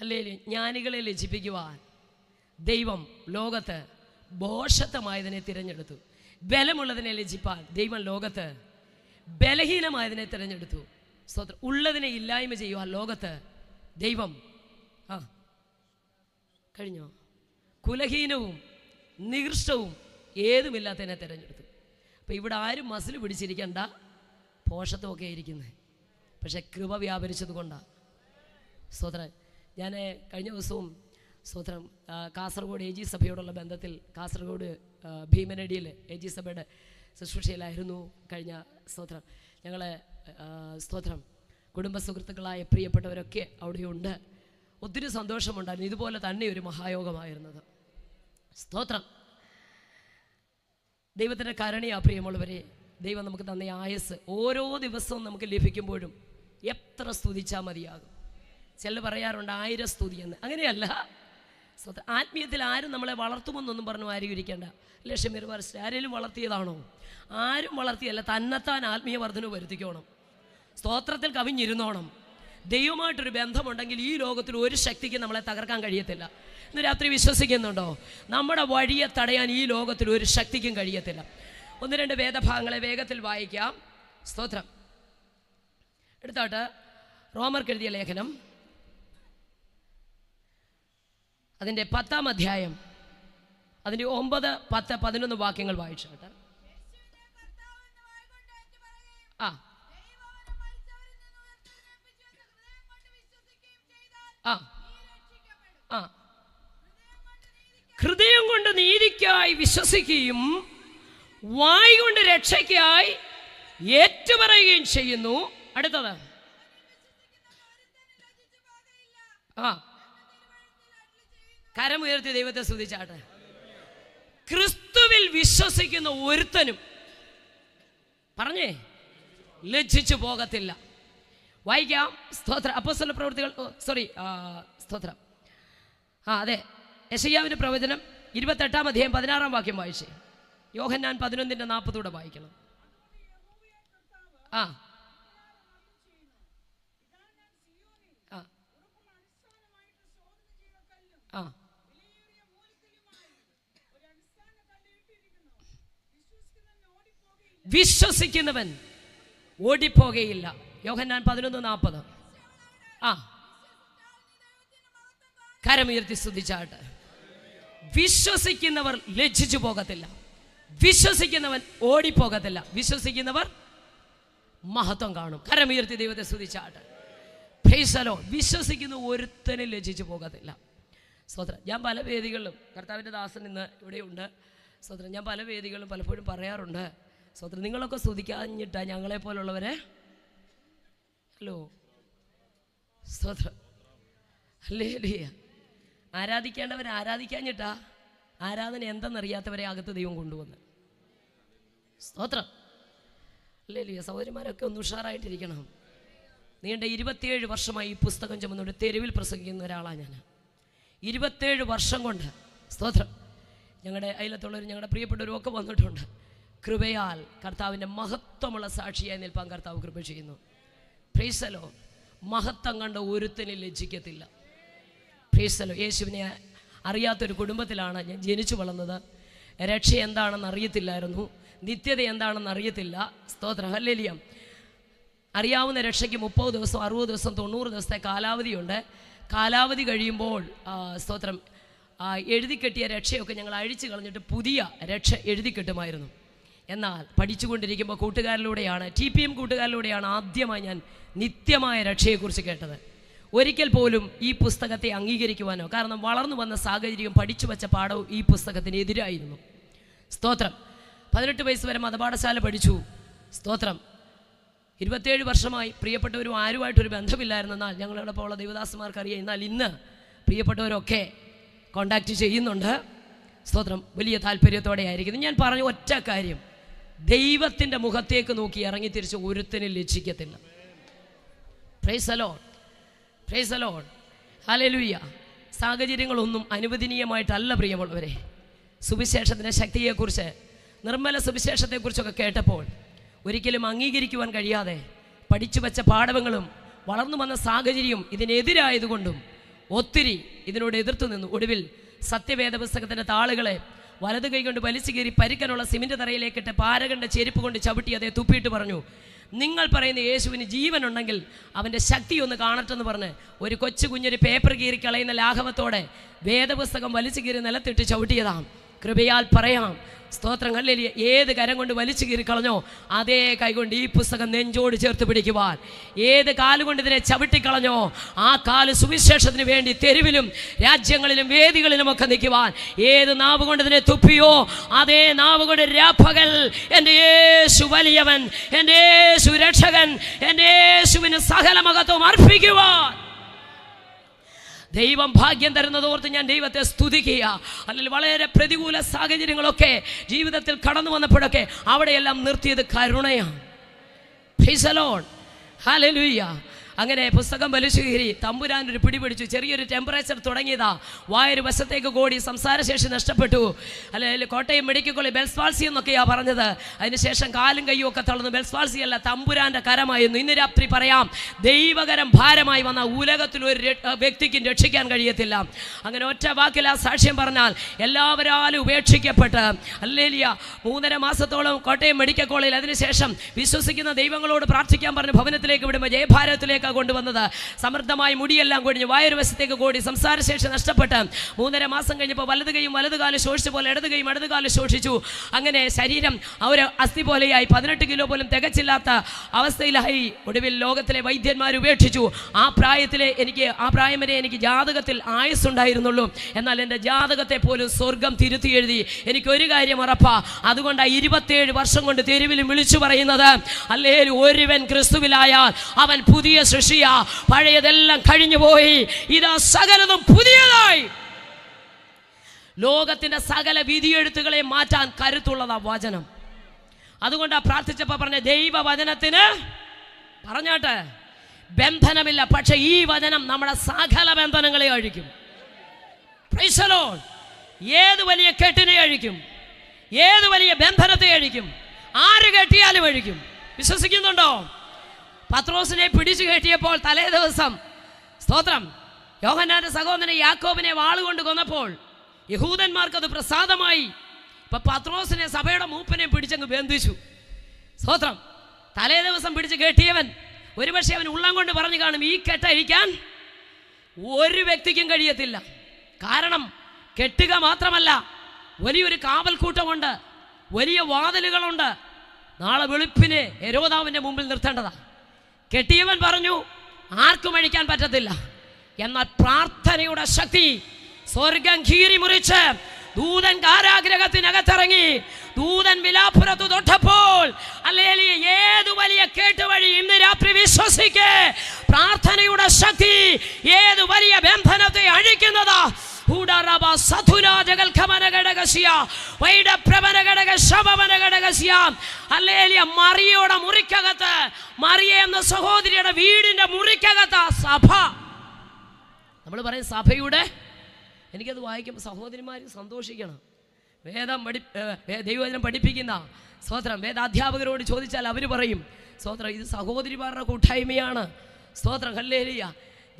അല്ലേ? ജ്ഞാനികളെ ലജ്ജിപ്പിക്കുവാൻ ദൈവം ലോകത്ത് ഭോഷത്വമായതിനെ തിരഞ്ഞെടുത്തു. ബലമുള്ളതിനെ ലജ്ജിപ്പാൻ ദൈവം ലോകത്ത് ബലഹീനമായതിനെ തിരഞ്ഞെടുത്തു. സ്തോത്രം. ഉള്ളതിനെ ഇല്ലായ്മ ചെയ്യുവാൻ ലോകത്ത് ദൈവം കഴിഞ്ഞോ കുലഹീനവും നികൃഷ്ടവും ഏതുമില്ലാത്തതിനെ തിരഞ്ഞെടുത്തു. അപ്പം ഇവിടെ ആരും മസിൽ പിടിച്ചിരിക്കണ്ട, പോഷത്വമൊക്കെ ഇരിക്കുന്നത്. പക്ഷെ കൃപ വ്യാപരിച്ചത് കൊണ്ടാണ്. സ്തോത്രം. ഞാൻ കഴിഞ്ഞ ദിവസവും സ്തോത്രം കാസർഗോഡ് AG സഭയോടുള്ള ബന്ധത്തിൽ കാസർഗോഡ് ഭീമനടിയിൽ AG സഭയുടെ ശുശ്രൂഷയിലായിരുന്നു കഴിഞ്ഞ സ്തോത്രം. ഞങ്ങളെ സ്തോത്രം കുടുംബ സുഹൃത്തുക്കളായ പ്രിയപ്പെട്ടവരൊക്കെ അവിടെയുണ്ട്. ഒത്തിരി സന്തോഷമുണ്ടായിരുന്നു. ഇതുപോലെ തന്നെ ഒരു മഹായോഗമായിരുന്നത്. സ്തോത്രം. ദൈവത്തിൻ്റെ കരുണയാ പ്രിയമുള്ളവരെ. ദൈവം നമുക്ക് തന്ന ആയുസ് ഓരോ ദിവസവും നമുക്ക് ലഭിക്കുമ്പോഴും എത്ര സ്തുതിച്ചാൽ മതിയാകും. ചിലർ പറയാറുണ്ട് 1000 സ്തുതി എന്ന്. അങ്ങനെയല്ല. ആത്മീയത്തിൽ ആരും നമ്മളെ വളർത്തുമെന്നൊന്നും പറഞ്ഞു ആരും ഇരിക്കേണ്ട. ഷമീർ പാസ്റ്റർ ആരെങ്കിലും വളർത്തിയതാണോ? ആരും വളർത്തിയല്ല. തന്നെത്താൻ ആത്മീയ വർധന വരുത്തിക്കോണം. സ്തോത്രത്തിൽ കവിഞ്ഞിരുന്നോണം. ദൈവമായിട്ടൊരു ബന്ധമുണ്ടെങ്കിൽ ഈ ലോകത്തിൽ ഒരു ശക്തിക്ക് നമ്മളെ തകർക്കാൻ കഴിയത്തില്ല. ഇന്ന് രാത്രി വിശ്വസിക്കുന്നുണ്ടോ? നമ്മുടെ വഴിയെ തടയാൻ ഈ ലോകത്തിൽ ഒരു ശക്തിക്കും കഴിയത്തില്ല. 1-2 വേദഭാഗങ്ങളെ വേഗത്തിൽ വായിക്കാം. സ്തോത്രം. എടുത്തോട്ട് റോമർക്ക് എഴുതിയ ലേഖനം അതിൻ്റെ 10-ാം അധ്യായം അതിൻ്റെ 9, 10, 11 വാക്യങ്ങൾ വായിച്ചോട്ടെ. ഹൃദയം കൊണ്ട് നീതിക്കായി വിശ്വസിക്കുകയും വായ് കൊണ്ട് രക്ഷയ്ക്കായി ഏറ്റുപറയുകയും ചെയ്യുന്നു. അടുത്തത് കരമുയർത്തി ദൈവത്തെ സ്തുതിച്ചാട്ടെ. ക്രിസ്തുവിൽ വിശ്വസിക്കുന്ന ഒരുത്തനും പറഞ്ഞേ ലജ്ജിച്ചു പോകത്തില്ല. വായിക്കാം. സ്തോത്രം. അപ്പോസ്തല പ്രവൃത്തികൾ സ്തോത്രം. അതെ, യെശയ്യാവിന്റെ പ്രവചനം 28-ാം അധ്യായം 16-ാം വാക്യം വായിച്ചേ. യോഹന്നാൻ 11:40 വായിക്കണം. വിശ്വസിക്കുന്നവൻ ഓടിപ്പോകയില്ല. യോഹന്നാൻ 11:40. കരമുയർത്തി സ്തുതിച്ചാട്ടെ. വിശ്വസിക്കുന്നവർ ലജ്ജിച്ചു പോകത്തില്ല. വിശ്വസിക്കുന്നവൻ ഓടിപ്പോകത്തില്ല. വിശ്വസിക്കുന്നവർ മഹത്വം കാണും. കരമുയർത്തി ദൈവത്തെ സ്തുതിച്ചാട്ടെ. Price the Lord. വിശ്വസിക്കുന്ന ഒരുത്തനും ലജ്ജിച്ചു പോകത്തില്ല. സ്തോത്രം. ഞാൻ പല വേദികളിലും, കർത്താവിൻ്റെ ദാസൻ ഇന്ന് ഇവിടെയുണ്ട്. സ്തോത്രം. ഞാൻ പല വേദികളിലും പലപ്പോഴും പറയാറുണ്ട്, സ്തോത്രം, നിങ്ങളൊക്കെ സ്തുതിക്കാഞ്ഞിട്ടാ ഞങ്ങളെപ്പോലുള്ളവരെ ഹലോ സ്തോത്രം ഹല്ലേലൂയ ആരാധിക്കേണ്ടവരെ ആരാധിക്കാഞ്ഞിട്ടാ ആരാധന എന്തെന്നറിയാത്തവരെ അകത്ത് ദൈവം കൊണ്ടുവന്ന്. സ്തോത്രം ഹല്ലേലൂയ. സഹോദരിമാരൊക്കെ ഒന്ന് ഉഷാറായിട്ടിരിക്കണം. നീണ്ട 27 വർഷമായി ഈ പുസ്തകം ചുമന്നുകൊണ്ട് തെരുവിൽ പ്രസംഗിക്കുന്ന ഒരാളാണ് ഞാൻ. 27 വർഷം കൊണ്ട് സ്തോത്രം ഞങ്ങളുടെ അയലത്തുള്ളവരും ഞങ്ങളുടെ പ്രിയപ്പെട്ടവരും ഒക്കെ വന്നിട്ടുണ്ട്. കൃപയാൽ കർത്താവിൻ്റെ മഹത്വമുള്ള സാക്ഷിയായി നിൽപ്പാൻ കർത്താവ് കൃപ ചെയ്യുന്നു. Price the Lord. മഹത്വം കണ്ട ഒരുത്തനും ലജ്ജിക്കത്തില്ല. Praise the Lord. യേശുവിനെ അറിയാത്തൊരു കുടുംബത്തിലാണ് ഞാൻ ജനിച്ചു വളർന്നത്. രക്ഷ എന്താണെന്ന് അറിയത്തില്ലായിരുന്നു. നിത്യത എന്താണെന്ന് അറിയത്തില്ല. സ്തോത്രം ഹല്ലേലൂയ. അറിയാവുന്ന രക്ഷയ്ക്ക് 30 ദിവസം 60 ദിവസം 90 ദിവസത്തെ കാലാവധിയുണ്ട്. കാലാവധി കഴിയുമ്പോൾ സ്തോത്രം എഴുതി കെട്ടിയ രക്ഷയൊക്കെ ഞങ്ങൾ അഴിച്ചു കളഞ്ഞിട്ട് പുതിയ രക്ഷ എഴുതി കെട്ടുമായിരുന്നു. എന്നാൽ പഠിച്ചുകൊണ്ടിരിക്കുമ്പോൾ കൂട്ടുകാരിലൂടെയാണ്, TPM കൂട്ടുകാരിലൂടെയാണ് ആദ്യമായി ഞാൻ നിത്യമായ രക്ഷയെക്കുറിച്ച് കേട്ടത്. ഒരിക്കൽ പോലും ഈ പുസ്തകത്തെ അംഗീകരിക്കുവാനോ, കാരണം വളർന്നു വന്ന സാഹചര്യവും പഠിച്ചു വച്ച പാഠവും ഈ പുസ്തകത്തിന് എതിരായിരുന്നു. സ്തോത്രം. 18 വയസ്സ് വരെ മതപാഠശാല പഠിച്ചു. സ്തോത്രം. 27 വർഷമായി പ്രിയപ്പെട്ടവരും ആരുമായിട്ടൊരു ബന്ധമില്ലായിരുന്നെന്നാൽ ഞങ്ങളോടൊപ്പം ഉള്ള ദൈവദാസന്മാർക്കറിയാം. എന്നാൽ ഇന്ന് പ്രിയപ്പെട്ടവരൊക്കെ കോണ്ടാക്റ്റ് ചെയ്യുന്നുണ്ട്. സ്തോത്രം. വലിയ താല്പര്യത്തോടെ ആയിരിക്കുന്നു. ഞാൻ പറഞ്ഞ ഒറ്റ കാര്യം, ദൈവത്തിൻ്റെ മുഖത്തേക്ക് നോക്കി ഇറങ്ങി തിരിച്ച് ഒരുത്തനും ലജ്ജിക്കത്തില്ല. Praise the lord. Praise the lord. ഹല്ലേലൂയ. സാഹചര്യങ്ങളൊന്നും അനുവദനീയമായിട്ടല്ല പ്രിയമുള്ളവരെ. സുവിശേഷത്തിൻ്റെ ശക്തിയെക്കുറിച്ച്, നിർമ്മല സുവിശേഷത്തെക്കുറിച്ചൊക്കെ കേട്ടപ്പോൾ ഒരിക്കലും അംഗീകരിക്കുവാൻ കഴിയാതെ പഠിച്ചു വച്ച പാഠങ്ങളും വളർന്നു വന്ന സാഹചര്യം ഇതിനെതിരായതുകൊണ്ടും ഒത്തിരി ഇതിനോട് എതിർത്തു നിന്നു. ഒടുവിൽ സത്യവേദ പുസ്തകത്തിൻ്റെ താളുകളെ വലത് കൈ കൊണ്ട് വലിച്ചു കീറി പരിക്കനുള്ള സിമന്റ് തറയിലേക്കിട്ട് പാരകന്റെ ചെരുപ്പ് കൊണ്ട് ചവിട്ടി അതേ തുപ്പിയിട്ട് പറഞ്ഞു, നിങ്ങൾ പറയുന്ന യേശുവിന് ജീവനുണ്ടെങ്കിൽ അവൻ്റെ ശക്തി ഒന്ന് കാണട്ടെന്ന് പറഞ്ഞ് ഒരു കൊച്ചു കുഞ്ഞൊരു പേപ്പർ കീറി കളയുന്ന ലാഘവത്തോടെ വേദപുസ്തകം വലിച്ചു കീറി നിലത്തിട്ട് ചവിട്ടിയതാണ്. കൃപയാൽ പറയാം, സ്തോത്രം, ഹല്ലേലൂയ. ഏത് കരം കൊണ്ട് വലിച്ചു കീറി കളഞ്ഞോ അതേ കൈകൊണ്ട് ഈ പുസ്തകം നെഞ്ചോട് ചേർത്ത് പിടിക്കുവാൻ, ഏത് കാലുകൊണ്ട് ഇതിനെ ചവിട്ടിക്കളഞ്ഞോ ആ കാല് സുവിശേഷത്തിന് വേണ്ടി തെരുവിലും രാജ്യങ്ങളിലും വേദികളിലുമൊക്കെ നിൽക്കുവാൻ, ഏത് നാവ് കൊണ്ട് ഇതിനെ തുപ്പിയോ അതേ നാവ് കൊണ്ട് രാപ്പകൽ എൻ്റെ യേശു വലിയവൻ, എൻ്റെ യേശു രക്ഷകൻ, എൻ്റെ യേശുവിന് സകല മഹത്വം അർപ്പിക്കുവാൻ ദൈവം ഭാഗ്യം തരുന്നതോർത്ത് ഞാൻ ദൈവത്തെ സ്തുതിക്കുക. അല്ലെങ്കിൽ വളരെ പ്രതികൂല സാഹചര്യങ്ങളൊക്കെ ജീവിതത്തിൽ കടന്നു വന്നപ്പോഴൊക്കെ അവിടെയെല്ലാം നിർത്തിയത് കരുണയാണ്. പ്രൈസ് ദി ലോർഡ്, ഹല്ലേലൂയ. അങ്ങനെ പുസ്തകം വലിച്ചു കീറി തമ്പുരാൻ ഒരു പിടി പിടിച്ചു. ചെറിയൊരു ടെമ്പറേച്ചർ തുടങ്ങിയതാ. വായൊരു വശത്തേക്ക് കൂടി, സംസാരശേഷി നഷ്ടപ്പെട്ടു. അല്ലെങ്കിൽ കോട്ടയം മെഡിക്കൽ കോളേജ് ബെൽസ്വാൾസി എന്നൊക്കെയാണ് പറഞ്ഞത്. അതിനുശേഷം കാലും കയ്യും ഒക്കെ തളർന്നു. ബെൽസ്വാൾസി അല്ല, തമ്പുരാൻ്റെ കരമായിരുന്നു. ഇന്ന് രാത്രി പറയാം, ദൈവകരം ഭാരമായി വന്ന ഉലകത്തിൽ ഒരു വ്യക്തിക്കും രക്ഷിക്കാൻ കഴിയത്തില്ല. അങ്ങനെ ഒറ്റ വാക്കിൽ ആ സാക്ഷ്യം പറഞ്ഞാൽ എല്ലാവരാലും ഉപേക്ഷിക്കപ്പെട്ട് ഹല്ലേലൂയ 3.5 മാസത്തോളം കോട്ടയം മെഡിക്കൽ കോളേജിൽ, അതിനുശേഷം വിശ്വസിക്കുന്ന ദൈവങ്ങളോട് പ്രാർത്ഥിക്കാൻ പറഞ്ഞ് ഭവനത്തിലേക്ക് വിടുമ്പോൾ ജയഭാരതത്തിലേക്ക് കൊണ്ടുവന്നത്. സമൃദ്ധമായി മുടിയെല്ലാം കൊഴിഞ്ഞു, വായൊരു വശത്തേക്ക് കൂടി, സംസാരശേഷി നഷ്ടപ്പെട്ട് 3.5 മാസം കഴിഞ്ഞപ്പോൾ വലത് കൈയും വലത് കാലം ശോഷിച്ച പോലെ ഇടത് കൈയും ഇടത് കാലം ശോഷിച്ചു. അങ്ങനെ ശരീരം ഒരു അസ്ഥി പോലെയായി. 18 കിലോ പോലും തികച്ചില്ലാത്ത അവസ്ഥയിലായി. ഒടുവിൽ ലോകത്തിലെ വൈദ്യന്മാർ ഉപേക്ഷിച്ചു. ആ പ്രായം വരെ എനിക്ക് ജാതകത്തിൽ ആയുസ്സുണ്ടായിരുന്നുള്ളൂ. എന്നാൽ എൻ്റെ ജാതകത്തെ പോലും സ്വർഗം തിരുത്തി എഴുതി. എനിക്കൊരു കാര്യം ഉറപ്പാ, അതുകൊണ്ടാണ് 27 വർഷം കൊണ്ട് തെരുവിലും വിളിച്ചു പറയുന്നത്, ഹല്ലേലൂയ, ഒരുവൻ ക്രിസ്തുവിലായാൽ അവൻ പുതിയ സൃഷ്ടിയാ, പഴയതെല്ലാം കഴിഞ്ഞുപോയി, ഇതാ സകലതും പുതിയതായി. ലോകത്തിന്റെ സകല വിധിയെഴുത്തുകളെ മാറ്റാൻ കരുത്തുള്ളതാ വചനം. അതുകൊണ്ടാണ് പ്രാർത്ഥിച്ചപ്പോൾ പറഞ്ഞ ദൈവവചനത്തിന് പറഞ്ഞാട്ടെ ബന്ധനമില്ല, പക്ഷെ ഈ വചനം നമ്മുടെ സകല ബന്ധനങ്ങളെ അഴിക്കും. Praise the lord. ഏത് വലിയ കെട്ടിനെ അഴിക്കും, ഏത് വലിയ ബന്ധനത്തെ അഴിക്കും, ആര് കെട്ടിയാലും അഴിക്കും. വിശ്വസിക്കുന്നുണ്ടോ? പത്രോസിനെ പിടിച്ചു കെട്ടിയപ്പോൾ തലേ ദിവസം, സ്തോത്രം, യോഹന്നാന്റെ സഹോദരനെ യാക്കോബിനെ വാളുകൊണ്ട് കൊന്നപ്പോൾ യഹൂദന്മാർക്ക് അത് പ്രസാദമായി. ഇപ്പൊ പത്രോസിനെ സഭയുടെ മൂപ്പനെ പിടിച്ചങ്ങ് ബന്ധിച്ചു. സ്തോത്രം. തലേ ദിവസം പിടിച്ച് കെട്ടിയവൻ ഒരുപക്ഷെ അവൻ ഉള്ളം കൊണ്ട് പറഞ്ഞു കാണും, ഈ കെട്ടഴിക്കാൻ ഒരു വ്യക്തിക്കും കഴിയത്തില്ല. കാരണം കെട്ടുക മാത്രമല്ല, വലിയൊരു കാവൽക്കൂട്ടമുണ്ട്, വലിയ വാതിലുകളുണ്ട്. നാളെ വെളുപ്പിന് ഹെരോദാവിന്റെ മുമ്പിൽ നിർത്തേണ്ടതാ. കെട്ടിയവൻ പറഞ്ഞു ആർക്കും അഴിക്കാൻ പറ്റത്തില്ല. എന്നാൽ പ്രാർത്ഥനയുടെ ശക്തി സ്വർഗം കീറി മുറിച്ച് ദൂതൻ കാരാഗ്രഹത്തിനകത്തിറങ്ങി. ദൂതൻ വിലാപ്പുറത്ത് തൊട്ടപ്പോൾ ഹല്ലേലൂയ, ഏത് വലിയ കേട്ടുവഴി ഇന്ന് രാത്രി വിശ്വസിക്കേ, പ്രാർത്ഥനയുടെ ശക്തി ഏത് വലിയ ബന്ധനത്തെ അഴിക്കുന്നതാ. മറിയയുടെ മുറിക്കകത്ത്, മറിയ എന്ന സഹോദരിയുടെ വീടിന്റെ മുറിക്കകത്ത് സഭ. നമ്മൾ പറയും സഭയുടെ, എനിക്കത് വായിക്കുമ്പോൾ സഹോദരിമാർ സന്തോഷിക്കണം. ദൈവവചനം പഠിപ്പിക്കുന്ന സ്തോത്രം വേദാധ്യാപകരോട് ചോദിച്ചാൽ അവർ പറയും, സ്തോത്രം, ഇത് സഹോദരിമാരുടെ കൂട്ടായ്മയാണ്. സ്തോത്രം, ഹല്ലേലൂയ.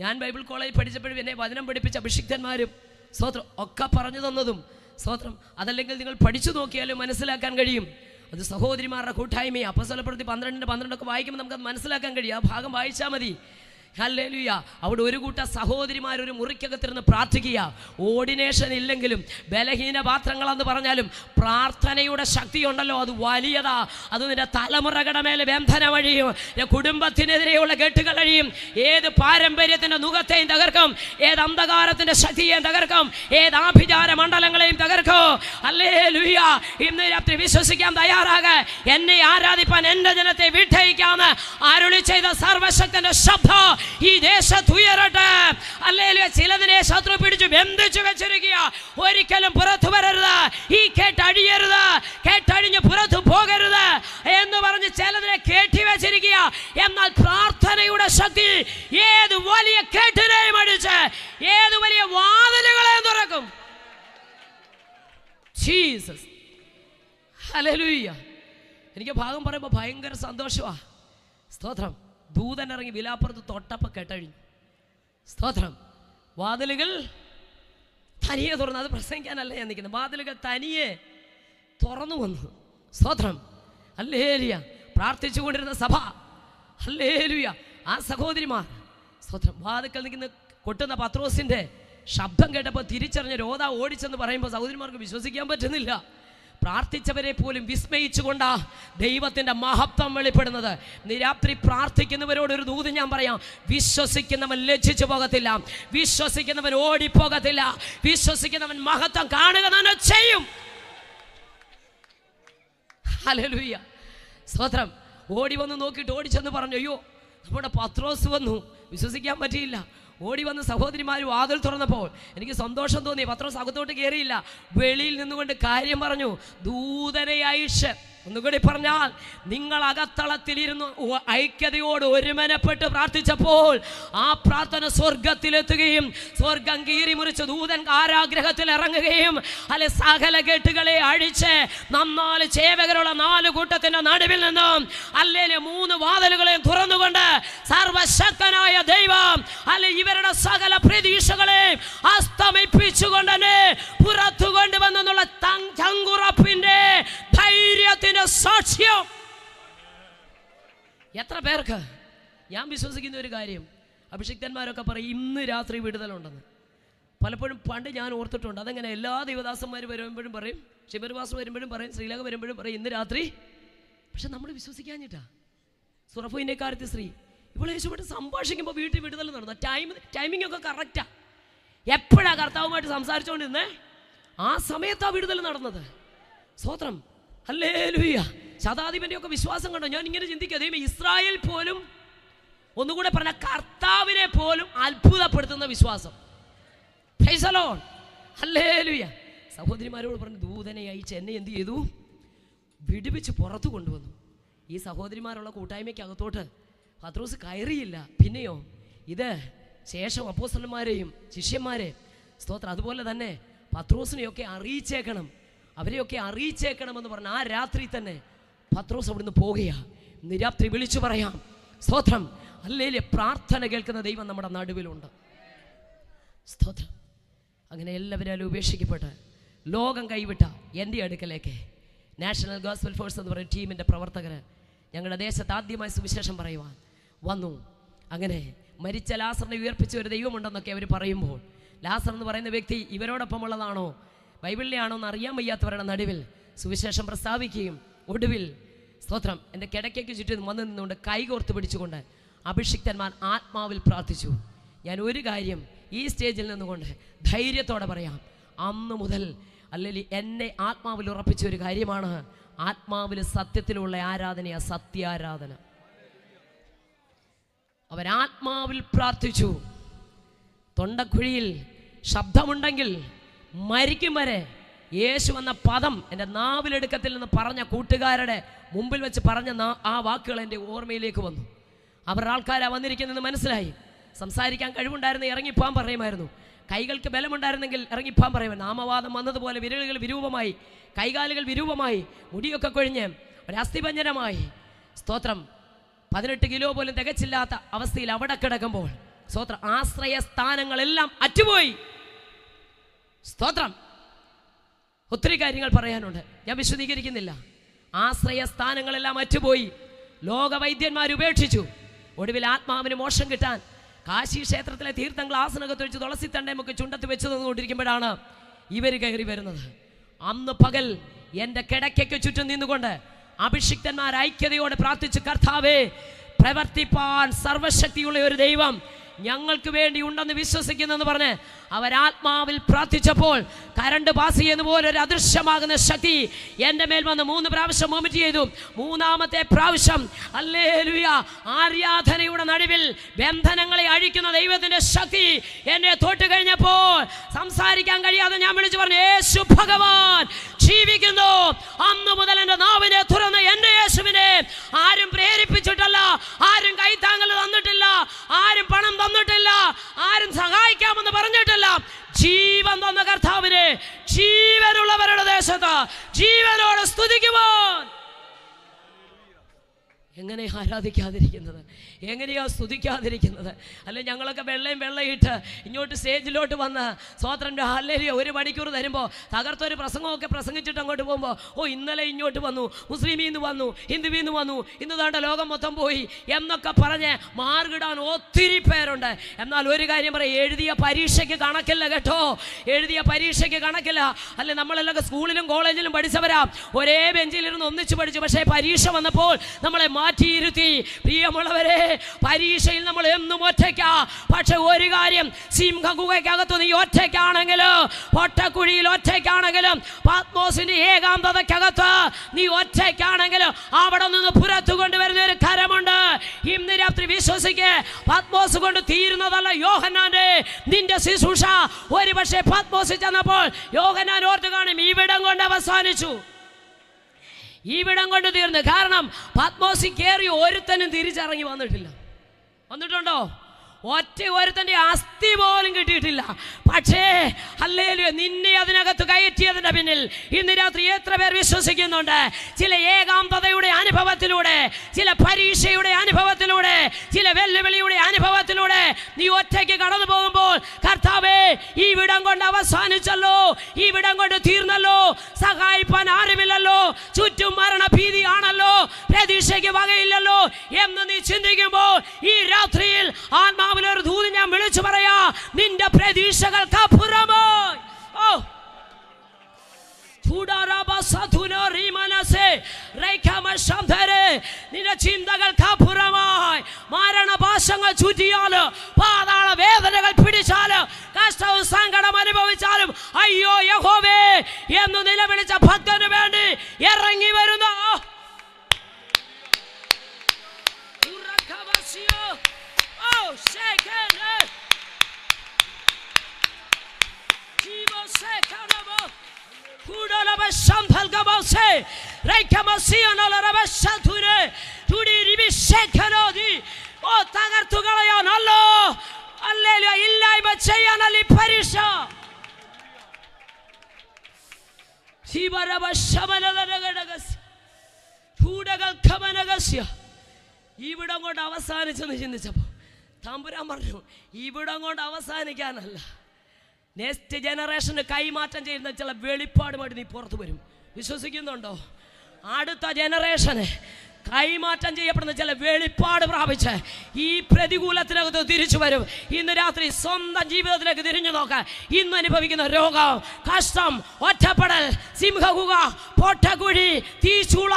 ഞാൻ ബൈബിൾ കോളേജിൽ പഠിച്ചപ്പോഴും എന്നെ വചനം പഠിപ്പിച്ച അഭിഷിക്തന്മാരും സ്തോത്രം ഒക്കെ പറഞ്ഞു തന്നതും സ്തോത്രം, അതല്ലെങ്കിൽ നിങ്ങൾ പഠിച്ചു നോക്കിയാലും മനസ്സിലാക്കാൻ കഴിയും. അത് സഹോദരിമാരുടെ കൂട്ടായ്മയെ അപ്പോസ്തലപ്രവൃത്തി 12:12 വായിക്കുമ്പോൾ നമുക്കത് മനസ്സിലാക്കാൻ കഴിയും. ആ ഭാഗം വായിച്ചാൽ മതി. ഹല്ലേലൂയ. അവിടെ ഒരു കൂട്ടം സഹോദരിമാർ ഒരു മുറിക്കകത്തിരുന്ന് പ്രാർത്ഥിക്കുക. ഓർഡിനേഷൻ ഇല്ലെങ്കിലും ബലഹീന പാത്രങ്ങളെന്ന് പറഞ്ഞാലും പ്രാർത്ഥനയുടെ ശക്തിയുണ്ടല്ലോ, അത് വലിയതാ. അത് നിന്റെ തലമുറകളുടെ മേലെ ബന്ധനം അഴിയും, കുടുംബത്തിനെതിരെയുള്ള കെട്ടുകൾ അഴിയും. ഏത് പാരമ്പര്യത്തിന്റെ മുഖത്തെയും തകർക്കും, ഏത് അന്ധകാരത്തിന്റെ ശക്തിയെയും തകർക്കും, ഏത് ആഭിചാര മണ്ഡലങ്ങളെയും തകർക്കും. ഹല്ലേലൂയ. ഇന്ന് രാത്രി വിശ്വസിക്കാൻ തയ്യാറാക. എന്നെ ആരാധിപ്പാൻ എന്റെ ജനത്തെ വിട്ടയക്കാന്ന് അരുളി ചെയ്ത സർവശക്തന്റെ ശബ്ദം ഈ ദേശത്ത് ഉയരട്ടെ. ഹല്ലേലൂയ. ചിലതിനെ ശത്രു പിടിച്ചു ബന്ധിച്ചു വെച്ചിരിക്കുക. ഒരിക്കലും പുറത്തു വരരുത്, ഈ കേട്ടഴിയരുത്, കേട്ടഴിഞ്ഞ് പുറത്തു പോകരുത് എന്ന് പറഞ്ഞ് ചിലതിനെ കേട്ടി വെച്ചിരിക്കുക. എന്നാൽ പ്രാർത്ഥനയുടെ ശക്തി ഏത് വലിയ കേട്ടിനെയും അടിച്ച് ഏത് വലിയ വാതിലുകളെയും തുറക്കും. ജീസസ്. ഹല്ലേലൂയ. എനിക്ക് ഭാഗം പറയുമ്പോൾ ഭയങ്കര സന്തോഷമാ. സ്തോത്രം. ദൂതൻ ഇറങ്ങി വിലാപ്പുറത്ത് തൊട്ടപ്പോൾ കെട്ടഴിഞ്ഞു. സ്തോത്രം. വാതിലുകൾ തനിയെ തുറന്നു. അത് പ്രസംഗിക്കാനല്ല ഞാൻ നിൽക്കുന്നത്. വാതിലുകൾ തനിയെ തുറന്നു വന്നു. സ്തോത്രം. ഹല്ലേലൂയ. പ്രാർത്ഥിച്ചുകൊണ്ടിരുന്ന സഭ, ഹല്ലേലൂയ, ആ സഹോദരിമാർ, സ്തോത്രം, വാതിൽക്കൽ നിൽക്കുന്ന കൊട്ടുന്ന പത്രോസിൻ്റെ ശബ്ദം കേട്ടപ്പോൾ തിരിച്ചറിഞ്ഞ രോധ ഓടിച്ചെന്ന് പറയുമ്പോൾ സഹോദരിമാർക്ക് വിശ്വസിക്കാൻ പറ്റുന്നില്ല. പ്രാർത്ഥിച്ചവരെ പോലും വിസ്മയിച്ചുകൊണ്ടാ ദൈവത്തിൻ്റെ മഹത്വം വെളിപ്പെടുന്നത്. രാത്രി പ്രാർത്ഥിക്കുന്നവരോട് ഒരു ദൂത് ഞാൻ പറയാം: വിശ്വസിക്കുന്നവൻ ലജ്ജിച്ചു പോകത്തില്ല, വിശ്വസിക്കുന്നവൻ ഓടിപ്പോകത്തില്ല, വിശ്വസിക്കുന്നവൻ മഹത്വം കാണുക തന്നെ ചെയ്യും. ഹല്ലേലൂയ. സ്തോത്രം. ഓടി വന്ന് നോക്കിയിട്ട് ഓടിച്ചെന്ന് പറഞ്ഞു, അയ്യോ നമ്മുടെ പത്രോസ് വന്നു. വിശ്വസിക്കാൻ പറ്റിയില്ല. ഓടി വന്ന് സഹോദരിമാർ വാതിൽ തുറന്നപ്പോൾ എനിക്ക് സന്തോഷം തോന്നി. പത്രോസ് അകത്തോട്ട് കയറിയില്ല, വെളിയിൽ നിന്നുകൊണ്ട് കാര്യം പറഞ്ഞു. ദൂതനെ അയച്ച്, ഒന്നുകൂടി പറഞ്ഞാൽ, നിങ്ങൾ അകത്തളത്തിലിരുന്ന് ഐക്യതയോട് ഒരുമനപ്പെട്ട് പ്രാർത്ഥിച്ചപ്പോൾ ആ പ്രാർത്ഥന സ്വർഗത്തിലെത്തുകയും സ്വർഗം കീറി മുറിച്ച് ദൂതൻ കാരാഗ്രഹത്തിൽ ഇറങ്ങുകയും അല്ലെ സകല കെട്ടുകളെ അഴിച്ച് 4 ചേവകരുള്ള 4 കൂട്ടത്തിന്റെ നടുവിൽ നിന്നും അല്ലെ 3 വാതിലുകളെയും തുറന്നുകൊണ്ട് സർവശക്തനായ ദൈവം അല്ലെ ഇവരുടെ സകല പ്രതീക്ഷകളെ അസ്തമിപ്പിച്ചുകൊണ്ട് തന്നെ പുറത്തു കൊണ്ടുവന്നുള്ള ചങ്കുറപ്പിന്റെ ധൈര്യത്തിന്റെ സാക്ഷ്യം. എത്ര പേർക്ക് ഞാൻ വിശ്വസിക്കുന്ന ഒരു കാര്യം, അഭിഷിക്തന്മാരൊക്കെ പറയും ഇന്ന് രാത്രി വിടുതലുണ്ടെന്ന്. പലപ്പോഴും പണ്ട് ഞാൻ ഓർത്തിട്ടുണ്ട്. അതെങ്ങനെ എല്ലാ ദൈവദാസന്മാർ വരുമ്പോഴും പറയും, ശിവർവാസം വരുമ്പോഴും പറയും, ശ്രീലക വരുമ്പോഴും പറയും ഇന്ന് രാത്രി. പക്ഷെ നമ്മൾ വിശ്വസിക്കാഞ്ഞിട്ടാ. സുറഫുവിൻ്റെ കാര്യത്തിൽ സ്ത്രീ ഇപ്പോൾ യേശുവായിട്ട് സംഭാഷിക്കുമ്പോൾ വീട്ടിൽ വിടുതൽ നടന്നു. ടൈമിംഗ് ഒക്കെ കറക്റ്റാ. എപ്പോഴാണ് കർത്താവുമായിട്ട് സംസാരിച്ചുകൊണ്ടിരുന്നേ ആ സമയത്താണ് വിടുതൽ നടന്നത്. സ്തോത്രം. ഹല്ലേലൂയ. ശതാധിപന്റെ ഒക്കെ വിശ്വാസം കണ്ടോ? ഞാൻ ഇങ്ങനെ ചിന്തിക്കുക, ദൈവമേ, ഇസ്രായേൽ പോലും, ഒന്നുകൂടെ പറഞ്ഞ കർത്താവിനെ പോലും അത്ഭുതപ്പെടുത്തുന്ന വിശ്വാസം. Price the lord. ഹല്ലേലൂയ. സഹോദരിമാരോട് പറഞ്ഞു, ദൂതനെ അയച്ച് എന്നെ എന്ത് ചെയ്തു? വിടുവിച്ച് പുറത്തു കൊണ്ടുവന്നു. ഈ സഹോദരിമാരുള്ള കൂട്ടായ്മയ്ക്ക് അകത്തോട്ട് പത്രോസ് കയറിയില്ല. പിന്നെയോ ഇത് ശേഷം അപ്പോസ്തലന്മാരെയും ശിഷ്യന്മാരെ, സ്തോത്രം, അതുപോലെ തന്നെ പത്രോസിനെയൊക്കെ അറിയിച്ചേക്കണം, അവരെയൊക്കെ അറിയിച്ചേക്കണമെന്ന് പറഞ്ഞ ആ രാത്രി തന്നെ പത്രോസ് അവിടുന്ന് പോകുകയാ. ഇന്ന് രാത്രി വിളിച്ചു പറയാം, സ്തോത്രം, ഹല്ലേലൂയ, പ്രാർത്ഥന കേൾക്കുന്ന ദൈവം നമ്മുടെ നടുവിലുണ്ട്. സ്തോത്രം. അങ്ങനെ എല്ലാവരും ഉപേക്ഷിക്കപ്പെട്ട് ലോകം കൈവിട്ട എൻ്റെ അടുക്കലേക്ക് നാഷണൽ ഗോസ്പൽ ഫോഴ്സ് എന്ന് പറയുന്ന ടീമിൻ്റെ പ്രവർത്തകർ ഞങ്ങളുടെ ദേശത്ത് ആദ്യമായി സുവിശേഷം പറയുവാൻ വന്നു. അങ്ങനെ മരിച്ച ലാസറിനെ ഉയർപ്പിച്ച ഒരു ദൈവമുണ്ടെന്നൊക്കെ അവർ പറയുമ്പോൾ, ലാസർ എന്ന് പറയുന്ന വ്യക്തി ഇവരോടൊപ്പം ഉള്ളതാണോ ബൈബിളിലെയാണോ എന്ന് അറിയാൻ വയ്യാത്തവരുടെ നടുവിൽ സുവിശേഷം പ്രസ്താവിക്കുകയും ഒടുവിൽ, സ്തോത്രം, എൻ്റെ കിടക്കയ്ക്ക് ചുറ്റും വന്നു നിന്നുകൊണ്ട് കൈകോർത്ത് പിടിച്ചുകൊണ്ട് അഭിഷിക്തന്മാർ ആത്മാവിൽ പ്രാർത്ഥിച്ചു. ഞാൻ ഒരു കാര്യം ഈ സ്റ്റേജിൽ നിന്നുകൊണ്ട് ധൈര്യത്തോടെ പറയാം, അന്ന് മുതൽ അല്ലെങ്കിൽ എന്നെ ആത്മാവിൽ ഉറപ്പിച്ച ഒരു കാര്യമാണ്, ആത്മാവിൽ സത്യത്തിലുള്ള ആരാധനയാ സത്യാരാധന. അവരാത്മാവിൽ പ്രാർത്ഥിച്ചു. തൊണ്ടക്കുഴിയിൽ ശബ്ദമുണ്ടെങ്കിൽ മരിക്കും വരെ യേശു എന്ന പദം എൻ്റെ നാവിലെടുക്കത്തിൽ നിന്ന് പറഞ്ഞ കൂട്ടുകാരുടെ മുമ്പിൽ വെച്ച് പറഞ്ഞ ആ വാക്കുകൾ എൻ്റെ ഓർമ്മയിലേക്ക് വന്നു. അവർ ആൾക്കാരാ വന്നിരിക്കുന്നതെന്ന് മനസ്സിലായി. സംസാരിക്കാൻ കഴിവുണ്ടായിരുന്ന ഇറങ്ങിപ്പോകാൻ പറയുമായിരുന്നു. കൈകൾക്ക് ബലമുണ്ടായിരുന്നെങ്കിൽ ഇറങ്ങിപ്പോകാൻ പറയുമായിരുന്നു. നാമവാദം വന്നതുപോലെ വിരലുകൾ വിരൂപമായി, കൈകാലുകൾ വിരൂപമായി, മുടിയൊക്കെ കൊഴിഞ്ഞ് ഒരസ്ഥിഭഞ്ജനമായി. സ്തോത്രം. 18 കിലോ പോലും തികച്ചില്ലാത്ത അവസ്ഥയിൽ അവിടെ കിടക്കുമ്പോൾ, സ്തോത്രം, ആശ്രയ സ്ഥാനങ്ങളെല്ലാം അറ്റുപോയി. സ്തോത്രം. ഒത്തിരി കാര്യങ്ങൾ പറയാനുണ്ട്, ഞാൻ വിശദീകരിക്കുന്നില്ല. ആശ്രയ സ്ഥാനങ്ങളെല്ലാം അറ്റുപോയി. ലോകവൈദ്യന്മാർ ഉപേക്ഷിച്ചു. ഒടുവിൽ ആത്മാവിന് മോക്ഷം കിട്ടാൻ കാശി ക്ഷേത്രത്തിലെ തീർത്ഥം ഗ്ലാസിനകത്ത് വെച്ച് തുളസി തണ്ടയുമൊക്കെ ചുണ്ടത്ത് വെച്ച് തന്നുകൊണ്ടിരിക്കുമ്പോഴാണ് ഇവർ കയറി വരുന്നത്. അന്ന് പകൽ എൻ്റെ കിടക്കയ്ക്ക് ചുറ്റും നിന്നുകൊണ്ട് അഭിഷിക്തന്മാർ ഐക്യതയോടെ പ്രാർത്ഥിച്ചു, കർത്താവേ, പ്രവർത്തിപ്പാൻ സർവശക്തിയുള്ള ഒരു ദൈവം ഞങ്ങൾക്ക് വേണ്ടി ഉണ്ടെന്ന് വിശ്വസിക്കുന്നെന്ന് പറഞ്ഞ് അവരാത്മാവിൽ പ്രാർത്ഥിച്ചപ്പോൾ കരണ്ട് പാസ് ചെയ്യുന്ന പോലെ ഒരു അദൃശ്യമാകുന്ന ശക്തി എൻ്റെ മേൽ വന്ന് 3 പ്രാവശ്യം വോമിറ്റ് ചെയ്തു. 3-ാമത്തെ പ്രാവശ്യം ഹല്ലേലൂയ, ആരാധനയുടെ നടുവിൽ ബന്ധനങ്ങളെ അഴിക്കുന്ന ദൈവത്തിൻ്റെ ശക്തി എന്നെ തൊട്ട് കഴിഞ്ഞപ്പോൾ സംസാരിക്കാൻ കഴിയാതെ ഞാൻ വിളിച്ചു പറഞ്ഞു, യേശു ഭഗവാൻ ജീവിക്കുന്നു. അന്ന് മുതൽ എൻ്റെ നാവിനെ തുറന്ന് എൻ്റെ യേശുവിനെ ആരും പ്രേരിപ്പിച്ചിട്ടല്ല, ആരും കൈത്താങ്ങൽ തന്നിട്ടില്ല, ആരും പണം തന്നിട്ടില്ല, ആരും സഹായിക്കാമെന്ന് പറഞ്ഞിട്ടില്ല. ജീവൻ തന്ന കർത്താവിനെ ജീവനുള്ളവരുടെ ദേശത്ത് ജീവനോട് സ്തുതിക്കുവാൻ എങ്ങനെ ആരാധിക്കാതിരിക്കുന്നത്? എങ്ങനെയാ സ്തുതിക്കാതിരിക്കുന്നത്? അല്ലെ ഞങ്ങളൊക്കെ വെള്ളയിട്ട് ഇങ്ങോട്ട് സ്റ്റേജിലോട്ട് വന്ന് സ്തോത്രൻ്റെ ഹല്ലേലൂയ 1 മണിക്കൂർ തരുമ്പോൾ തകർത്തൊരു പ്രസംഗമൊക്കെ പ്രസംഗിച്ചിട്ട് അങ്ങോട്ട് പോകുമ്പോൾ, ഓ ഇന്നലെ ഇങ്ങോട്ട് വന്നു, മുസ്ലിമിൽ നിന്ന് വന്നു, ഹിന്ദുവിൽ നിന്ന് വന്നു, ഇന്ന് താണ്ട ലോകം മൊത്തം പോയി എന്നൊക്കെ പറഞ്ഞ് മാർഗിടാൻ ഒത്തിരി പേരുണ്ട്. എന്നാൽ ഒരു കാര്യം പറയാം, എഴുതിയ പരീക്ഷയ്ക്ക് കണക്കില്ല കേട്ടോ, എഴുതിയ പരീക്ഷയ്ക്ക് കണക്കില്ല. അല്ലെ നമ്മളെല്ലാം സ്കൂളിലും കോളേജിലും പഠിച്ചവരാ, ഒരേ ബെഞ്ചിലിരുന്ന് ഒന്നിച്ച് പഠിച്ചു. പക്ഷേ പരീക്ഷ വന്നപ്പോൾ നമ്മളെ മാറ്റിയിരുത്തി. പ്രിയമുള്ളവരെ, പരീക്ഷയിൽ നമ്മൾ എന്നും ഒറ്റയ്ക്കാ. പക്ഷെ ഒരു കാര്യം, സിംഹഗുഹയ്ക്കകത്ത് നീ ഒറ്റയ്ക്കാണെങ്കിലും, പൊട്ടക്കുഴിയിൽ ഒറ്റയ്ക്കാണെങ്കിലും, പത്മോസിന്റെ ഏകാന്തതയ്ക്കകത്ത് നീ ഒറ്റയ്ക്കാണെങ്കിലും അവിടെ നിന്ന് പുറത്തു കൊണ്ടുവരുന്ന ഒരു കരമുണ്ട്. ഇന്ന് രാത്രി വിശ്വസിക്ക്, പത്മോസ് കൊണ്ട് തീരുന്നതല്ല യോഹന്നാന്റെ നിന്റെ ശുശ്രൂഷ. ഒരു പക്ഷേ പത്മോസിൽ ചെന്നപ്പോൾ യോഹന്നാൻ ഓർത്ത് കാണും, ഇവിടം കൊണ്ട് അവസാനിച്ചു, ഇവിടം കൊണ്ട് തീർന്നു. കാരണം പത്മോസിൽ കയറി ഒരുത്തനും തിരിച്ചിറങ്ങി വന്നിട്ടുണ്ടോ? ഒറ്റ ഒരുത്തൻ്റെ അസ്ഥി പോലും കിട്ടിയിട്ടില്ല. പക്ഷേ ഹല്ലേലൂയ, നിന്നെ അതിനകത്ത് കയറ്റിയതിൻ്റെ പിന്നിൽ ഇന്ന് രാത്രി എത്ര പേർ വിശ്വസിക്കുന്നുണ്ട്? ചില ഏകാന്തതയുടെ അനുഭവത്തിലൂടെ, ചില പരീക്ഷയുടെ അനുഭവത്തിലൂടെ, ചില വെല്ലുവിളിയുടെ അനുഭവത്തിലൂടെ നീ ഒറ്റയ്ക്ക് കടന്നു പോകുമ്പോൾ, കർത്താവേ ഇവിടം കൊണ്ട് അവസാനിച്ചല്ലോ, ഇവിടം കൊണ്ട് തീർന്നല്ലോ, സഹായിപ്പാൻ ആരുമില്ലല്ലോ, ചുറ്റും മരണഭീതിയാണല്ലോ, പ്രതീക്ഷയ്ക്ക് വകയില്ലല്ലോ എന്ന് നീ ചിന്തിക്കുമ്പോൾ, ഈ രാത്രിയിൽ ആത്മാവിലൊരു ദൂത് ഞാൻ വിളിച്ചു പറയാ, നിന്റെ പ്രതീക്ഷകൾക്ക് അപ്പുറമായി, നിന്റെ ചിന്തകൾക്ക് അപ്പുറമായി മരണപാശങ്ങൾ ചുറ്റിയാല്, പാതാള വേദനകൾ പിടിച്ചാല്, കഷ്ടവും സങ്കടം അനുഭവിച്ചാലും അയ്യോ യഹോവേ എന്ന് നിലവിളിച്ച ഭക്തന് വേണ്ടി ഇറങ്ങി വരുന്ന തകർത്തുകളയാണല്ലോ, ഇല്ലായ്മ ചെയ്യാനല്ല ഈ പരീക്ഷ. ഇവിടം കൊണ്ട് അവസാനിച്ചെന്ന് ചിന്തിച്ചപ്പോ തമ്പുരാൻ പറഞ്ഞു, ഇവിടം കൊണ്ട് അവസാനിക്കാനല്ല, നെക്സ്റ്റ് ജനറേഷന് കൈമാറ്റം ചെയ്യുന്ന ചില വെളിപ്പാടുമായിട്ട് നീ പുറത്തു വരും. വിശ്വസിക്കുന്നുണ്ടോ? അടുത്ത ജനറേഷന് കൈമാറ്റം ചെയ്യപ്പെടുന്ന ചില വെളിപ്പാട് പ്രാപിച്ച് ഈ പ്രതികൂലത്തിനകത്ത് തിരിച്ചു വരും. ഇന്ന് രാത്രി സ്വന്തം ജീവിതത്തിലേക്ക് തിരിഞ്ഞു നോക്കാൻ, ഇന്ന് അനുഭവിക്കുന്ന രോഗം, കഷ്ടം, ഒറ്റപ്പെടൽ, സിംഹഗുഹ, പൊട്ടക്കുഴി, തീച്ചൂള,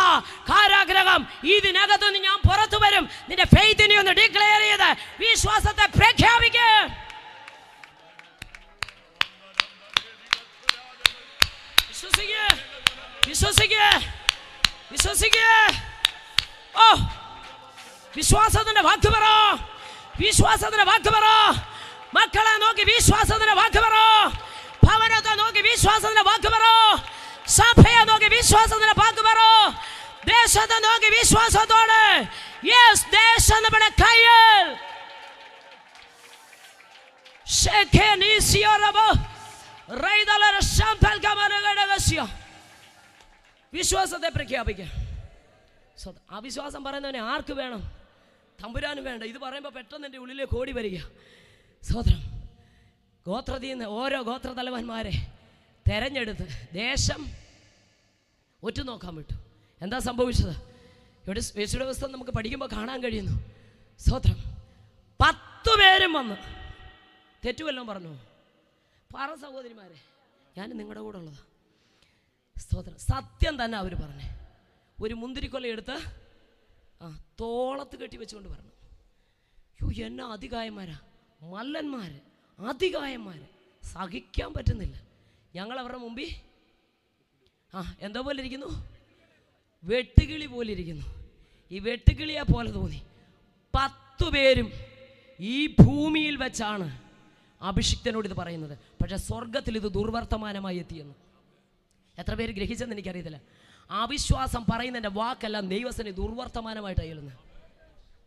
കാരാഗ്രഹം, ഇതിനകത്ത് നിന്ന് ഞാൻ പുറത്തു വരും. നിന്റെ ഫെയ്ത്തിനെ ഒന്ന് ഡിക്ലെയർ ചെയ്ത് വിശ്വാസത്തെ പ്രഖ്യാപിക്കുക. വിശ്വാസത്തിന്റെ വാക്ക് പറ, വിശ്വാസത്തിന്റെ വാക്ക് പറ. മക്കളെ നോക്കി വിശ്വാസത്തിന്റെ വാക്ക് പറ, ഭവനത്തെ നോക്കി വിശ്വാസത്തിന്റെ വാക്ക് പറ, സഭയെ നോക്കി വിശ്വാസത്തിന്റെ വാക്ക് പറ, ദേശത്തെ നോക്കി വിശ്വാസത്തോടെ. യെസ്, ദേശം നമ്മുടെ കയ്യിൽ. വിശ്വാസത്തെ പ്രഖ്യാപിക്കാം. അവിശ്വാസം പറയുന്നവനെ ആർക്ക് വേണം? തമ്പുരാനും വേണ്ട. ഇത് പറയുമ്പോൾ പെട്ടെന്ന് എൻ്റെ ഉള്ളിലേക്ക് ഓടി വരിക. സ്വതന്ത്രം ഗോത്രത്തിൽ നിന്ന് ഓരോ ഗോത്രതലവന്മാരെ തെരഞ്ഞെടുത്ത് ദേശം ഒറ്റുനോക്കാൻ വിട്ടു. എന്താ സംഭവിച്ചത്? ഇവിടെ യേശുവിന്റെ പുസ്തകം നമുക്ക് പഠിക്കുമ്പോൾ കാണാൻ കഴിയുന്നു. സ്വതന്ത്രം 10 പേരും വന്ന് തെറ്റുവല്ലോ പറഞ്ഞു. പറ സഹോദരിമാരെ, ഞാൻ നിങ്ങളുടെ കൂടെ ഉള്ളതാ. സ്തോത്രം. സത്യം തന്നെ അവർ പറഞ്ഞേ. ഒരു മുന്തിരിക്കൊല എടുത്ത് തോളത്ത് കെട്ടി വെച്ചുകൊണ്ട് പറഞ്ഞു, യോ എന്നാ അതികായന്മാരാ, മല്ലന്മാര്, അതികായന്മാര്, സഹിക്കാൻ പറ്റുന്നില്ല. ഞങ്ങൾ അവരുടെ മുമ്പിൽ എന്തോ പോലെ ഇരിക്കുന്നു, വെട്ടുകിളി പോലെ ഇരിക്കുന്നു. ഈ വെട്ടുകിളിയെ പോലെ തോന്നി. 10 പേരും ഈ ഭൂമിയിൽ വെച്ചാണ് അഭിഷിക്തനോട് ഇത് പറയുന്നത്. പക്ഷെ സ്വർഗത്തിൽ ഇത് ദുർവർത്തമാനമായി എത്തിയെന്ന് എത്ര പേര് ഗ്രഹിച്ചെന്ന് എനിക്കറിയത്തില്ല. അവിശ്വാസം പറയുന്നതിൻ്റെ വാക്കെല്ലാം ദൈവസനെ ദുർവർത്തമാനമായിട്ട് അയലുന്നത്.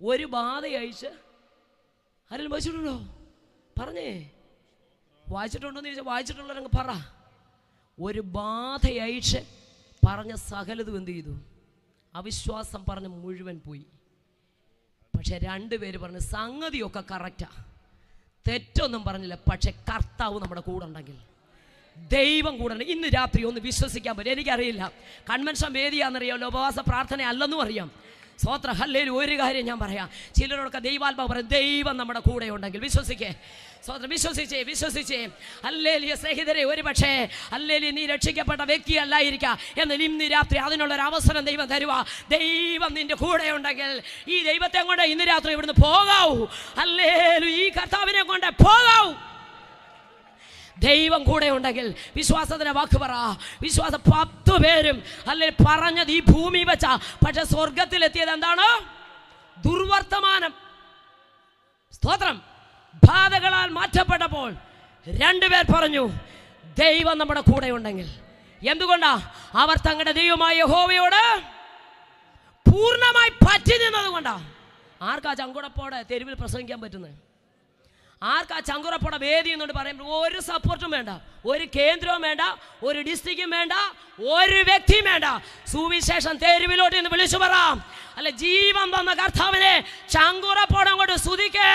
ഒരു ബാധ അയച്ച് ആരെങ്കിലും വായിച്ചിട്ടുണ്ടോ? പറഞ്ഞേ, വായിച്ചിട്ടുണ്ടോന്ന് ചോദിച്ചാൽ വായിച്ചിട്ടുള്ളവരങ്ങ് പറ. ഒരു ബാധ അയച്ച് പറഞ്ഞ സകലതും എന്ത് ചെയ്തു? അവിശ്വാസം പറഞ്ഞ മുഴുവൻ പോയി. പക്ഷെ രണ്ടുപേര് പറഞ്ഞു സംഗതിയൊക്കെ കറക്റ്റാ, തെറ്റൊന്നും പറഞ്ഞില്ല. പക്ഷെ കർത്താവ് നമ്മുടെ കൂടെ ഉണ്ടെങ്കിൽ, ദൈവം കൂടെ ഉണ്ട്. ഇന്ന് രാത്രി ഒന്ന് വിശ്വസിക്കാൻ പറ്റും. എനിക്കറിയില്ല കൺവെൻഷൻ വേദിയാണെന്നറിയാമല്ലോ, ഉപവാസ പ്രാർത്ഥന അല്ലെന്നും അറിയാം. സ്തോത്ര ഹല്ലേലൂയ. ഒരു കാര്യം ഞാൻ പറയാം, ചിലരോടൊക്കെ ദൈവാത്മാവ് പറയും ദൈവം നമ്മുടെ കൂടെ ഉണ്ടെങ്കിൽ വിശ്വസിക്കേ. സ്തോത്രം, വിശ്വസിച്ചേ. ഹല്ലേലൂയ. സ്നേഹിതരെ, ഒരു പക്ഷേ ഹല്ലേലൂയ നീ രക്ഷിക്കപ്പെട്ട വ്യക്തിയല്ലായിരിക്കാം, എന്നാൽ ഇന്ന് രാത്രി അതിനുള്ളൊരു അവസരം ദൈവം തരുക. ദൈവം നിന്റെ കൂടെ ഉണ്ടെങ്കിൽ ഈ ദൈവത്തെ കൊണ്ട് ഇന്ന് രാത്രി ഇവിടുന്ന് പോകാവൂ. ഹല്ലേലൂയ. ഈ കർത്താവിനെ കൊണ്ട് പോകാവൂ. ദൈവം കൂടെ ഉണ്ടെങ്കിൽ വിശ്വാസത്തിന് വാക്ക് പറ. വിശ്വാസം 10 പേരും അല്ലെ പറഞ്ഞത് ഈ ഭൂമി വെച്ച, പക്ഷെ സ്വർഗത്തിലെത്തിയത് എന്താണ്? ദുർവർത്തമാനം. സ്തോത്രം. ബാധകളാൽ മാറ്റപ്പെട്ടപ്പോൾ 2 പേർ പറഞ്ഞു ദൈവം നമ്മുടെ കൂടെ ഉണ്ടെങ്കിൽ. എന്തുകൊണ്ടാ? അവർ തങ്ങളുടെ ദൈവമായ യഹോവയോട് പൂർണ്ണമായി പറ്റി നിന്നത് കൊണ്ടാ. ആർക്കാ ചങ്കുടപ്പോടെ തെരുവിൽ പ്രസംഗിക്കാൻ പറ്റുന്നത്? ആർക്കാ ചങ്കുറപ്പോടെ വേദി എന്നോട് പറയുമ്പോൾ ഒരു സപ്പോർട്ടും വേണ്ട, ഒരു കേന്ദ്രവും വേണ്ട, ഒരു ഡിസ്ട്രിക്റ്റും വേണ്ട, ഒരു വ്യക്തിയും വേണ്ട. സുവിശേഷം തെരുവിലോട്ട് ഇന്ന് വിളിച്ചു പറയാം. അല്ല, ജീവൻ തന്ന കർത്താവിനെ ചങ്കുറപ്പോടെ കൊണ്ട് സ്തുതിക്ക്.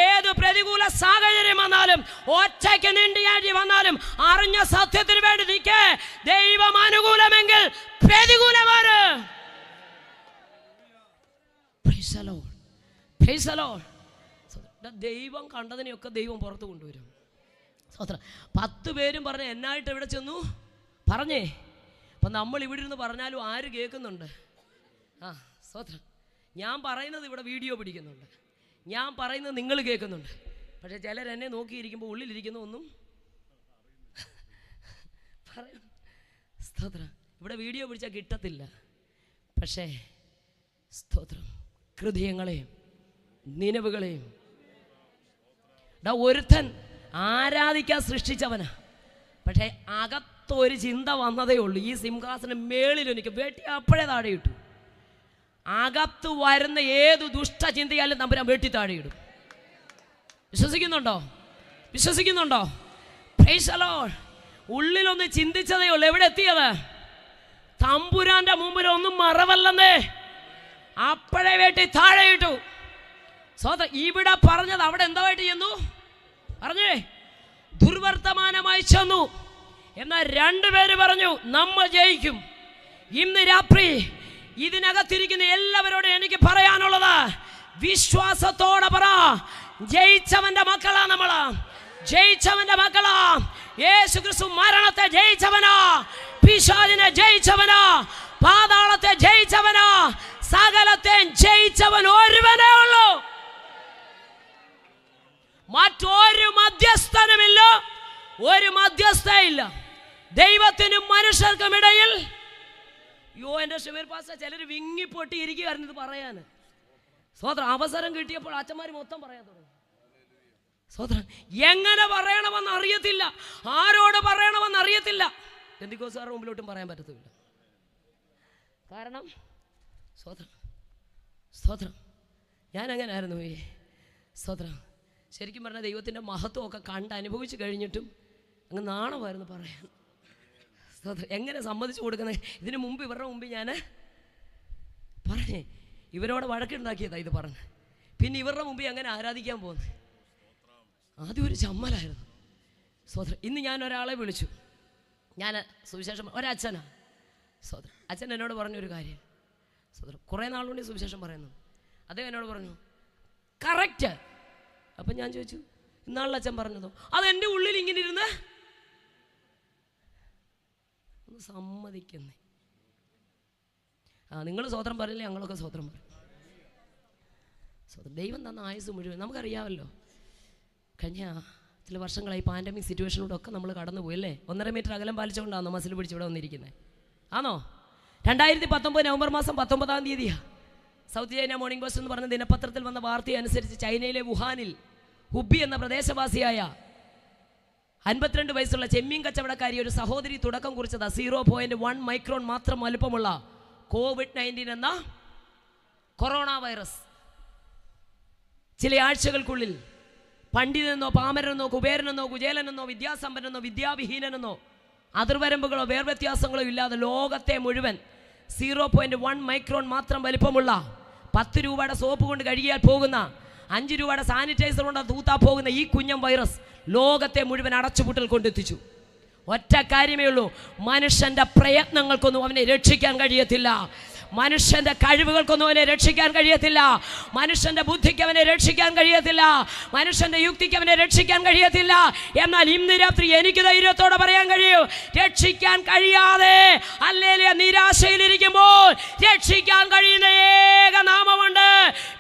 ഏത് പ്രതികൂല സാഹചര്യം വന്നാലും, ഒറ്റയ്ക്ക് നിണ്ടിയാറ്റി വന്നാലും അറിഞ്ഞ സത്യത്തിന് വേണ്ടി നിൽക്കേ. ദൈവം അനുകൂലമെങ്കിൽ പ്രതികൂലമാണ്. ദൈവം കണ്ടതിനെയൊക്കെ ദൈവം പുറത്ത് കൊണ്ടുവരും. സ്വത്രം. 10 പേരും പറഞ്ഞ എന്നായിട്ട് എവിടെ ചെന്നു പറഞ്ഞേ. അപ്പം നമ്മൾ ഇവിടെ ഇരുന്ന് പറഞ്ഞാലും ആര് കേൾക്കുന്നുണ്ട്? സ്വത്രം. ഞാൻ പറയുന്നത് ഇവിടെ വീഡിയോ പിടിക്കുന്നുണ്ട്, ഞാൻ പറയുന്നത് നിങ്ങൾ കേൾക്കുന്നുണ്ട്. പക്ഷെ ചിലർ എന്നെ നോക്കിയിരിക്കുമ്പോൾ ഉള്ളിലിരിക്കുന്ന ഒന്നും പറയും. സ്തോത്രം. ഇവിടെ വീഡിയോ പിടിച്ചാൽ കിട്ടത്തില്ല. പക്ഷേ സ്തോത്രം, ഹൃദയങ്ങളെയും നിലവുകളെയും ഒരുത്തൻ ആരാധിക്കാൻ സൃഷ്ടിച്ചവനാ. പക്ഷേ അകത്തൊരു ചിന്ത വന്നതേ ഉള്ളൂ, ഈ സിംഹാസനം മേളിൽ എനിക്ക് വെട്ടി അപ്പോഴേ താഴെ ഇട്ടു. അകത്ത് വരുന്ന ഏതു ദുഷ്ടചിന്തയാലും തമ്പുരാൻ വെട്ടി താഴെ ഇടും. വിശ്വസിക്കുന്നുണ്ടോ? Praise the lord. ഉള്ളിലൊന്ന് ചിന്തിച്ചതേ ഉള്ളൂ. എവിടെ എത്തിയത്? തമ്പുരാന്റെ മുമ്പിൽ ഒന്നും മറവല്ലെന്നേ, അപ്പോഴേ വെട്ടി താഴെ ഇട്ടു. സ്വതന്ത്രം. ഇവിടെ പറഞ്ഞത് അവിടെ എന്തായിട്ട് ചെന്നു? പറഞ്ഞേ, ദുർവർത്തമാനമായി ചെന്നു. എന്നാൽ 2 പേര് പറഞ്ഞു നമ്മൾ ജയിക്കും. ഇന്ന് രാത്രി ഇതിനകത്തിരിക്കുന്ന എല്ലാവരോടും എനിക്ക് പറയാനുള്ളത്, വിശ്വാസത്തോടെ പറ, ജയിച്ചവന്റെ മക്കളാ നമ്മളാ. ജയിച്ചവന്റെ മക്കളാ. യേശുക്രിസ്തു മരണത്തെ ജയിച്ചവനാ, പിശാചിനെ ജയിച്ചവനാ, പാതാളത്തെ ജയിച്ചവനാ, സകലത്തെ ജയിച്ചവൻ ഒരുവനേ ഉള്ളൂ. മറ്റൊരു മധ്യസ്ഥനുമില്ല, ഒരു മധ്യസ്ഥയില്ല ദൈവത്തിനും മനുഷ്യർക്കും ഇടയിൽ. എൻ്റെ ഷിബിർ പാസ്റ്റർ ചിലർ വിങ്ങിപ്പൊട്ടി ഇരിക്കുകയായിരുന്നു ഇത് പറയാൻ. സ്വതന്ത്രം. അവസരം കിട്ടിയപ്പോൾ അച്ഛന്മാർ മൊത്തം പറയാൻ തുടങ്ങി. സ്വതന്ത്രം. എങ്ങനെ പറയണമെന്ന് അറിയത്തില്ല, ആരോട് പറയണമെന്ന് അറിയത്തില്ല. പെന്തിക്കോസ്തുകാരുടെ മുമ്പിലോട്ടും പറയാൻ പറ്റത്തില്ല. കാരണം സ്തോത്രം, ഞാൻ അങ്ങനെ ആയിരുന്നു. സ്തോത്രം. ശരിക്കും പറഞ്ഞാൽ ദൈവത്തിൻ്റെ മഹത്വമൊക്കെ കണ്ട് അനുഭവിച്ച് കഴിഞ്ഞിട്ടും അങ്ങ് നാണമായിരുന്നു പറയാൻ. സ്തോത്രം. എങ്ങനെ സമ്മതിച്ചു കൊടുക്കുന്നത്? ഇതിന് മുമ്പ് ഇവരുടെ മുമ്പിൽ ഞാൻ പറഞ്ഞേ, ഇവരോട് വഴക്കുണ്ടാക്കിയതാ ഇത് പറഞ്ഞ്. പിന്നെ ഇവരുടെ മുമ്പിൽ അങ്ങനെ ആരാധിക്കാൻ പോകുന്നത് ആദ്യം ഒരു ചമ്മലായിരുന്നു. സ്തോത്രം. ഇന്ന് ഞാൻ ഒരാളെ വിളിച്ചു. ഞാൻ സുവിശേഷം ഒരച്ഛനാ. സ്തോത്രം. അച്ഛൻ എന്നോട് പറഞ്ഞൊരു കാര്യം. സ്തോത്രം. കുറേ നാളുകൊണ്ട് സുവിശേഷം പറയുന്നു. അദ്ദേഹം എന്നോട് പറഞ്ഞു കറക്റ്റ്. അപ്പം ഞാൻ ചോദിച്ചു, ഇന്നാളിൽ അച്ഛൻ പറഞ്ഞതോ? അതെൻ്റെ ഉള്ളിൽ ഇങ്ങനെ ഇരുന്ന് ഒന്ന് സമ്മതിക്കുന്നേ. നിങ്ങൾ സ്വതന്ത്രം പറയില്ലേ, ഞങ്ങളൊക്കെ സ്വതന്ത്രം പറയും. ദൈവം തന്ന ആയുസ് മുഴുവൻ നമുക്കറിയാമല്ലോ. കഴിഞ്ഞ ചില വർഷങ്ങളായി പാൻഡമിക് സിറ്റുവേഷനിലൂടെ ഒക്കെ നമ്മൾ കടന്നുപോയി അല്ലേ. 1.5 മീറ്റർ അകലം പാലിച്ചുകൊണ്ടാണോ മസിൽ പിടിച്ച് ഇവിടെ വന്നിരിക്കുന്നത്? ആണോ? 2019 നവംബർ മാസം 19-ാം തീയതിയാണ് സൗത്ത് ചൈന മോർണിംഗ് പോസ്റ്റ് എന്ന് പറഞ്ഞ ദിനപത്രത്തിൽ വന്ന വാർത്തയനുസരിച്ച് ചൈനയിലെ വുഹാനിൽ ഹുബി എന്ന പ്രദേശവാസിയായ 52 വയസ്സുള്ള ചെമ്മീൻ കച്ചവടക്കാരി ഒരു സഹോദരി തുടക്കം കുറിച്ചത് 0.1 മൈക്രോൺ മാത്രം വലുപ്പമുള്ള COVID-19 എന്ന കൊറോണ വൈറസ്. ചില ആഴ്ചകൾക്കുള്ളിൽ പണ്ഡിതനെന്നോ പാമരനെന്നോ കുബേരനെന്നോ കുചേലനെന്നോ വിദ്യാസമ്പന്നനെന്നോ വിദ്യാവിഹീനനെന്നോ അതിർവരമ്പുകളോ വേർവ്യത്യാസങ്ങളോ ഇല്ലാതെ ലോകത്തെ മുഴുവൻ 0.1 മൈക്രോൺ മാത്രം വലിപ്പമുള്ള 10 രൂപയുടെ സോപ്പ് കൊണ്ട് കഴുകിയാൽ പോകുന്ന, 5 രൂപയുടെ സാനിറ്റൈസർ കൊണ്ട് തൂത്താ പോകുന്ന ഈ കുഞ്ഞൻ വൈറസ് ലോകത്തെ മുഴുവൻ അടച്ചുപൂട്ടൽ കൊണ്ടെത്തിച്ചു. ഒറ്റ കാര്യമേ ഉള്ളൂ, മനുഷ്യൻ്റെ പ്രയത്നങ്ങൾക്കൊന്നും അവനെ രക്ഷിക്കാൻ കഴിയത്തില്ല. മനുഷ്യൻ്റെ കഴിവുകൾക്കൊന്നും അവനെ രക്ഷിക്കാൻ കഴിയത്തില്ല. മനുഷ്യൻ്റെ ബുദ്ധിക്ക് അവനെ രക്ഷിക്കാൻ കഴിയത്തില്ല. മനുഷ്യൻ്റെ യുക്തിക്ക് അവനെ രക്ഷിക്കാൻ കഴിയത്തില്ല. എന്നാൽ ഇന്ന് രാത്രി എനിക്ക് ധൈര്യത്തോടെ പറയാൻ കഴിയും, രക്ഷിക്കാൻ കഴിയാതെ ഹല്ലേലൂയ നിരാശയിലിരിക്കുമ്പോൾ രക്ഷിക്കാൻ കഴിയുന്ന ഏക നാമമുണ്ട്.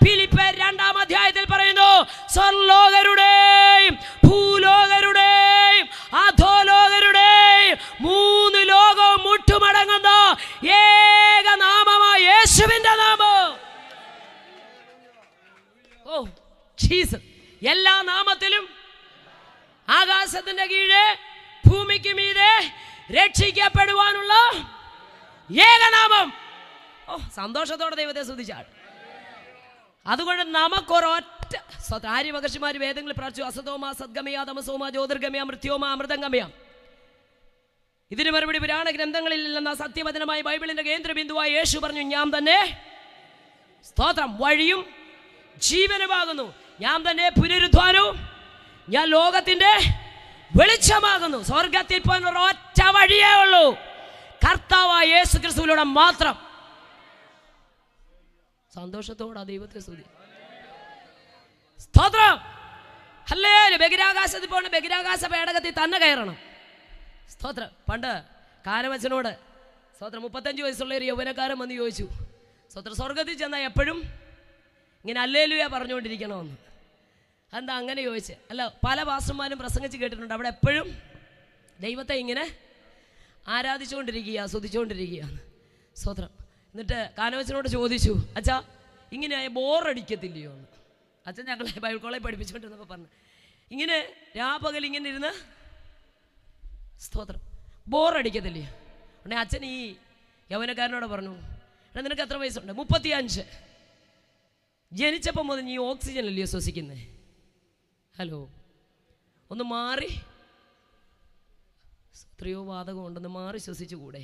ഫിലിപ്പിയർ 2-ാം അധ്യായത്തിൽ പറയുന്നു, സ്വർലോകരുടെയും ഭൂലോകരുടെയും അധോലോകരുടെയും 3 ലോകവും മുട്ടുമടങ്ങുന്ന ഏക നാമമായ യേശുവിന്റെ നാമം. Oh Jesus. എല്ലാ നാമത്തിലും ആകാശത്തിന്റെ കീഴെ ഭൂമിക്ക് മീതെ രക്ഷിക്കപ്പെടുവാനുള്ള ഏകനാമം. ഓ സന്തോഷത്തോടെ ദൈവത്തെ സ്തുതിച്ചാൽ. അതുകൊണ്ട് നമുക്കൊരൊറ്റ ആര്യമഹർഷിമാർ വേദങ്ങളിൽ പ്രാർത്ഥിച്ചു, അസതോമ സദ്ഗമയ തമസോമ ജ്യോതിർഗമയ മൃത്യോമ അമൃതംഗമയ. ഇതിന് മറുപടി പുരാണ ഗ്രന്ഥങ്ങളിൽ നിന്ന സത്യവചനമായ ബൈബിളിന്റെ കേന്ദ്രബിന്ദുവായ യേശു പറഞ്ഞു, ഞാൻ തന്നെ സ്തോത്രം വഴിയും ജീവനുമാകുന്നു, ഞാൻ തന്നെ പുനരുദ്ധാനവും, ഞാൻ ലോകത്തിന്റെ വെളിച്ചമാകുന്നു. സ്വർഗത്തിൽ പോകാൻ ഒരൊറ്റ വഴിയേ ഉള്ളൂ, കർത്താവായ യേശു ക്രിസ്തുവിലൂടെ മാത്രം. സന്തോഷത്തോടെ ദൈവത്തെ സ്തുതി. സ്തോത്രം. ഹല്ലേലൂയ. ബഹിരാകാശത്തിൽ പോകണം, ബഹിരാകാശ പേടകത്തിൽ തന്നെ കയറണം. സ്തോത്രം. പണ്ട് കാരവച്ചനോട് സ്തോത്രം 35 വയസ്സുള്ള ഒരു യൗവനക്കാരൻ വന്ന് ചോദിച്ചു, സ്തോത്രം സ്വർഗത്തിൽ ചെന്നാൽ എപ്പോഴും ഇങ്ങനെ ഹല്ലേലൂയ പറഞ്ഞുകൊണ്ടിരിക്കണമെന്ന്. എന്താ അങ്ങനെ ചോദിച്ചേ? അല്ല, പല പാസ്റ്റർമാരും പ്രസംഗിച്ച് കേട്ടിട്ടുണ്ട്, അവിടെ എപ്പോഴും ദൈവത്തെ ഇങ്ങനെ ആരാധിച്ചുകൊണ്ടിരിക്കുക, സ്തുതിച്ചുകൊണ്ടിരിക്കുകയാണ്. സ്തോത്രം. എന്നിട്ട് കാനവച്ചനോട് ചോദിച്ചു, അച്ഛാ ഇങ്ങനെ ബോറടിക്കത്തില്ലയോ എന്ന്. അച്ഛൻ ഞങ്ങളെ ബൈബിൾ കോളേജ് പഠിപ്പിച്ചുകൊണ്ടിരുന്നപ്പോൾ പറഞ്ഞു, ഇങ്ങനെ രാപകൽ ഇങ്ങനെ ഇരുന്ന് സ്തോത്രം ബോറടിക്കത്തില്ലേ? ഉടനെ അച്ഛൻ ഈ യൗവനക്കാരനോട് പറഞ്ഞു, എടാ നിനക്ക് എത്ര വയസ്സുണ്ട്? 35. ജനിച്ചപ്പം മുതൽ നീ ഓക്സിജൻ അല്ലയോ ശ്വസിക്കുന്നേ? ഹലോ, ഒന്ന് മാറി, എത്രയോ വാതകം ഉണ്ടെന്ന് മാറി ശ്വസിച്ചുകൂടെ?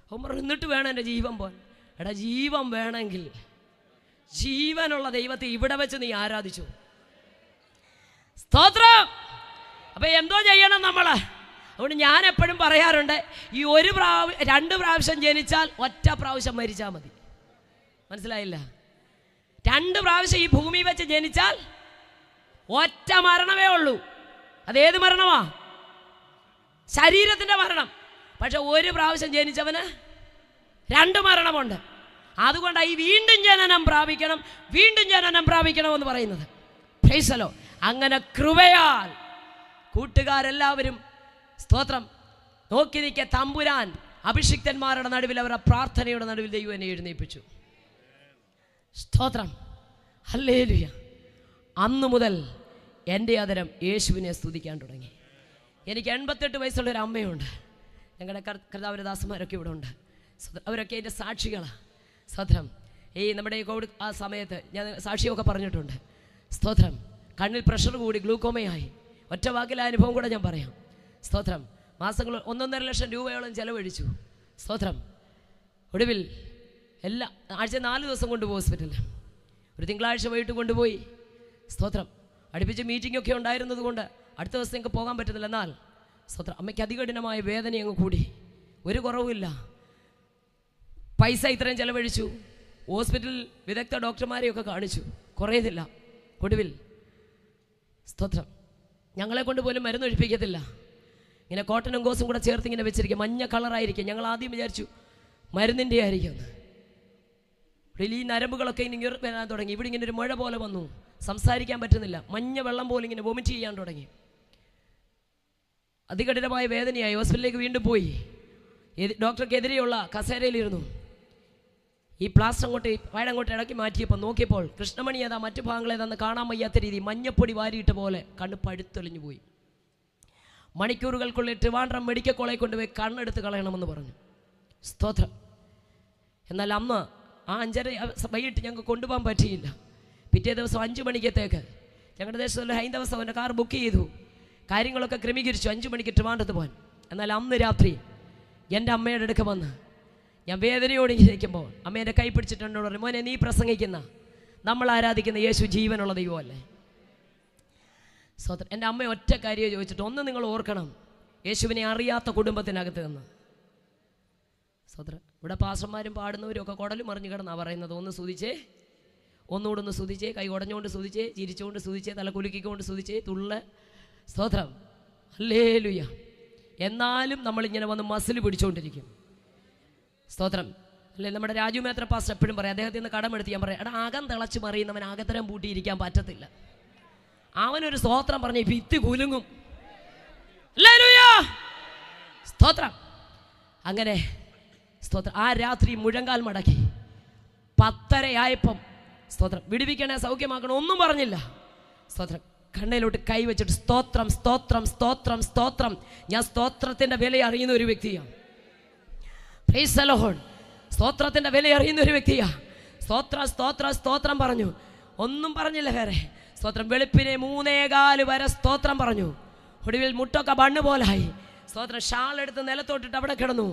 അവൻ പറഞ്ഞു, എന്നിട്ട് വേണം എൻ്റെ ജീവൻ പോകാൻ. എടാ ജീവൻ വേണമെങ്കിൽ ജീവനുള്ള ദൈവത്തെ ഇവിടെ വെച്ച് നീ ആരാധിച്ചു. സ്തോത്രം. അപ്പൊ എന്തോ ചെയ്യണം നമ്മള്? അതുകൊണ്ട് ഞാൻ എപ്പോഴും പറയാറുണ്ട്, ഈ 2 പ്രാവശ്യം ജനിച്ചാൽ ഒറ്റ പ്രാവശ്യം മരിച്ചാൽ മതി. മനസ്സിലായില്ല? 2 പ്രാവശ്യം ഈ ഭൂമി വെച്ച് ജനിച്ചാൽ ഒറ്റ മരണമേ ഉള്ളൂ. അതേത് മരണമാ? ശരീരത്തിന്റെ മരണം. പക്ഷെ 1 പ്രാവശ്യം ജനിച്ചവന് 2 മരണമുണ്ട്. അതുകൊണ്ടാണ് ഈ വീണ്ടും ജനനം പ്രാപിക്കണം, വീണ്ടും ജനനം പ്രാപിക്കണം എന്ന് പറയുന്നത്. Price the Lord. അങ്ങനെ കൃപയാൽ കൂട്ടുകാരെല്ലാവരും സ്തോത്രം നോക്കി നിൽക്കെ തമ്പുരാൻ അഭിഷിക്തന്മാരുടെ നടുവിൽ, അവരുടെ പ്രാർത്ഥനയുടെ നടുവിൽ ദൈവം എന്നെ എഴുന്നേൽപ്പിച്ചു. സ്തോത്രം. ഹല്ലേലൂയ. അന്നു മുതൽ എൻ്റെ അതരം യേശുവിനെ സ്തുതിക്കാൻ തുടങ്ങി. എനിക്ക് 88 വയസ്സുള്ളൊരു അമ്മയുണ്ട്. ഞങ്ങളുടെ കർത്താവരദാസന്മാരൊക്കെ ഇവിടെ ഉണ്ട്. അവരൊക്കെ എൻ്റെ സാക്ഷികളാണ്. സ്തോത്രം. ഈ നമ്മുടെ ഈ കോവിഡ് ആ സമയത്ത് ഞാൻ സാക്ഷിയൊക്കെ പറഞ്ഞിട്ടുണ്ട്. സ്തോത്രം. കണ്ണിൽ പ്രഷർ കൂടി ഗ്ലൂക്കോമയായി. ഒറ്റ വാക്കിലെ അനുഭവം കൂടെ ഞാൻ പറയാം. സ്തോത്രം. മാസങ്ങൾ 1.5 ലക്ഷം രൂപയോളം ചെലവഴിച്ചു. സ്തോത്രം. ഒടുവിൽ ആഴ്ച 4 ദിവസം കൊണ്ടുപോയി ഹോസ്പിറ്റലിൽ. ഒരു തിങ്കളാഴ്ച വൈകിട്ട് കൊണ്ടുപോയി. സ്തോത്രം. അടുപ്പിച്ച് മീറ്റിംഗൊക്കെ ഉണ്ടായിരുന്നത് കൊണ്ട് അടുത്ത ദിവസം നിങ്ങൾക്ക് പോകാൻ പറ്റുന്നില്ല. എന്നാൽ സ്തോത്രം അമ്മയ്ക്ക് അതികഠിനമായ വേദന അങ്ങ് കൂടി. ഒരു കുറവുമില്ല. പൈസ ഇത്രയും ചെലവഴിച്ചു. ഹോസ്പിറ്റലിൽ വിദഗ്ധ ഡോക്ടർമാരെയൊക്കെ കാണിച്ചു, കുറയുന്നില്ല. ഒടുവിൽ സ്തോത്രം ഞങ്ങളെ കൊണ്ട് പോലും മരുന്നൊഴിപ്പിക്കത്തില്ല. ഇങ്ങനെ കോട്ടനും ഗോസും കൂടെ ചേർത്ത് ഇങ്ങനെ വെച്ചിരിക്കുക, മഞ്ഞ കളറായിരിക്കും. ഞങ്ങൾ ആദ്യം വിചാരിച്ചു മരുന്നിൻ്റെ ആയിരിക്കും. ഈ നരമ്പുകളൊക്കെ ഇനി വരാൻ തുടങ്ങി. ഇവിടെ ഇങ്ങനെ ഒരു മഴ പോലെ വന്നു, സംസാരിക്കാൻ പറ്റുന്നില്ല. മഞ്ഞ വെള്ളം പോലെ ഇങ്ങനെ വൊമിറ്റ് ചെയ്യാൻ തുടങ്ങി. അതികഠിനമായ വേദനയായി. ഹോസ്പിറ്റലിലേക്ക് വീണ്ടും പോയി. ഡോക്ടർക്കെതിരെയുള്ള കസേരയിലിരുന്നു. ഈ പ്ലാസ്റ്റർ വയറങ്ങോട്ട് ഇടയ്ക്ക് മാറ്റിയപ്പോൾ നോക്കിയപ്പോൾ കൃഷ്ണമണി ഏതാ മറ്റു ഭാഗങ്ങളേതാന്ന് കാണാൻ വയ്യാത്ത രീതി മഞ്ഞപ്പൊടി വാരിയിട്ട പോലെ കണ്ണ് പഴുത്തെളിഞ്ഞു പോയി. മണിക്കൂറുകൾക്കുള്ളിൽ ട്രിവാൻഡ്രം മെഡിക്കൽ കോളേജിൽ കൊണ്ടുപോയി കണ്ണെടുത്ത് കളയണമെന്ന് പറഞ്ഞു. സ്തോത്രം. എന്നാൽ അമ്മ ആ 5:30 വൈകിട്ട് ഞങ്ങൾക്ക് കൊണ്ടുപോകാൻ പറ്റിയില്ല. പിറ്റേ ദിവസം 5 മണിക്കത്തേക്ക് ഞങ്ങളുടെ ദേശത്തുള്ള ഹൈന്ദവ സഭൻ്റെ കാർ ബുക്ക് ചെയ്തു. കാര്യങ്ങളൊക്കെ ക്രമീകരിച്ചു 5 മണിക്ക് ട്രിവാൻഡ്രത്ത് പോകാൻ. എന്നാൽ അന്ന് രാത്രി എൻ്റെ അമ്മയുടെ അടുക്ക വന്ന് ഞാൻ വേദനയോടെ ഇരിക്കുമ്പോൾ അമ്മ എൻ്റെ കൈ പിടിച്ചിട്ടുണ്ട് പറഞ്ഞു, മോനെ നീ പ്രസംഗിക്കുന്ന നമ്മൾ ആരാധിക്കുന്ന യേശു ജീവനുള്ള ദൈവമല്ലേ. സ്വതന്ത്രം. എൻ്റെ അമ്മ ഒറ്റ കാര്യം ചോദിച്ചിട്ട്, ഒന്ന് നിങ്ങൾ ഓർക്കണം, യേശുവിനെ അറിയാത്ത കുടുംബത്തിനകത്ത് നിന്ന്. സ്വതന്ത്രം. ഇവിടെ പാസ്റ്റർമാരും പാടുന്നവരും ഒക്കെ കുടലും മറിഞ്ഞു കിടന്നാണ് പറയുന്നത്. ഒന്ന് സ്തുതിച്ചേ, ഒന്നുകൂടെ ഒന്ന് സ്തുതിച്ചേ, കൈ ഉടഞ്ഞുകൊണ്ട് സ്തുതിച്ചേ, ചിരിച്ചുകൊണ്ട് സ്തുതിച്ചേ, തല കുലുക്കിക്കൊണ്ട് സ്തുതിച്ചേ, തുള്ള. സ്തോത്രം. ഹല്ലേലൂയ. എന്നാലും നമ്മളിങ്ങനെ വന്ന് മസിൽ പിടിച്ചുകൊണ്ടിരിക്കും. സ്തോത്രം. അല്ലേ, നമ്മുടെ രാജു മേത്ര പാസ്റ്റർ എപ്പോഴും പറയും, അദ്ദേഹത്തിൽ നിന്ന് കടമെടുത്ത് ഞാൻ പറയാം, എടാ അകം തിളച്ച് മറിയുന്നവൻ അകത്തരം പൂട്ടിയിരിക്കാൻ പറ്റത്തില്ല. അവനൊരു സ്തോത്രം പറഞ്ഞ് ഭിത്തി കുലുങ്ങും. ഹല്ലേലൂയ. സ്തോത്രം. അങ്ങനെ സ്തോത്രം. ആ രാത്രി മുഴങ്കാൽ മടക്കി 10:30 സ്തോത്രം. വിടുവിക്കണേ, സൗഖ്യമാക്കണം, ഒന്നും പറഞ്ഞില്ല. സ്തോത്രം. കണ്ണയിലോട്ട് കൈവച്ചിട്ട് സ്തോത്രം സ്തോത്രം സ്തോത്രം സ്തോത്രം. ഞാൻ സ്തോത്രത്തിൻ്റെ വില അറിയുന്ന ഒരു വ്യക്തിയാണ്. Price the Lord. സ്തോത്രത്തിൻ്റെ വില അറിയുന്ന ഒരു വ്യക്തിയാണ്. സ്തോത്രം സ്തോത്രം സ്തോത്രം പറഞ്ഞു, ഒന്നും പറഞ്ഞില്ല വേറെ. സ്തോത്രം. വെളുപ്പിനെ 3:15 വരെ സ്തോത്രം പറഞ്ഞു. ഒടുവിൽ മുട്ടൊക്കെ ബണ്ണ് പോലായി. സ്തോത്രം. ഷാൾ എടുത്ത് നിലത്തോട്ടിട്ട് അവിടെ കിടന്നു.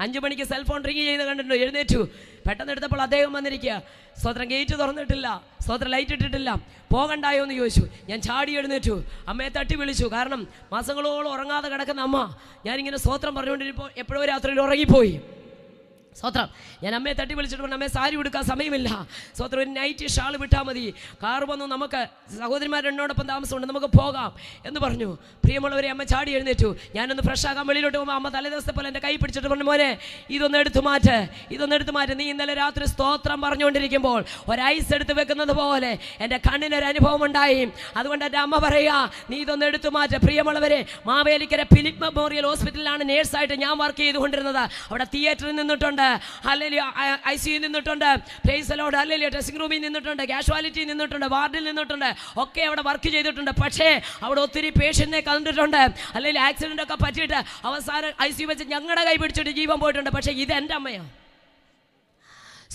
5 മണിക്ക് സെൽഫോൺ റിങ് ചെയ്ത് കണ്ടിട്ടുണ്ട്. എഴുന്നേറ്റു. പെട്ടെന്ന് എടുത്തപ്പോൾ അദ്ദേഹം വന്നിരിക്കുക. സ്തോത്രം. ഗേറ്റ് തുറന്നിട്ടില്ല. സ്തോത്രം. ലൈറ്റ് ഇട്ടിട്ടില്ല. പോകണ്ടായോ എന്ന് ചോദിച്ചു. ഞാൻ ചാടി എഴുന്നേറ്റു. അമ്മയെ തട്ടി വിളിച്ചു. കാരണം മാസങ്ങളോളം ഉറങ്ങാതെ കിടക്കുന്ന അമ്മ. ഞാനിങ്ങനെ സ്തോത്രം പറഞ്ഞുകൊണ്ടിരിപ്പോൾ എപ്പോഴോ രാത്രിയിൽ ഉറങ്ങിപ്പോയി. സ്തോത്രം. ഞാൻ അമ്മയെ തട്ടി വിളിച്ചിട്ട് പറഞ്ഞു, അമ്മയെ സാരി കൊടുക്കാൻ സമയമില്ല. സ്തോത്രം. ഒരു നൈറ്റ് ഷാൾ വിട്ടാൽ മതി, കാർ വന്നു, നമുക്ക് സഹോദരിമാരെന്നോടൊപ്പം താമസമുണ്ട്, നമുക്ക് പോകാം എന്ന് പറഞ്ഞു. പ്രിയമുള്ളവരെ, അമ്മ ചാടി എഴുന്നേറ്റു. ഞാനൊന്ന് ഫ്രഷ് ആകാൻ വെളിയിലോട്ട് പോകുമ്പോൾ അമ്മ തലേദിവസത്തെ പോലെ എൻ്റെ കൈ പിടിച്ചിട്ട് പറഞ്ഞു, മോനെ ഇതൊന്ന് എടുത്തു മാറ്റ്, ഇതൊന്ന് എടുത്തു മാറ്റ്. നീ ഇന്നലെ രാത്രി സ്തോത്രം പറഞ്ഞുകൊണ്ടിരിക്കുമ്പോൾ ഒരു ഐസ് എടുത്ത് വെക്കുന്നത് പോലെ എൻ്റെ കണ്ണിനൊരു അനുഭവം ഉണ്ടായി. അതുകൊണ്ട് എൻ്റെ അമ്മ പറയുക, നീ ഇതൊന്ന് എടുത്തു മാറ്റ്. പ്രിയമുള്ളവരെ, മാവേലിക്കര ഫിലിപ്പ് മെമ്മോറിയൽ ഹോസ്പിറ്റലിലാണ് നേഴ്സായിട്ട് ഞാൻ വർക്ക് ചെയ്തുകൊണ്ടിരുന്നത്. അവിടെ തിയേറ്ററിൽ നിന്നിട്ടുണ്ട്, ഹല്ലേലൂയ, ICU നിന്നിട്ടുണ്ട്, price the lord, hallelujah, dressing റൂമിൽ നിന്നിട്ടുണ്ട്, കാഷ്വാലിറ്റി നിന്നിട്ടുണ്ട്, വാർഡിൽ നിന്നിട്ടുണ്ട്, ഒക്കെ അവിടെ വർക്ക് ചെയ്തിട്ടുണ്ട്. പക്ഷേ അവിടെ ഒത്തിരി പേഷ്യന്റിനെ കണ്ടിട്ടുണ്ട്. അല്ലെങ്കിൽ ആക്സിഡൻ്റ് ഒക്കെ പറ്റിയിട്ട് അവസാനം ICU വെച്ച് ഞങ്ങളുടെ കൈ പിടിച്ചിട്ട് ജീവൻ പോയിട്ടുണ്ട്. പക്ഷേ ഇത് എൻ്റെ അമ്മയാണ്.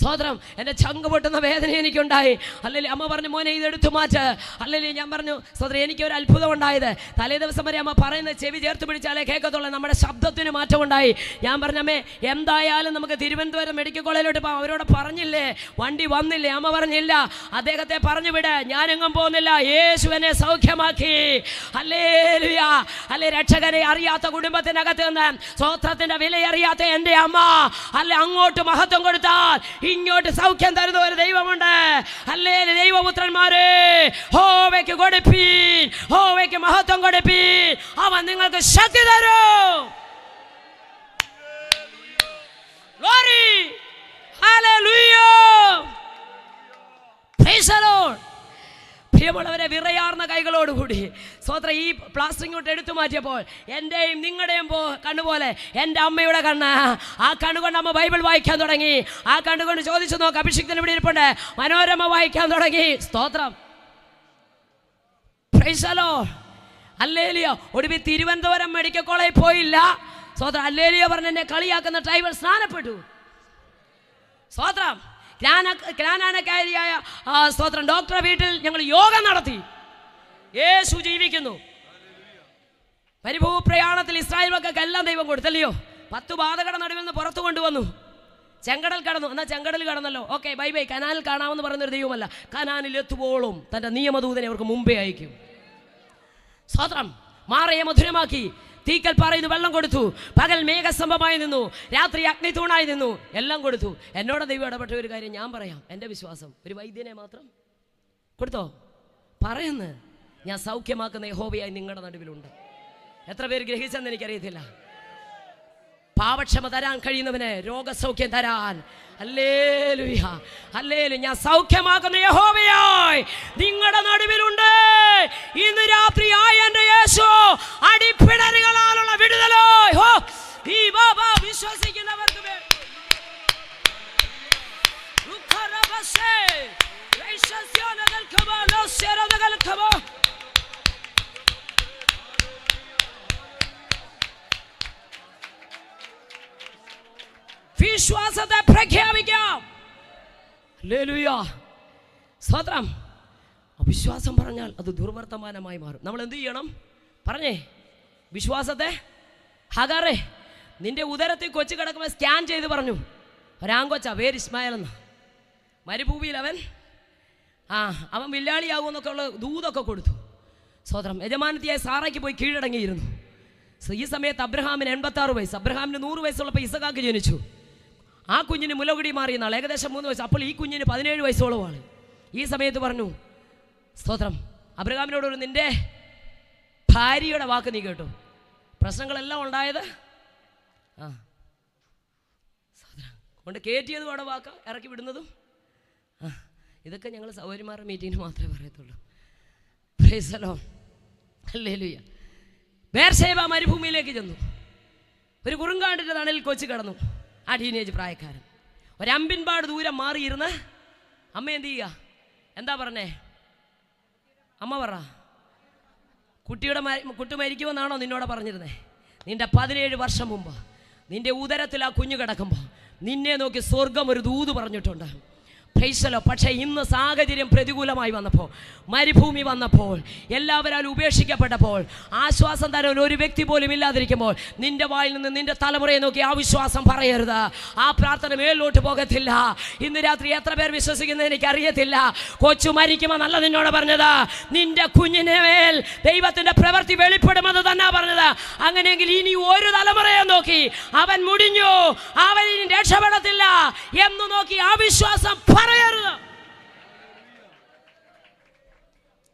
സ്തോത്രം. എൻ്റെ ചങ്ക് പൊട്ടുന്ന വേദന എനിക്കുണ്ടായി. അല്ലെങ്കിൽ അമ്മ പറഞ്ഞു, മോനെ ഇതെടുത്തു മാറ്റ്. അല്ലെങ്കിൽ ഞാൻ പറഞ്ഞു, സ്തോത്രം, എനിക്കൊരു അത്ഭുതം ഉണ്ടായത്. തലേ ദിവസം വരെ അമ്മ പറയുന്നത് ചെവി ചേർത്ത് പിടിച്ചാലേ കേൾക്കത്തുള്ളൂ. നമ്മുടെ ശബ്ദത്തിന് മാറ്റമുണ്ടായി. ഞാൻ പറഞ്ഞമ്മേ, എന്തായാലും നമുക്ക് തിരുവനന്തപുരം മെഡിക്കൽ കോളേജിലോട്ട് പോകാം. അവരോട് പറഞ്ഞില്ലേ, വണ്ടി വന്നില്ലേ? അമ്മ പറഞ്ഞില്ല, അദ്ദേഹത്തെ പറഞ്ഞു വിട്, ഞാനെങ്ങും പോകുന്നില്ല, യേശു എന്നെ സൗഖ്യമാക്കി. ഹല്ലേലൂയ. അല്ലെ, രക്ഷകനെ അറിയാത്ത കുടുംബത്തിനകത്ത് നിന്ന് സ്തോത്രത്തിന്റെ വില അറിയാത്ത എൻ്റെ അമ്മ, അല്ലെ, അങ്ങോട്ട് മഹത്വം കൊടുത്താൽ ഇങ്ങോട്ട് സൗഖ്യം തരുന്ന ഒരു ദൈവമുണ്ട്. ഹല്ലേലൂയ. ദൈവപുത്രന്മാരെ, യഹോവയ്ക്ക് കൊടുപ്പീൻ, യഹോവയ്ക്ക് മഹത്വം കൊടുപ്പീൻ, അവൻ നിങ്ങൾക്ക് ശക്തി തരും. Glory. Hallelujah. Price the Lord. പ്രിയമുള്ളവരെ, വിറയാർന്ന കൈകളോടുകൂടി സ്തോത്രം ഈ പ്ലാസ്റ്ററിങ്ങോട്ട് എടുത്തു മാറ്റിയപ്പോൾ എൻ്റെയും നിങ്ങളുടെയും കണ്ണുപോലെ എൻ്റെ അമ്മയുടെ കണ്ണ്, ആ കണ്ണുകൊണ്ട് അമ്മ ബൈബിൾ വായിക്കാൻ തുടങ്ങി. ആ കണ്ണുകൊണ്ട് ചോദിച്ചു നോക്ക്, അഭിഷിക്തൻ ഇവിടെ ഇരിപ്പുണ്ട്, മനോരമ വായിക്കാൻ തുടങ്ങി. സ്തോത്രം. Praise the lord. ഹല്ലേലൂയ. ഒടുവിൽ തിരുവനന്തപുരം മെഡിക്കൽ കോളേജിൽ പോയില്ല. സ്തോത്രം. ഹല്ലേലൂയ പറഞ്ഞ് എന്നെ കളിയാക്കുന്ന ഡ്രൈവർ സ്നാനപ്പെട്ടു. സ്തോത്രം. ജ്ഞാനാനക്കാരിയായ സ്തോത്രം ഡോക്ടറെ വീട്ടിൽ ഞങ്ങൾ യോഗം നടത്തി. യേശു ജീവിക്കുന്നു. പരിഭവ പ്രയാണത്തിൽ ഇസ്രായേൽ മക്കൾക്ക് എല്ലാം ദൈവം കൊടുത്തല്ലയോ. 10 ബാധകട നടുവിൽ നിന്ന് പുറത്തു കൊണ്ടുവന്നു. ചെങ്കടൽ കടന്നു. എന്നാൽ ചെങ്കടൽ കടന്നല്ലോ, ഓക്കെ, ബൈ ബൈ. കനാലിൽ കാണാമെന്ന് പറയുന്നൊരു ദൈവമല്ല. കനാനിൽ എത്തുവോളം തൻ്റെ നിയമദൂതനെ അവർക്ക് മുമ്പേ അയക്കും. സ്തോത്രം. മാറയെ മധുരമാക്കി. തീക്കൽ പറയുന്നു, വെള്ളം കൊടുത്തു. പകൽ മേഘസ്തംഭമായി നിന്നു, രാത്രി അഗ്നിത്തൂണായി നിന്നു, എല്ലാം കൊടുത്തു. എന്നോട് ദൈവം ഇടപെട്ട ഒരു കാര്യം ഞാൻ പറയാം. എൻ്റെ വിശ്വാസം ഒരു വൈദ്യനെ മാത്രം കൊടുത്തോ പറയുന്നു, ഞാൻ സൗഖ്യമാക്കുന്ന യഹോവയായി നിങ്ങളുടെ നടുവിലുണ്ട്. എത്ര പേര് ഗ്രഹിച്ചെന്ന് എനിക്കറിയത്തില്ല. പാപക്ഷമ തരാൻ കഴിയുന്നവന് രോഗസൗഖ്യം തരാൻ. ഹല്ലേലൂയ. ഹല്ലേലൂയ. ഞാൻ സൗഖ്യമാക്കുന്ന യഹോവയായി നിങ്ങളുടെ നടുവിലുണ്ട്. ഇന്ന് രാത്രിയായി എൻ്റെ യേശു അടിപ്പിണരുകളാലുള്ള വിടുതലോ ഈ ബാബാ വിശ്വസിക്കുന്നവർക്ക് വിശ്വാസത്തെ പ്രഖ്യാപിക്കാം. ഹല്ലേലൂയ. സ്തോത്രം. അവിശ്വാസം പറഞ്ഞാൽ അത് ദുർവർത്തമാനമായി മാറും. നമ്മൾ എന്ത് ചെയ്യണം പറഞ്ഞേ? വിശ്വാസത്തെ ഹഗാറേ നിന്റെ ഉദരത്തിൽ കൊച്ചു കിടക്കുമ്പോൾ സ്കാൻ ചെയ്ത് പറഞ്ഞു, ഒരാങ്കൊച്ച പേര് ഇസ്മായിൽ എന്ന്. മരുഭൂമിയിൽ അവൻ വില്ലാളിയാകുമെന്നൊക്കെ ഉള്ള ദൂതൊക്കെ കൊടുത്തു. സ്വതന്ത്രം യജമാനത്തിയായ സാറയ്ക്ക് പോയി കീഴടങ്ങിയിരുന്നു. ഈ സമയത്ത് അബ്രഹാമിന് 86 വയസ്സ്, അബ്രഹാമിന് 100 വയസ്സുള്ളപ്പോൾ ഇസഹാക്ക് ജനിച്ചു. ആ കുഞ്ഞിന് മുലകുടി മാറിയ നാൾ ഏകദേശം 3 വയസ്സ്. അപ്പോൾ ഈ കുഞ്ഞിന് 17 വയസ്സോളമാണ്. ഈ സമയത്ത് പറഞ്ഞു, സ്തോത്രം, അബ്രഹാമിനോട് ഒരു നിൻ്റെ ഭാര്യയുടെ വാക്ക് നീ കേട്ടു. പ്രശ്നങ്ങളെല്ലാം ഉണ്ടായത് സ്തോത്രം കൊണ്ട് കയറ്റിയതും അവിടെ വാക്ക, ഇറക്കി വിടുന്നതും ഇതൊക്കെ ഞങ്ങൾ സഹോദരിമാരുടെ മീറ്റിങ്ങിന് മാത്രമേ പറയത്തുള്ളൂ. പ്രൈസ് ദി ലോർഡ്, ഹല്ലേലൂയ. ബേർശേബ മരുഭൂമിയിലേക്ക് ചെന്നു. ഒരു കുറുങ്കാണ്ടിൻ്റെ തണലിൽ കൊച്ചു കിടന്നു. ആ ടീനേജ് പ്രായക്കാരൻ ഒരമ്പിൻപാട് ദൂരം മാറിയിരുന്ന് അമ്മ എന്ത് ചെയ്യുക? എന്താ പറഞ്ഞേ? അമ്മ പറ, കുട്ടി മരിക്കുമെന്നാണോ നിന്നോട് പറഞ്ഞിരുന്നേ? നിന്റെ 17 വർഷം മുമ്പ് നിന്റെ ഉദരത്തിൽ ആ കുഞ്ഞു കിടക്കുമ്പോൾ നിന്നെ നോക്കി സ്വർഗം ഒരു ദൂത് പറഞ്ഞിട്ടുണ്ട്. പ്രൈസലോ. പക്ഷേ ഇന്ന് സാഹചര്യം പ്രതികൂലമായി വന്നപ്പോൾ, മരുഭൂമി വന്നപ്പോൾ, എല്ലാവരും ഉപേക്ഷിക്കപ്പെട്ടപ്പോൾ, ആശ്വാസം തരാൻ ഒരു വ്യക്തി പോലും ഇല്ലാതിരിക്കുമ്പോൾ നിന്റെ വായിൽ നിന്ന് നിന്റെ തലമുറയെ നോക്കി ആ വിശ്വാസം പറയരുത്. ആ പ്രാർത്ഥന മേലോട്ട് പോകത്തില്ല. ഇന്ന് രാത്രി എത്ര പേർ വിശ്വസിക്കുന്നത് എനിക്കറിയത്തില്ല. കൊച്ചു മരിക്കുമെന്നല്ല നിന്നോട് പറഞ്ഞത്, നിന്റെ കുഞ്ഞിനെ മേൽ ദൈവത്തിന്റെ പ്രവൃത്തി വെളിപ്പെടുമെന്ന് തന്നെ പറഞ്ഞത്. അങ്ങനെയെങ്കിൽ ഇനി ഒരു തലമുറയെ നോക്കി അവൻ മുടിഞ്ഞു, അവൻ ഇനി രക്ഷപ്പെടത്തില്ല എന്ന് നോക്കി ആ വിശ്വാസം പറയരുത്.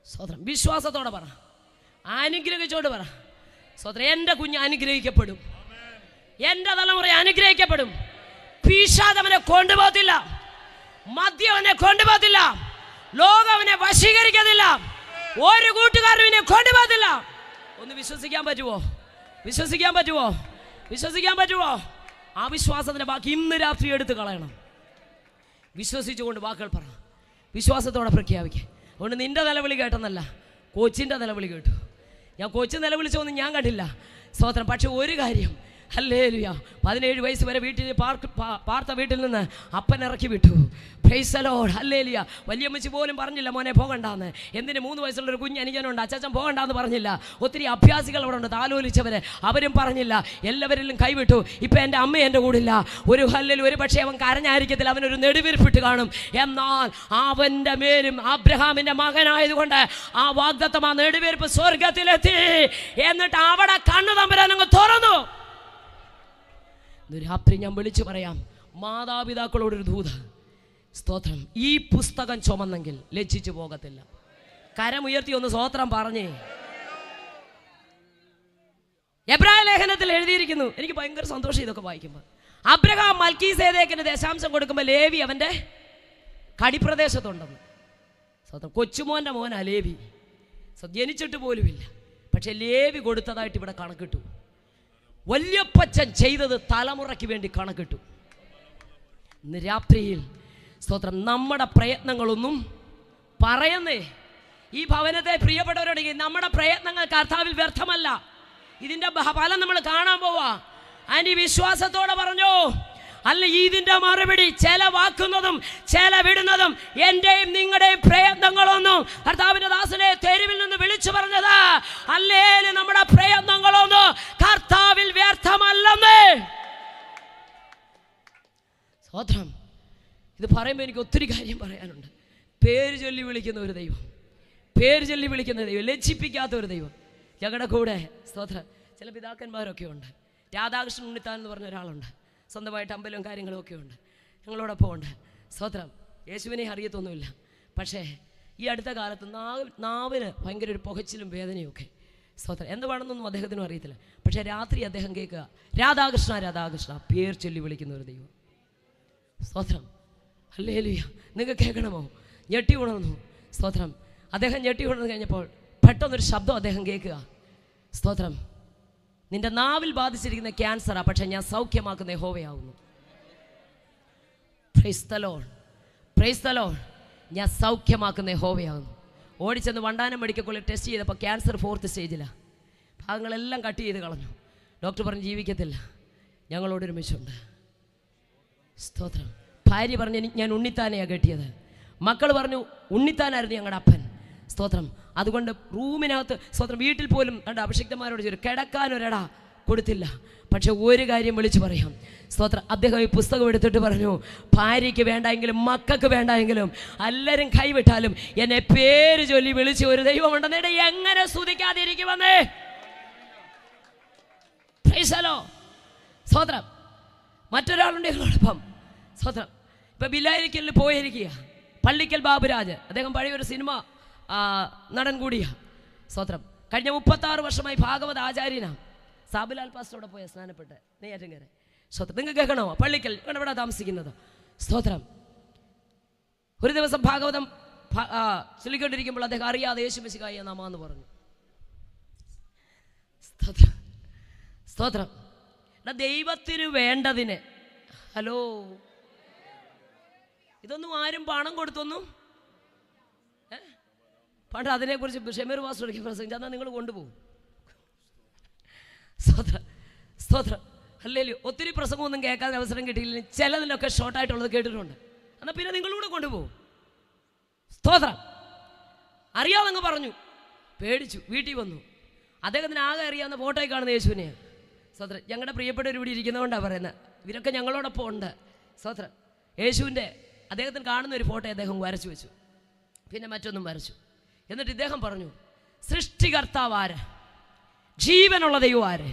സ്വതന്ത്രം വിശ്വാസത്തോടെ പറ, അനുഗ്രഹിച്ചോട് പറ, സ്വതന്ത്രം എൻ്റെ കുഞ്ഞ് അനുഗ്രഹിക്കപ്പെടും, എൻ്റെ തലമുറ അനുഗ്രഹിക്കപ്പെടും. പിശാച് അവനെ കൊണ്ടുപോകത്തില്ല, മദ്യം അവനെ കൊണ്ടുപോകത്തില്ല, ലോകം അവനെ വശീകരിക്കത്തില്ല, ഒരു കൂട്ടുകാരും അവനെ കൊണ്ടുപോകത്തില്ല. ഒന്ന് വിശ്വസിക്കാൻ പറ്റുമോ? വിശ്വസിക്കാൻ പറ്റുമോ? വിശ്വസിക്കാൻ പറ്റുമോ? ആ വിശ്വാസത്തിന്റെ ബാക്കി ഇന്ന് രാത്രി എടുത്ത് കളയണം. വിശ്വസിച്ചുകൊണ്ട് വാക്കുകൾ പറ, വിശ്വാസത്തോടെ പ്രഖ്യാപിക്കുക. അതുകൊണ്ട് നിന്റെ നിലവിളി കേട്ടെന്നല്ല, കൊച്ചിൻ്റെ നിലവിളി കേട്ടു. ഞാൻ കൊച്ചു നിലവിളിച്ചൊന്നും ഞാൻ കണ്ടില്ല, സ്തോത്രം. പക്ഷെ ഒരു കാര്യം, ഹല്ലേലൂയ, 17 വയസ്സ് വരെ വീട്ടിൽ പാർത്ത വീട്ടിൽ നിന്ന് അപ്പൻ ഇറക്കി വിട്ടു. പ്രൈസ് ദി ലോർഡ്, ഹല്ലേലൂയ. വലിയമ്മച്ചി പോലും പറഞ്ഞില്ല മോനെ പോകണ്ടാന്ന്. എന്തിന് 3 വയസ്സുള്ളൊരു കുഞ്ഞ് അനുജനുണ്ട്, അച്ചാച്ചൻ പോകണ്ടാന്ന് പറഞ്ഞില്ല. ഒത്തിരി അഭ്യാസികൾ അവിടെ ഉണ്ട്, താലോലിച്ചവര്, അവരും പറഞ്ഞില്ല. എല്ലാവരിലും കൈവിട്ടു. ഇപ്പം എൻ്റെ അമ്മ എൻ്റെ കൂടില്ല. ഒരു ഹല്ലേലൂയ, ഒരു പക്ഷേ അവൻ കരഞ്ഞായിരിക്കത്തില്ല, അവനൊരു നെടുവീർപ്പിട്ട് കാണും. എന്നാൽ അവൻ്റെ മേലും അബ്രഹാമിൻ്റെ മകനായതുകൊണ്ട് ആ വാഗ്ദത്തം, ആ നെടുവീർപ്പ് സ്വർഗത്തിലെത്തി. എന്നിട്ട് അവിടെ കണ്ണു തമ്പുരാൻ അങ്ങ് തുറന്നു. രാത്രി ഞാൻ വിളിച്ചു പറയാം, മാതാപിതാക്കളോടൊരു ദൂത്, സ്തോത്രം, ഈ പുസ്തകം ചുമന്നെങ്കിൽ ലജ്ജിച്ചു പോകത്തില്ല. കരമുയർത്തി ഒന്ന് സ്തോത്രം പറഞ്ഞേ. എബ്രായ ലേഖനത്തിൽ എഴുതിയിരിക്കുന്നു, എനിക്ക് ഭയങ്കര സന്തോഷം ഇതൊക്കെ വായിക്കുമ്പോൾ. അബ്രഹാം മൽക്കീസേദെക്കിന് ദശാംശം കൊടുക്കുമ്പോൾ ലേവി അവൻ്റെ കടിപ്രദേശത്തുണ്ടെന്ന്. സ്വന്തം കൊച്ചുമോൻ്റെ മോനാ ലേവി, ജനിച്ചിട്ട് പോലുമില്ല. പക്ഷെ ലേവി കൊടുത്തതായിട്ട് ഇവിടെ കണക്കിട്ടു. വല്യപ്പച്ചൻ ചെയ്തത് തലമുറയ്ക്ക് വേണ്ടി കണക്കിട്ടു. ഇന്ന് രാത്രിയിൽ സ്തോത്രം, നമ്മുടെ പ്രയത്നങ്ങളൊന്നും പറയുന്നേ, ഈ ഭവനത്തെ പ്രിയപ്പെട്ടവരോടെങ്കിൽ നമ്മുടെ പ്രയത്നങ്ങൾ കർത്താവിൽ വ്യർത്ഥമല്ല. ഇതിൻ്റെ ഫലം നമ്മൾ കാണാൻ പോവാ. അതിന് വിശ്വാസത്തോടെ പറഞ്ഞു, അല്ല ഇതിൻ്റെ മറുപടി ചെലവാക്കുന്നതും ചെലവിടുന്നതും എൻ്റെയും നിങ്ങളുടെയും പ്രയത്നങ്ങളൊന്നും, കർത്താവിൻ്റെ ദാസനെ തെരുവിൽ നിന്ന് വിളിച്ചു പറഞ്ഞത്, അല്ലേലും നമ്മുടെ പ്രയത്നങ്ങളൊന്നും കർത്താവിൽ വ്യർത്ഥമല്ലെന്ന്. സ്തോത്രം. ഇത് പറയുമ്പോൾ എനിക്ക് ഒത്തിരി കാര്യം പറയാനുണ്ട്. പേര് ചൊല്ലി വിളിക്കുന്ന ഒരു ദൈവം, പേര് ചൊല്ലി വിളിക്കുന്ന ദൈവം, ലജ്ജിപ്പിക്കാത്ത ഒരു ദൈവം ഞങ്ങളുടെ കൂടെ. സ്തോത്രം. ചില പിതാക്കന്മാരൊക്കെ ഉണ്ട്. രാധാകൃഷ്ണൻ ഉണ്ണിത്താൻ എന്ന് പറഞ്ഞ ഒരാളുണ്ട്, സ്വന്തമായിട്ട് അമ്പലവും കാര്യങ്ങളും ഒക്കെ ഉണ്ട്, ഞങ്ങളോടൊപ്പം ഉണ്ട്. സ്തോത്രം. യേശുവിനെ അറിയത്തൊന്നുമില്ല. പക്ഷേ ഈ അടുത്ത കാലത്ത് നാവിന് ഭയങ്കര ഒരു പുകച്ചിലും വേദനയൊക്കെ. സ്തോത്രം. എന്ത് വേണമെന്നൊന്നും അദ്ദേഹത്തിനും അറിയത്തില്ല. പക്ഷേ രാത്രി അദ്ദേഹം കേൾക്കുക, രാധാകൃഷ്ണ രാധാകൃഷ്ണ, പേർ ചൊല്ലി വിളിക്കുന്ന ഒരു ദൈവം. സ്തോത്രം. ഹല്ലേലൂയ. നിങ്ങൾക്ക് കേൾക്കണമോ? ഞെട്ടി ഉണർന്നു. സ്തോത്രം. അദ്ദേഹം ഞെട്ടി ഉണർന്നു കഴിഞ്ഞപ്പോൾ പെട്ടെന്നൊരു ശബ്ദം അദ്ദേഹം കേൾക്കുക. സ്തോത്രം. നിന്റെ നാവിൽ ബാധിച്ചിരിക്കുന്ന ക്യാൻസറാ, പക്ഷെ ഞാൻ സൗഖ്യമാക്കുന്ന യഹോവയാവുന്നു. Praise the lord, praise the lord. ഞാൻ സൗഖ്യമാക്കുന്ന യഹോവയാവുന്നു. ഓടിച്ചെന്ന് വണ്ടാനം മെഡിക്കൽ കോളേജ് ടെസ്റ്റ് ചെയ്തപ്പോൾ ക്യാൻസർ 4th സ്റ്റേജിലാണ്. ഭാഗങ്ങളെല്ലാം കട്ട് ചെയ്ത് കളഞ്ഞു. ഡോക്ടർ പറഞ്ഞ് ജീവിക്കത്തില്ല. ഞങ്ങളോടൊരുമിച്ചുണ്ട്. സ്തോത്രം. ഭാര്യ പറഞ്ഞു, ഞാൻ ഉണ്ണിത്താനെയാണ് കെട്ടിയത്. മക്കൾ പറഞ്ഞു, ഉണ്ണിത്താനായിരുന്നു ഞങ്ങളുടെ അപ്പൻ. സ്തോത്രം. അതുകൊണ്ട് റൂമിനകത്ത്, സ്തോത്രം, വീട്ടിൽ പോലും കണ്ട അഭിഷിക്തന്മാരോട് ചോദിച്ചു, കിടക്കാനൊരട കൊടുത്തില്ല. പക്ഷെ ഒരു കാര്യം വിളിച്ചു പറയാം, സ്തോത്രം. അദ്ദേഹം ഈ പുസ്തകം എടുത്തിട്ട് പറഞ്ഞു, ഭാര്യയ്ക്ക് വേണ്ടെങ്കിലും മക്കൾക്ക് വേണ്ടെങ്കിലും എല്ലാവരും കൈവിട്ടാലും എന്നെ പേര് ചൊല്ലി വിളിച്ച് ഒരു ദൈവമുണ്ടെന്നേ എങ്ങനെ സ്തുതിക്കാതിരിക്കുമെന്നേ. സ്തോത്രം. മറ്റൊരാളുണ്ട് ഞങ്ങളോടൊപ്പം. സ്തോത്രം. ഇപ്പം ബിലായിരിക്കലിൽ പോയിരിക്കുക പള്ളിക്കൽ ബാബുരാജ്. അദ്ദേഹം പഴയൊരു സിനിമ നടൻ കൂടിയാണ്. സ്തോത്രം. കഴിഞ്ഞ 36 വർഷമായി ഭാഗവത ആചാര്യനാണ്. സാബുലാൽ പാസ്റ്ററോടെ പോയ സ്നാനപ്പെട്ട് നെയ്യാറ്റിൻകര. സ്തോത്രം. നിങ്ങൾക്ക് കേൾക്കണോ? പള്ളിക്കൽ ഇവിടെ താമസിക്കുന്നത്. സ്തോത്രം. ഒരു ദിവസം ഭാഗവതം ചൊല്ലിക്കൊണ്ടിരിക്കുമ്പോൾ അദ്ദേഹം അറിയാതെ യേശു മിശിഹായ നാമാന്ന് പറഞ്ഞു. സ്തോത്രം. സ്തോത്രം. ദൈവത്തിന് വേണ്ടതിന്, ഹലോ, ഇതൊന്നും ആരും പണം കൊടുത്തൊന്നും പണ്ട് അതിനെക്കുറിച്ച് ഷമീർ വാസുടക്കി പ്രസംഗിച്ചു. എന്നാൽ നിങ്ങൾ കൊണ്ടുപോകും. സ്തോത്രം. സ്തോത്രം. അല്ലേലും ഒത്തിരി പ്രസംഗമൊന്നും കേൾക്കാൻ അവസരം കിട്ടിയില്ല. ചിലതിലൊക്കെ ഷോർട്ടായിട്ടുള്ളത് കേട്ടിട്ടുണ്ട്. എന്നാൽ പിന്നെ നിങ്ങളൂടെ കൊണ്ടുപോകും. സ്തോത്രം. അറിയാമെന്നങ്ങ് പറഞ്ഞു. പേടിച്ചു. വീട്ടിൽ വന്നു. അദ്ദേഹത്തിന് ആകെ അറിയാവുന്ന ഫോട്ടോയിൽ കാണുന്ന യേശുവിനെയാണ്. സ്തോത്രം. ഞങ്ങളുടെ പ്രിയപ്പെട്ടവർ ഇവിടെ ഇരിക്കുന്നതുകൊണ്ടാണ് പറയുന്നത്. ഇവരൊക്കെ ഞങ്ങളോടൊപ്പം ഉണ്ട്. സ്തോത്രം. യേശുവിൻ്റെ അദ്ദേഹത്തിന് കാണുന്ന ഒരു ഫോട്ടോ അദ്ദേഹം വരച്ചു വെച്ചു. പിന്നെ മറ്റൊന്നും വരച്ചു. എന്നിട്ട് ഇദ്ദേഹം പറഞ്ഞു, സൃഷ്ടികർത്താവ് ആര്, ജീവനുള്ള ദൈവം ആര്,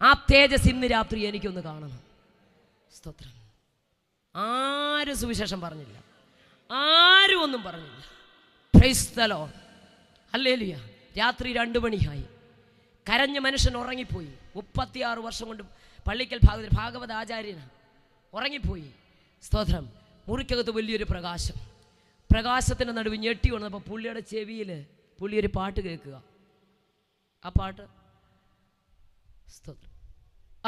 ആ തേജസ് ഇന്ന് രാത്രി എനിക്കൊന്ന് കാണണം. സ്തോത്രം. ആരും സുവിശേഷം പറഞ്ഞില്ല, ആരും ഒന്നും പറഞ്ഞില്ല. Price the lord. ഹല്ലേലൂയ. രാത്രി 2 മണിയായി. കരഞ്ഞ മനുഷ്യൻ ഉറങ്ങിപ്പോയി. 36 വർഷം കൊണ്ട് പള്ളിക്കൽ ഭാഗവത ആചാര്യനാണ്. ഉറങ്ങിപ്പോയി. സ്തോത്രം. മുറിക്കകത്ത് വലിയൊരു പ്രകാശം. പ്രകാശത്തിൻ്റെ നടുവ് ഞെട്ടി വന്നപ്പോൾ പുള്ളിയുടെ ചെവിയിൽ പുള്ളി ഒരു പാട്ട് കേൾക്കുക. ആ പാട്ട് സ്തോത്രം.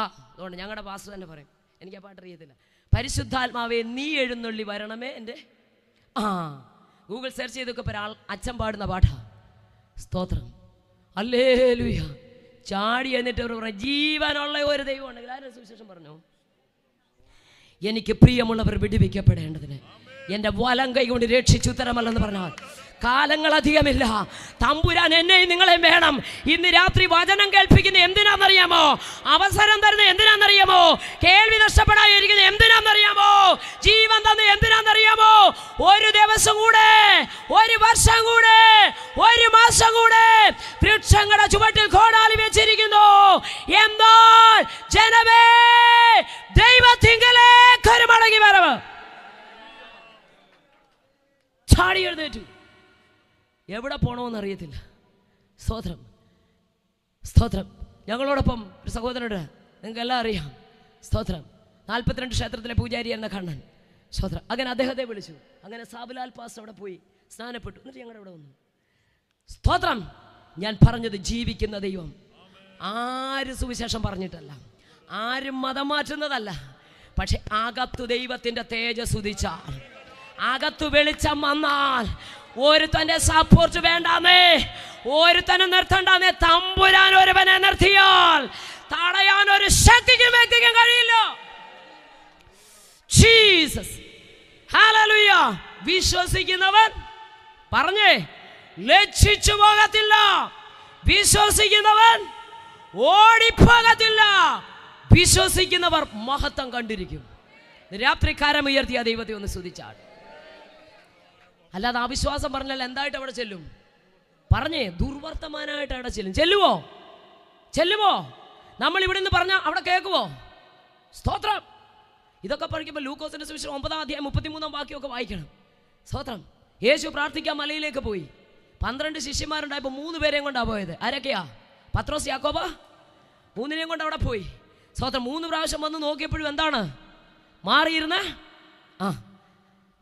അതുകൊണ്ട് ഞങ്ങളുടെ പാസ്റ്റർ തന്നെ പറയും, എനിക്ക് ആ പാട്ട് അറിയത്തില്ല. പരിശുദ്ധാത്മാവേ നീ എഴുന്നള്ളി വരണമേ എൻ്റെ. ഗൂഗിൾ സെർച്ച് ചെയ്തൊക്കെ ഒരാൾ അച്ഛൻ പാടുന്ന പാട്ടാ. സ്തോത്രം. ഹല്ലേലൂയ. ചാടി എന്നിട്ട് അവർ പറഞ്ഞു, ജീവനുള്ള ഒരു ദൈവം ഉണ്ടെങ്കിൽ ആരും സുവിശേഷം പറഞ്ഞു. എനിക്ക് പ്രിയമുള്ളവർ വിടുവിക്കപ്പെടേണ്ടതിന് എൻ്റെ വലം കൈ കൊണ്ട് രക്ഷിച്ചു തരമല്ലെന്ന് പറഞ്ഞാൽ കാലങ്ങളധികമില്ല. തമ്പുരാൻ എന്നെയും നിങ്ങളെയും വേണം. ഇന്ന് രാത്രി വചനം കേൾപ്പിക്കുന്ന എന്തിനാണെന്നറിയാമോ? അവസരം തരുന്ന എന്തിനാണെന്നറിയാമോ? കേൾവി നഷ്ടപ്പെടാതിരിക്കുന്ന എന്തിനാണെന്നറിയാമോ? ജീവൻ തന്ന എന്തിനാണെന്നറിയാമോ? ഒരു ദിവസം കൂടെ, ഒരു വർഷം കൂടെ, ഒരു മാസം കൂടെ വൃക്ഷങ്ങളുടെ ചുവട്ടിൽ കോടാലി വെച്ചിരിക്കുന്നു. എന്നാൽ ജനമേ, ദൈവത്തിങ്കലേക്ക് ഒരു മടങ്ങി വരവ്. ചാടി എഴുന്നേറ്റു. എവിടെ പോകണമെന്ന് അറിയത്തില്ല. സ്തോത്രം. സ്തോത്രം. ഞങ്ങളോടൊപ്പം ഒരു സഹോദരനുണ്ട്, നിങ്ങൾക്ക് എല്ലാം അറിയാം. സ്തോത്രം. 42 ക്ഷേത്രത്തിലെ പൂജാരി എന്ന കണ്ണൻ. സ്തോത്രം. അങ്ങനെ അദ്ദേഹത്തെ വിളിച്ചു. അങ്ങനെ സാബുലാൽ പാസ്റ്റർ അവിടെ പോയി സ്നാനപ്പെട്ടു. എന്നിട്ട് ഞങ്ങളുടെ ഇവിടെ വന്നു. സ്തോത്രം. ഞാൻ പറഞ്ഞത് ജീവിക്കുന്ന ദൈവം. ആരും സുവിശേഷം പറഞ്ഞിട്ടല്ല, ആരും മതം മാറ്റുന്നതല്ല. പക്ഷെ അകത്തു ദൈവത്തിൻ്റെ തേജസ് ഉദിച്ചാൽ, അകത്തു വെളിച്ചം വന്നാൽ, ഒരുത്തന്റെ സപ്പോർട്ട് വേണ്ടാന്നേ, ഒരുത്തനെ നിർത്തണ്ടാന്നേ. തമ്പുരാൻ ഒരുവനെ നിർത്തിയാൽ തടയാൻ ഒരു ശക്തിക്കും വ്യക്തിക്കും കഴിയില്ല. ജീസസ്. ഹല്ലേലൂയ. വിശ്വസിക്കുന്നവൻ പറഞ്ഞേ ലജ്ജിച്ചു പോകത്തില്ല. വിശ്വസിക്കുന്നവൻ ഓടിപ്പോകത്തില്ല. വിശ്വസിക്കുന്നവർ മഹത്വം കണ്ടിരിക്കും. രാത്രി കരമുയർത്തിയ ദൈവത്തെ ഒന്ന് സ്തുതിച്ചാൽ. അല്ലാതെ അവിശ്വാസം പറഞ്ഞാൽ എന്തായിട്ട് അവിടെ ചെല്ലും? പറഞ്ഞേ ദുർവർത്തമാനായിട്ട് അവിടെ ചെല്ലും. ചെല്ലുവോ? ചെല്ലുമോ? നമ്മൾ ഇവിടെ നിന്ന് പറഞ്ഞാൽ അവിടെ കേൾക്കുവോ? സ്തോത്രം. ഇതൊക്കെ പഠിക്കുമ്പോൾ ലൂക്കോസിന്റെ സുവിശേഷം 9-ാം അധ്യായം 33-ാം വാക്യമൊക്കെ വായിക്കണം. സ്തോത്രം. യേശു പ്രാർത്ഥിക്കാൻ മലയിലേക്ക് പോയി. 12 ശിഷ്യന്മാരുണ്ടായപ്പോൾ 3 പേരെയും കൊണ്ടാണ് പോയത്. ആരൊക്കെയാ? പത്രോസ്, യാക്കോബ, 3-നെയും കൊണ്ട് അവിടെ പോയി. സ്തോത്രം. 3 പ്രാവശ്യം വന്ന് നോക്കിയപ്പോഴും എന്താണ് മാറിയിരുന്ന?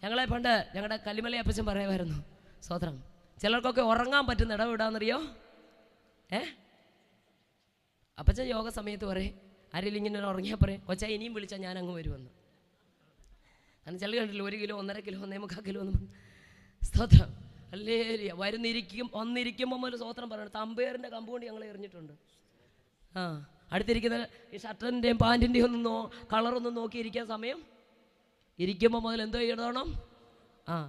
ഞങ്ങളെ പണ്ട് ഞങ്ങളുടെ കല്ലിമല അപ്പച്ചൻ പറയുമായിരുന്നു. സ്തോത്രം. ചിലർക്കൊക്കെ ഉറങ്ങാൻ പറ്റുന്ന ഇടവിടാന്നറിയോ? അപ്പച്ചൻ യോഗ സമയത്ത് പറയും, ആരെങ്കിലും ഇങ്ങനെ ഉറങ്ങിയാൽ പറയും, കൊച്ചാ ഇനിയും വിളിച്ചാൽ ഞാൻ അങ്ങ് വരുമെന്ന്. കാരണം ചില കണ്ടില്ല 1 കിലോ 1.5 കിലോ 1.25 കിലോ എന്ന്. സ്തോത്രം. അല്ലേ വന്നിരിക്കുമ്പോൾ ഒരു സ്തോത്രം പറയണം. തമ്പേറിൻ്റെ കമ്പ് കൊണ്ട് ഞങ്ങൾ എറിഞ്ഞിട്ടുണ്ട്. അടുത്തിരിക്കുന്ന ഈ ഷർട്ടിൻ്റെയും പാൻറ്റിൻ്റെയും ഒന്നും കളറൊന്നും നോക്കിയിരിക്കാൻ സമയം ഇരിക്കുമ്പോൾ മുതൽ എന്തോ ചെയ്യണം?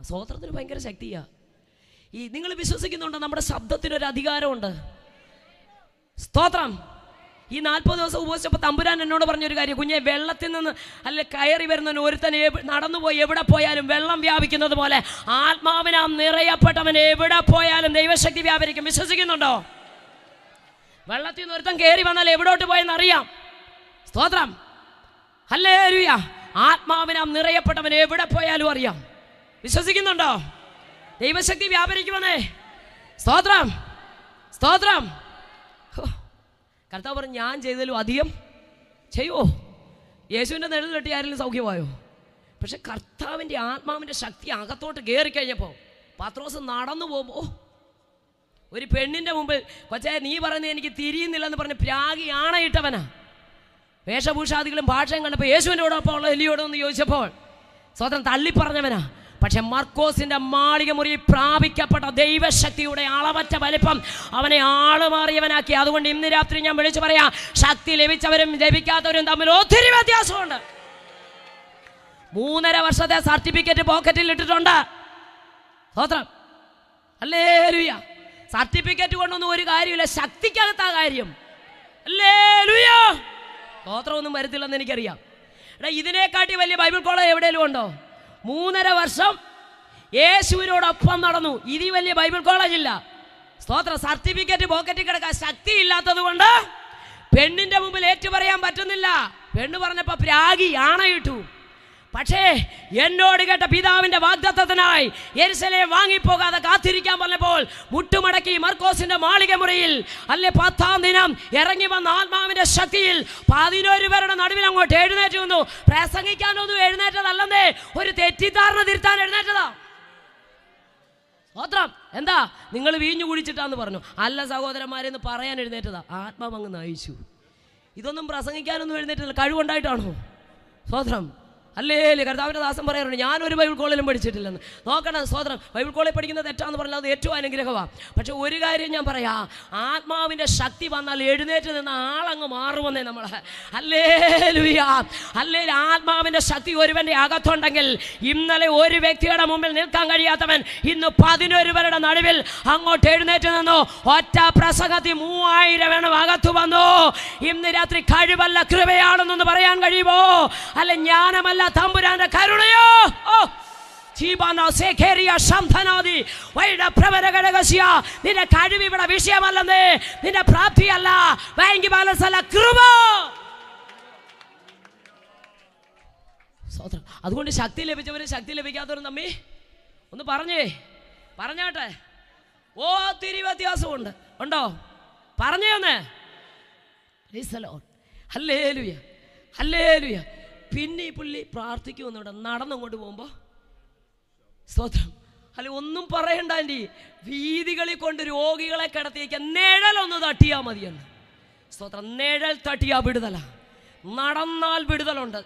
സ്തോത്രത്തിന് ഭയങ്കര ശക്തിയാണ്. ഈ നിങ്ങൾ വിശ്വസിക്കുന്നുണ്ടോ നമ്മുടെ ശബ്ദത്തിനൊരു അധികാരമുണ്ട്? സ്തോത്രം. ഈ 40 ദിവസം ഉപവസിച്ചപ്പോൾ തമ്പുരാൻ എന്നോട് പറഞ്ഞൊരു കാര്യം, കുഞ്ഞെ, വെള്ളത്തിൽ നിന്ന് അല്ലെ കയറി വരുന്നവൻ ഒരുത്തൻ നടന്നുപോയി എവിടെ പോയാലും വെള്ളം വ്യാപിക്കുന്നത് പോലെ ആത്മാവിനാം നിറയപ്പെട്ടവൻ എവിടെ പോയാലും ദൈവശക്തി വ്യാപരിക്കും. വിശ്വസിക്കുന്നുണ്ടോ? വെള്ളത്തിൽ നിന്ന് ഒരുത്തൻ കയറി വന്നാൽ എവിടോട്ട് പോയെന്ന് അറിയാം. സ്തോത്രം, ഹല്ലേലൂയ. ആത്മാവിനാം നിറയപ്പെട്ടവൻ എവിടെ പോയാലും അറിയാം. വിശ്വസിക്കുന്നുണ്ടോ? ദൈവശക്തി വ്യാപരിക്കുമെന്നേ. സ്തോത്രം, സ്തോത്രം. കർത്താവ് പറഞ്ഞു, ഞാൻ ചെയ്തതിലും അധികം ചെയ്യുമോ? യേശുവിൻ്റെ നെഴൽ തട്ടി ആരെങ്കിലും സൗഖ്യമായോ? പക്ഷെ കർത്താവിൻ്റെ ആത്മാവിൻ്റെ ശക്തി അകത്തോട്ട് കയറി കഴിഞ്ഞപ്പോൾ പത്രോസ് നടന്നു പോകുമ്പോൾ ഒരു പെണ്ണിൻ്റെ മുമ്പിൽ, കൊച്ചേ നീ പറയുന്നത് എനിക്ക് തിരിയുന്നില്ലെന്ന് പറഞ്ഞ് പ്രാഗി ആണയിട്ടവനാ. വേഷഭൂഷാദികളും ഭാഷയും കണ്ടപ്പോൾ യേശുവിൻ്റെ കൂടൊപ്പം ഉള്ള എലിയോടൊന്ന് ചോദിച്ചപ്പോൾ സ്വതം തള്ളിപ്പറഞ്ഞവനാ. പക്ഷെ മർക്കോസിന്റെ മാളിക മുറി പ്രാപിക്കപ്പെട്ട ദൈവശക്തിയുടെ അളവറ്റ വലിപ്പം അവനെ ആളുമാറിയവനാക്കി. അതുകൊണ്ട് ഇന്ന് രാത്രി ഞാൻ വിളിച്ചു പറയാം, ശക്തി ലഭിച്ചവരും ലഭിക്കാത്തവരും തമ്മിൽ ഒത്തിരി വ്യത്യാസമുണ്ട്. 3.5 വർഷത്തെ സർട്ടിഫിക്കറ്റ് പോക്കറ്റിൽ ഇട്ടിട്ടുണ്ട്. സ്തോത്രം, ഹല്ലേലൂയ. സർട്ടിഫിക്കറ്റ് കൊണ്ടൊന്നും ഒരു കാര്യമില്ല, ശക്തിക്കകത്താ കാര്യം. ഹല്ലേലൂയ. സ്തോത്രമൊന്നും വരത്തില്ലെന്ന് എനിക്കറിയാം. ഇതിനെക്കാട്ടി വലിയ ബൈബിൾ കോളേജ് എവിടെയെങ്കിലും ഉണ്ടോ? 3.5 വർഷം യേശുവിനോടൊപ്പം നടന്നു. ഇതിൽ വലിയ ബൈബിൾ കോളേജ് ഇല്ല. സ്തോത്ര, സർട്ടിഫിക്കറ്റ് പോക്കറ്റിൽ കിടക്കാൻ ശക്തി ഇല്ലാത്തത് കൊണ്ട് പെണ്ണിന്റെ മുമ്പിൽ ഏറ്റു പറയാൻ പറ്റുന്നില്ല. പെണ്ണ് പറഞ്ഞപ്പോൾ പ്രാഗി ആണയിട്ടു. പക്ഷേ എന്നോട് കേട്ട പിതാവിന്റെ വാഗ്ദത്തത്തിനായി യെരുശലേം വാങ്ങിപ്പോകാതെ കാത്തിരിക്കാൻ പറഞ്ഞപ്പോൾ മുട്ടുമടക്കി മർക്കോസിന്റെ മാളിക മുറിയിൽ 10-ാം ദിനം ഇറങ്ങി വന്ന ആത്മാവിന്റെ ശക്തിയിൽ 11 പേരുടെ നടുവിൽ അങ്ങോട്ട് എഴുന്നേറ്റ് വന്നു. പ്രസംഗിക്കാനൊന്നും എഴുന്നേറ്റതല്ലെന്നേ, ഒരു തെറ്റിദ്ധാരണ തിരുത്താൻ എഴുന്നേറ്റതാ. സ്തോത്രം. എന്താ, നിങ്ങൾ വീഞ്ഞു കുടിച്ചിട്ടാന്ന് പറഞ്ഞു? അല്ല സഹോദരന്മാരെന്ന് പറയാൻ എഴുന്നേറ്റതാ. ആത്മാവ് അങ്ങ് നയിച്ചു. ഇതൊന്നും പ്രസംഗിക്കാനൊന്നും എഴുന്നേറ്റല്ല, കഴിവുണ്ടായിട്ടാണോ? സ്തോത്രം, അല്ലേ? കർത്താവിൻ്റെ ദാസൻ പറയാറുണ്ട്, ഞാനൊരു ബൈബിൾ കോളേജിലും പഠിച്ചിട്ടില്ലെന്ന്. നോക്കണം, സ്തോത്രം. ബൈബിൾ കോളേജ് പഠിക്കുന്നത് തെറ്റാന്ന് പറഞ്ഞാൽ അത് ഏറ്റവും അനുഗ്രഹമാണ്. പക്ഷെ ഒരു കാര്യം ഞാൻ പറയാം, ആത്മാവിൻ്റെ ശക്തി വന്നാൽ എഴുന്നേറ്റ് നിന്ന് ആളങ്ങ് മാറുമെന്നേ നമ്മൾ. Hallelujah, hallelujah. ആത്മാവിൻ്റെ ശക്തി ഒരുവൻ്റെ അകത്തുണ്ടെങ്കിൽ ഇന്നലെ ഒരു വ്യക്തിയുടെ മുമ്പിൽ നിൽക്കാൻ കഴിയാത്തവൻ ഇന്ന് 11 പേരുടെ നടുവിൽ അങ്ങോട്ട് എഴുന്നേറ്റ് നിന്നു. ഒറ്റ പ്രസംഗത്തിൽ 3000 എണ്ണം അകത്തു വന്നു. ഇന്ന് രാത്രി കഴിവല്ല കൃപയാണെന്നൊന്ന് പറയാൻ കഴിയുമോ? അല്ല ജ്ഞാനമല്ല തമ്പുരാന്റെ കരുണയോ? നിന്റെ കഴിവ് ഇവിടെ വിഷയമല്ലെന്നേ, നിന്റെ പ്രാപ്തിയല്ല, ബാങ്ക് ബാലൻസ് അല്ല, കൃപ. അതുകൊണ്ട് ശക്തി ലഭിച്ചവരും ശക്തി ലഭിക്കാത്തവരും തമ്മി ഒന്ന് പറഞ്ഞാട്ടെ. ഒത്തിരി വ്യത്യാസമുണ്ട്. ഉണ്ടോ? പറഞ്ഞേ ഒന്ന്. Hallelujah, hallelujah. പിന്നെ ഈ പുള്ളി പ്രാർത്ഥിക്കുമെന്നോട് നടന്നങ്ങോട്ട് പോകുമ്പോൾ സ്തോത്രം, അല്ല ഒന്നും പറയണ്ട ആൻറ്റി, വീതികളിൽ കൊണ്ട് രോഗികളെ കിടത്തിയേക്ക് നിഴലൊന്ന് തട്ടിയാൽ മതിയെന്ന്. സ്തോത്രം, നിഴൽ തട്ടിയാ വിടുതല, നടന്നാൽ വിടുതലുണ്ട്.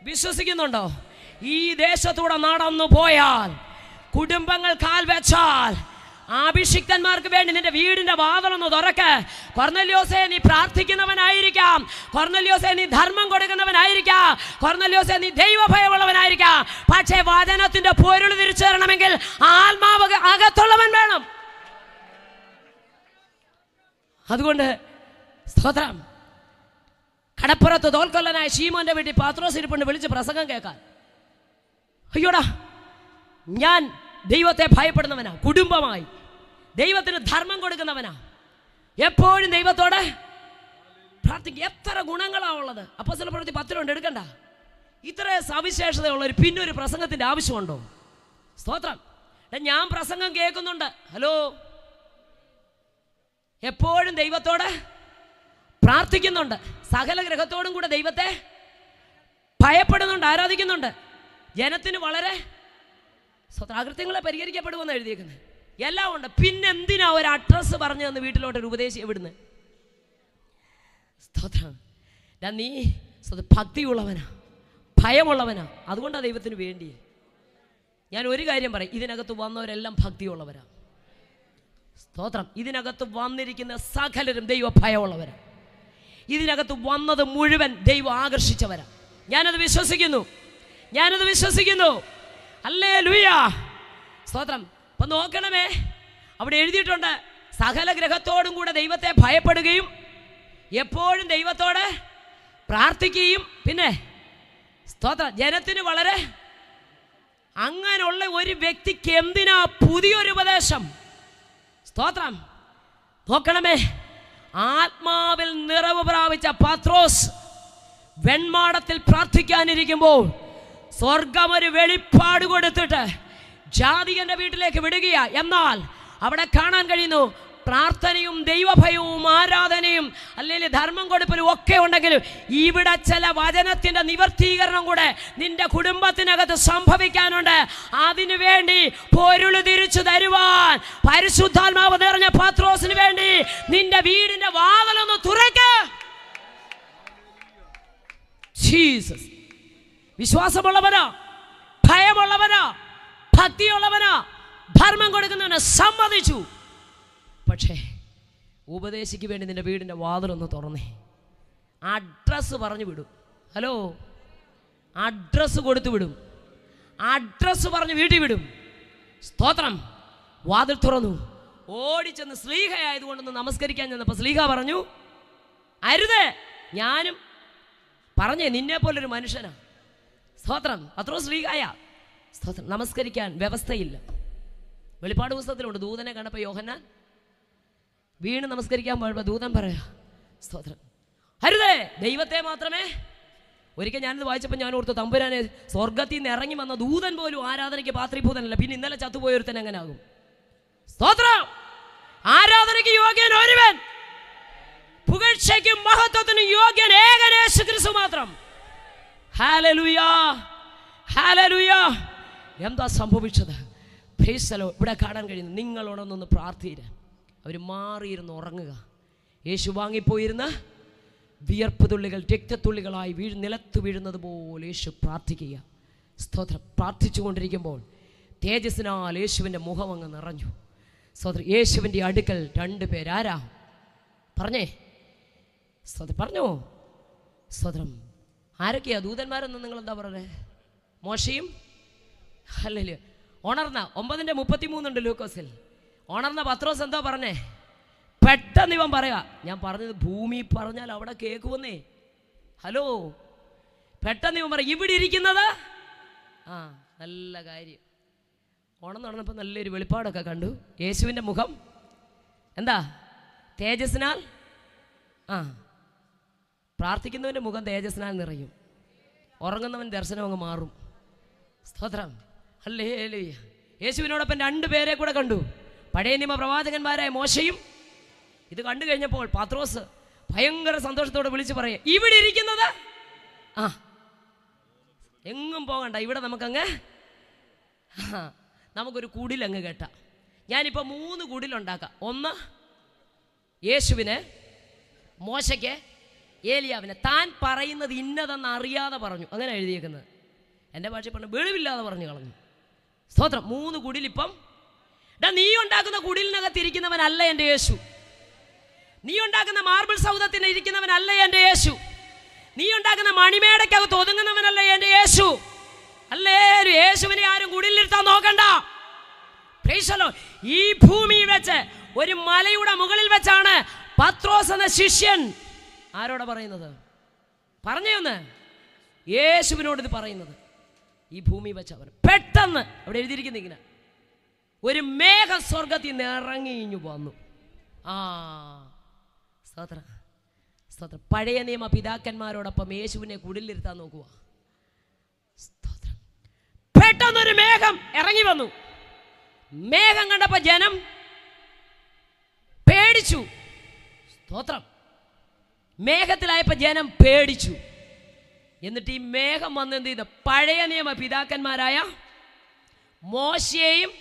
വിശ്വസിക്കുന്നുണ്ടോ? ഈ ദേശത്തൂടെ നടന്നു പോയാൽ, കുടുംബങ്ങൾ കാൽ വെച്ചാൽ, അഭിഷിക്തന്മാർക്ക് വേണ്ടി നിന്റെ വീടിന്റെ വാതിലൊന്ന് തുറക്ക്. കൊർന്നല്യോസേ, നീ പ്രാർത്ഥിക്കുന്നവനായിരിക്കാം. കൊർന്നല്യോസേ, നീ ധർമ്മം കൊടുക്കുന്നവനായിരിക്കാം. കൊർന്നല്യോസേ, നീ ദൈവഭയമുള്ളവനായിരിക്കാം. പക്ഷേ വചനത്തിന്റെ പൊരുൾ തിരിച്ചു തരണമെങ്കിൽ ആത്മാവ് അകത്തുള്ളവൻ വേണം. അതുകൊണ്ട് സ്തോത്രം, കടപ്പുറത്ത് തോൽക്കൊല്ലനായ ശീമോന്റെ വീട്ടിൽ പത്രോസ് ഇരിപ്പുണ്ട് വിളിച്ച് പ്രസംഗം കേൾക്കാൻ. അയ്യോടാ, ഞാൻ ദൈവത്തെ ഭയപ്പെടുന്നവനാ, കുടുംബമായി ദൈവത്തിന് ധർമ്മം കൊടുക്കുന്നവനാ, എപ്പോഴും ദൈവത്തോടെ പ്രാർത്ഥിക്കും. എത്ര ഗുണങ്ങളാ ഉള്ളത്. അപ്പോസ്തലപ്രവൃത്തി 10 എടുക്കണ്ട. ഇത്ര സവിശേഷതയുള്ളൊരു പിന്നൊരു പ്രസംഗത്തിന്റെ ആവശ്യമുണ്ടോ? സ്തോത്രം. ഞാൻ പ്രസംഗം കേൾക്കുന്നുണ്ട്. ഹലോ, എപ്പോഴും ദൈവത്തോടെ പ്രാർത്ഥിക്കുന്നുണ്ട്, സകല ഗ്രഹത്തോടും കൂടെ ദൈവത്തെ ഭയപ്പെടുന്നുണ്ട്, ആരാധിക്കുന്നുണ്ട്. ജനത്തിന് വളരെ സ്വത്രാകൃത്യങ്ങളെ പരിഹരിക്കപ്പെടുമെന്ന് എഴുതിയേക്കുന്നത്. എല്ലാം ഉണ്ട്. പിന്നെന്തിനാ ഒരു അഡ്രസ്സ് പറഞ്ഞു തന്ന് വീട്ടിലോട്ടൊരു ഉപദേശം എവിടുന്ന്? സ്തോത്രം. നീ ഭക്തിയുള്ളവനാ, ഭയമുള്ളവനാ, അതുകൊണ്ടാണ് ദൈവത്തിന് വേണ്ടി. ഞാൻ ഒരു കാര്യം പറയും, ഇതിനകത്ത് വന്നവരെല്ലാം ഭക്തിയുള്ളവരാ. സ്തോത്രം. ഇതിനകത്ത് വന്നിരിക്കുന്ന സകലരും ദൈവ ഭയമുള്ളവരാ. ഇതിനകത്ത് വന്നത് മുഴുവൻ ദൈവം ആകർഷിച്ചവരാ. ഞാനത് വിശ്വസിക്കുന്നു. ഹല്ലേലൂയ, സ്തോത്രം. അപ്പം നോക്കണമേ, അവിടെ എഴുതിയിട്ടുണ്ട്, സകല ഗ്രഹത്തോടും കൂടെ ദൈവത്തെ ഭയപ്പെടുകയും എപ്പോഴും ദൈവത്തോട് പ്രാർത്ഥിക്കുകയും പിന്നെ സ്തോത്രം ജനത്തിന് വളരെ അങ്ങനെയുള്ള ഒരു വ്യക്തിക്ക് എന്തിനാ പുതിയൊരു ഉപദേശം? സ്തോത്രം. നോക്കണമേ, ആത്മാവിൽ നിറവ് പ്രാപിച്ച പത്രോസ് വെൺമാടത്തിൽ പ്രാർത്ഥിക്കാനിരിക്കുമ്പോൾ സ്വർഗം ഒരു വെളിപ്പാട് കൊടുത്തിട്ട് ജാതികന്റെ വീട്ടിലേക്ക് വിടുകയാ. എന്നാൽ അവിടെ കാണാൻ കഴിയുന്നു പ്രാർത്ഥനയും ദൈവഭയവും ആരാധനയും അല്ലെങ്കിൽ ധർമ്മം കൊടുപ്പലും ഒക്കെ ഉണ്ടെങ്കിലും ഇവിടെ ചില വചനത്തിന്റെ നിവർത്തീകരണം കൂടെ നിന്റെ കുടുംബത്തിനകത്ത് സംഭവിക്കാനുണ്ട്. അതിനു വേണ്ടി പൊരുള് തിരിച്ചു തരുവാൻ പരിശുദ്ധാത്മാവ് നിറഞ്ഞ പത്രോസിന് വേണ്ടി നിന്റെ വീടിന്റെ വാതിലൊന്ന് തുറക്ക്. ജീസസ് വിശ്വാസമുള്ളവനാ, ഭയമുള്ളവനാ, ഭക്തിയുള്ളവനാ, ധർമ്മം കൊടുക്കുന്നവനെ സമ്മതിച്ചു. പക്ഷേ ഉപദേശിക്ക് വേണ്ടി നിന്റെ വീടിൻ്റെ വാതിലൊന്ന് തുറന്നേ. അഡ്രസ്സ് പറഞ്ഞു വിടും. ഹലോ, അഡ്രസ്സ് കൊടുത്തു വിടും. അഡ്രസ്സ് പറഞ്ഞ് വീട്ടിൽ വിടും. സ്തോത്രം. വാതിൽ തുറന്നു. ഓടിച്ചെന്ന് സ്ലീഹ ആയതുകൊണ്ടൊന്ന് നമസ്കരിക്കാൻ ചെന്നപ്പോൾ സ്ലീഹ പറഞ്ഞു, അരുത്, ഞാനും പറഞ്ഞേ നിന്നെ പോലൊരു മനുഷ്യനാ. സ്തോത്രം. അത്രോ സ്ലീഹായ സ്തോത്രം. നമസ്കരിക്കാൻ വ്യവസ്ഥയില്ല. വെളിപ്പാട് പുസ്തകത്തിലുണ്ട്, ദൂതനെ കണ്ടപ്പോൾ യോഹന്നാൻ വീണ് നമസ്കരിക്കാൻ പോയപ്പോൾ ദൂതൻ പറയാ, സ്തോത്രം, അരുതേ, ദൈവത്തെ മാത്രമേ. ഒരിക്കൽ ഞാനിത് വായിച്ചപ്പോൾ ഞാൻ ഓർത്തു, തമ്പുരാനെ, സ്വർഗത്തിൽ നിന്ന് ഇറങ്ങി വന്ന ദൂതൻ പോലും ആരാധനയ്ക്ക് പാത്രീഭൂതനല്ല, പിന്നെ ഇന്നലെ ചത്തുപോയൊരുത്തൻ എങ്ങനെയാകും? സ്തോത്രം. ആരാധനയ്ക്ക് യോഗ്യൻ ഒരുവൻ, പുകഴ്ചയ്ക്കും മഹത്വത്തിനും യോഗ്യൻ ഏകൻ യേശുക്രിസ്തു മാത്രം. Hallelujah, hallelujah. എന്താ സംഭവിച്ചത്? Price the Lord. ഇവിടെ കാണാൻ കഴിയുന്നു, നിങ്ങളോടൊന്നൊന്ന് പ്രാർത്ഥിക്കുക. അവർ മാറിയിരുന്ന് ഉറങ്ങുക. യേശു വാങ്ങിപ്പോയിരുന്ന വിയർപ്പ് തുള്ളികൾ രക്തത്തുള്ളികളായി നിലത്ത് വീഴുന്നത് പോലെ യേശു പ്രാർത്ഥിക്കുക. സ്തോത്രം. പ്രാർത്ഥിച്ചു കൊണ്ടിരിക്കുമ്പോൾ തേജസ്സിനാൽ യേശുവിൻ്റെ മുഖം അങ്ങ് നിറഞ്ഞു. സ്തോത്രം. യേശുവിൻ്റെ അടുക്കൽ 2 പേരാരാ? പറഞ്ഞേ. സ്തോത്രം. പറഞ്ഞോ. സ്തോത്രം. ആരൊക്കെയാ ദൂതന്മാരെന്ന് നിങ്ങളെന്താ പറഞ്ഞേ? മോശയും ഹല്ലേലൂയ. ഉണർന്ന 9:33 ലൂക്കോസിൽ ഉണർന്ന പത്രോസ് എന്താ പറഞ്ഞേ? പെട്ടെന്ന് ഇവൻ പറയാ, ഞാൻ പറഞ്ഞത് ഭൂമി പറഞ്ഞാൽ അവിടെ കേൾക്കുമെന്നേ. ഹലോ, പെട്ടെന്ന് ഇവൻ പറയാം, ഇവിടെ ഇരിക്കുന്നത് നല്ല കാര്യം. ഉണർന്നപ്പോൾ നല്ലൊരു വെളിപ്പാടൊക്കെ കണ്ടു. യേശുവിൻ്റെ മുഖം എന്താ? തേജസ്സിനാൽ. പ്രാർത്ഥിക്കുന്നവൻ്റെ മുഖം തേജസ്സിനാൽ നിറയും. ഉറങ്ങുന്നവൻ ദർശനം അങ്ങ് മാറും. സ്തോത്രം. ഹല്ലേലൂയ. യേശുവിനോടൊപ്പം 2 പേരെ കൂടെ കണ്ടു, പഴയ നിയമ പ്രവാചകന്മാരായ മോശയും. ഇത് കണ്ടു കഴിഞ്ഞപ്പോൾ പത്രോസ് ഭയങ്കര സന്തോഷത്തോടെ വിളിച്ച് പറയാം, ഇവിടെ ഇരിക്കുന്നത് എങ്ങും പോകണ്ട, ഇവിടെ നമുക്കൊരു കുടിലങ്ങ് കേട്ടാ. ഞാനിപ്പോൾ 3 കുടിലുണ്ടാക്കാം. ഒന്ന് യേശുവിന്, മോശയ്ക്ക്, ഏലിയാവിന്. താൻ പറയുന്നത് ഇന്നതെന്ന് അറിയാതെ പറഞ്ഞു. അങ്ങനെ എഴുതിയേക്കുന്നത്. എൻ്റെ ഭാഷയിൽ പറഞ്ഞു വെളിവില്ലാതെ പറഞ്ഞു കളഞ്ഞു. സ്തോത്രം. 3 കുടിലിപ്പം. നീ ഉണ്ടാക്കുന്ന കുടിലിനകത്തിരിക്കുന്നവനല്ല എൻ്റെ യേശു. നീ ഉണ്ടാക്കുന്ന മാർബിൾ സൗധത്തിന് ഇരിക്കുന്നവനല്ല എൻ്റെ യേശു. നീ ഉണ്ടാക്കുന്ന മണിമേടയ്ക്കകത്ത് ഒതുങ്ങുന്നവനല്ല എൻ്റെ യേശു. അല്ലേ, യേശുവിനെ ആരും കുടിലിരുത്താൻ നോക്കണ്ട. Price the lord. ഈ ഭൂമിയിൽ വെച്ച് ഒരു മലയുടെ മുകളിൽ വെച്ചാണ് പത്രോസ് എന്ന ശിഷ്യൻ ആരോടാ പറയുന്നത്? പറഞ്ഞൊന്ന്. യേശുവിനോട് ഇത് പറയുന്നത്. ഈ ഭൂമി വെച്ച് അവർ പെട്ടെന്ന് അവിടെ എഴുതിയിരിക്കുന്ന ഇങ്ങനെ ഒരു മേഘ സ്വർഗത്തിൽ നിന്ന് ഇറങ്ങി ഇഞ്ഞു വന്നു. സ്തോത്രം. സ്തോത്രം. പഴയ നിയമ പിതാക്കന്മാരോടൊപ്പം യേശുവിനെ കുടിലിരുത്താൻ നോക്കുക. സ്തോത്രം. പെട്ടെന്നൊരു മേഘം ഇറങ്ങി വന്നു. മേഘം കണ്ടപ്പോ ജനം പേടിച്ചു. സ്തോത്രം. മേഘത്തിലായപ്പോ ജനം പേടിച്ചു. എന്നിട്ട് ഈ മേഘം വന്ന് എന്ത് ചെയ്തു? പഴയ നിയമ പിതാക്കന്മാരായ മോശയെയും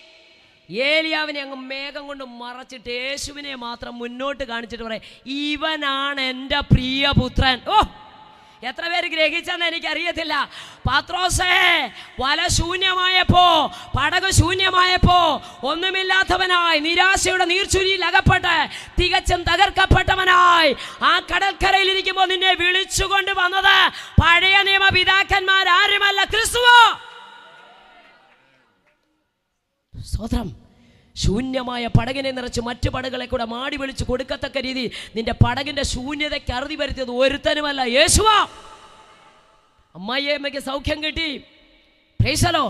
ഏലിയാവിനെ അങ്ങ് മേഘം കൊണ്ട് മറച്ചിട്ട് യേശുവിനെ മാത്രം മുന്നോട്ട് കാണിച്ചിട്ട് പറയാം, ഇവനാണ് എൻ്റെ പ്രിയപുത്രൻ. എത്ര പേര് ഗ്രഹിച്ചെന്ന് എനിക്കറിയത്തില്ല. പത്രോസേ, വല ശൂന്യമായപ്പോ, പടക് ശൂന്യമായപ്പോ, ഒന്നുമില്ലാത്തവനായി നിരാശയുടെ നീർച്ചുരിയിൽ അകപ്പെട്ട് തികച്ചും തകർക്കപ്പെട്ടവനായി ആ കടൽക്കരയിൽ ഇരിക്കുമ്പോൾ നിന്നെ വിളിച്ചുകൊണ്ട് വന്നത് പഴയ നിയമ പിതാക്കന്മാരാരുമല്ല, ക്രിസ്തുവോ. സ്തോത്രം. ശൂന്യമായ പടകിനെ നിറച്ച് മറ്റു പടകളെ കൂടെ മാടി വിളിച്ച് കൊടുക്കത്തക്ക രീതി നിന്റെ പടകിന്റെ ശൂന്യതയ്ക്ക് അറുതി വരുത്തിയത് ഒരുത്തനുമല്ല, യേശുവാ. അമ്മായിയമ്മയ്ക്ക് സൗഖ്യം കിട്ടി, പ്രൈസലോ.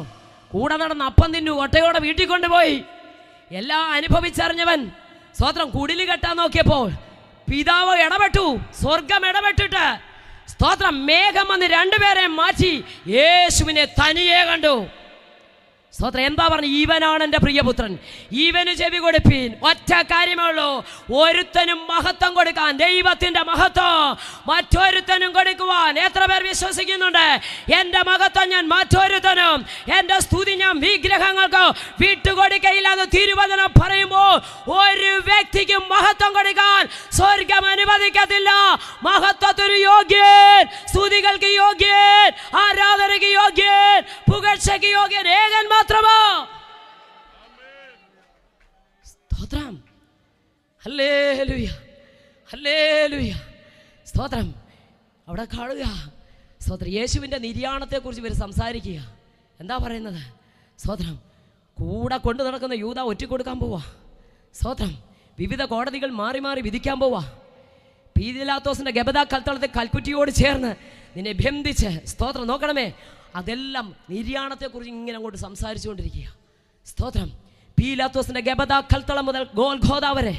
കൂടെ നടന്ന് അപ്പം തിന്നു, ഒട്ടയോടെ വീട്ടിൽ കൊണ്ടുപോയി. എല്ലാം അനുഭവിച്ചറിഞ്ഞവൻ സ്തോത്രം കുടില് കെട്ടാൻ നോക്കിയപ്പോൾ പിതാവ് ഇടപെട്ടു, സ്വർഗം ഇടപെട്ടിട്ട് സ്തോത്രം മേഘം വന്ന് രണ്ടുപേരെ മാറ്റി യേശുവിനെ തനിയെ കണ്ടു. സ്തോത്രം എന്താ പറഞ്ഞു? ഇവനാണ് എൻ്റെ പ്രിയപുത്രൻ, ഇവന് ചെവി കൊടുപ്പീൻ. ഒറ്റ കാര്യമേ ഉള്ളൂ, ഒരുത്തനും മഹത്വം കൊടുക്കാൻ, ദൈവത്തിന്റെ മഹത്വം മറ്റൊരുത്തനും കൊടുക്കുവാൻ എത്ര പേർ വിശ്വസിക്കുന്നുണ്ട്? എൻ്റെ മഹത്വം ഞാൻ മറ്റൊരുത്തനും, എൻ്റെ സ്തുതി ഞാൻ വിഗ്രഹങ്ങൾക്ക് വിട്ടുകൊടുക്കയില്ല എന്ന് തിരുവചനം പറയുമ്പോൾ ഒരു വ്യക്തിക്കും മഹത്വം കൊടുക്കാൻ സ്വർഗം അനുവദിക്കത്തില്ല. മഹത്വത്തിന് യോഗ്യൻ, സ്തുതികൾക്ക് യോഗ്യൻ, ആരാധനയ്ക്ക് യോഗ്യൻ, പുകഴ്ചയ്ക്ക് യോഗ്യൻ ഏകൻ മാത്രമോ. സ്തോത്രം, ഹല്ലേലൂയ, ഹല്ലേലൂയ, സ്തോത്രം. അവിടെ കാണുക, സ്തോത്രം, യേശുവിൻ്റെ നിര്യാണത്തെക്കുറിച്ച് ഇവർ സംസാരിക്കുക. എന്താ പറയുന്നത്? സ്തോത്രം, കൂടെ കൊണ്ടു നടക്കുന്ന യൂദ ഒറ്റിക്കൊടുക്കാൻ പോവാ. സ്തോത്രം, വിവിധ കോടതികൾ മാറി മാറി വിധിക്കാൻ പോവാ. പീലാത്തോസിന്റെ ഗബദാ കൽത്തളത്തിൽ കൽക്കുറ്റിയോട് ചേർന്ന് നിന്നെ ബന്ധിച്ച്, സ്തോത്രം, നോക്കണമേ, അതെല്ലാം നിര്യാണത്തെക്കുറിച്ച് ഇങ്ങനെ അങ്ങോട്ട് സംസാരിച്ചുകൊണ്ടിരിക്കുക. സ്തോത്രം, പീലാത്തോസിന്റെ ഗബദാ കൽത്തളം മുതൽ ഗോൽഗോഥ വരെ,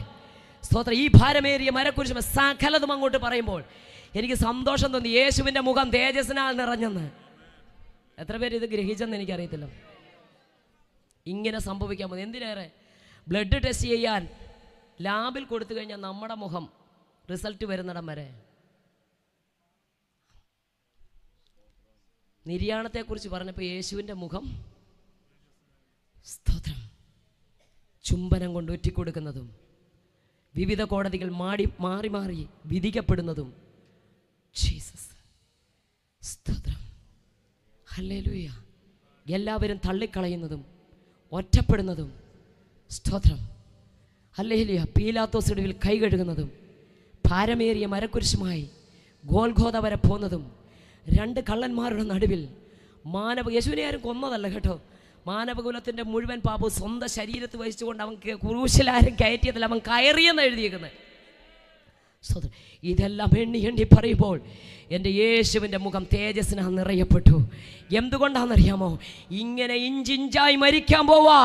സ്തോത്രം, ഈ ഭാരമേറിയ മരക്കുരിശ് സകലതും അങ്ങോട്ട് പറയുമ്പോൾ എനിക്ക് സന്തോഷം തോന്നി. യേശുവിൻ്റെ മുഖം തേജസ്സിനാൽ നിറഞ്ഞെന്ന്. എത്ര പേര് ഇത് ഗ്രഹിച്ചെന്ന് എനിക്കറിയത്തില്ല. ഇങ്ങനെ സംഭവിക്കാൻ പോകുന്നത് എന്തിനേറെ, ബ്ലഡ് ടെസ്റ്റ് ചെയ്യാൻ ലാബിൽ കൊടുത്തു കഴിഞ്ഞാൽ നമ്മുടെ മുഖം റിസൾട്ട് വരുന്നിടം വരെ. നിര്യാണത്തെക്കുറിച്ച് പറഞ്ഞപ്പോൾ യേശുവിൻ്റെ മുഖം, സ്തോത്രം, ചുംബനം കൊണ്ട് ഒറ്റിക്കൊടുക്കുന്നതും വിവിധ കോടതികൾ മാറി മാറി വിധിക്കപ്പെടുന്നതും, ജീസസ്, സ്തോത്രം, ഹല്ലേലൂയ, എല്ലാവരും തള്ളിക്കളയുന്നതും ഒറ്റപ്പെടുന്നതും, സ്തോത്രം, ഹല്ലേലൂയ, പീലാത്തോസ് ഒടുവിൽ കൈ കഴുകുന്നതും ഭാരമേറിയ മരക്കുരിശുമായി ഗോൽഗോഥ വരെ പോകുന്നതും, രണ്ട് കള്ളന്മാരുടെ നടുവിൽ യേശുവിനെ ആരും കൊന്നതല്ല കേട്ടോ, മാനവകുലത്തിൻ്റെ മുഴുവൻ പാപവും സ്വന്തം ശരീരത്ത് വഹിച്ചുകൊണ്ട് അവൻ ക്രൂശിലാരും കയറ്റിയതല്ല, അവൻ കയറിയെന്ന് എഴുതിയേക്കുന്നത്. ഇതെല്ലാം എണ്ണി എണ്ണി പറയുമ്പോൾ എൻ്റെ യേശുവിൻ്റെ മുഖം തേജസ്സിനാ നിറയപ്പെട്ടു. എന്തുകൊണ്ടാണെന്നറിയാമോ? ഇങ്ങനെ ഇഞ്ചിഞ്ചായി മരിക്കാൻ പോവാ,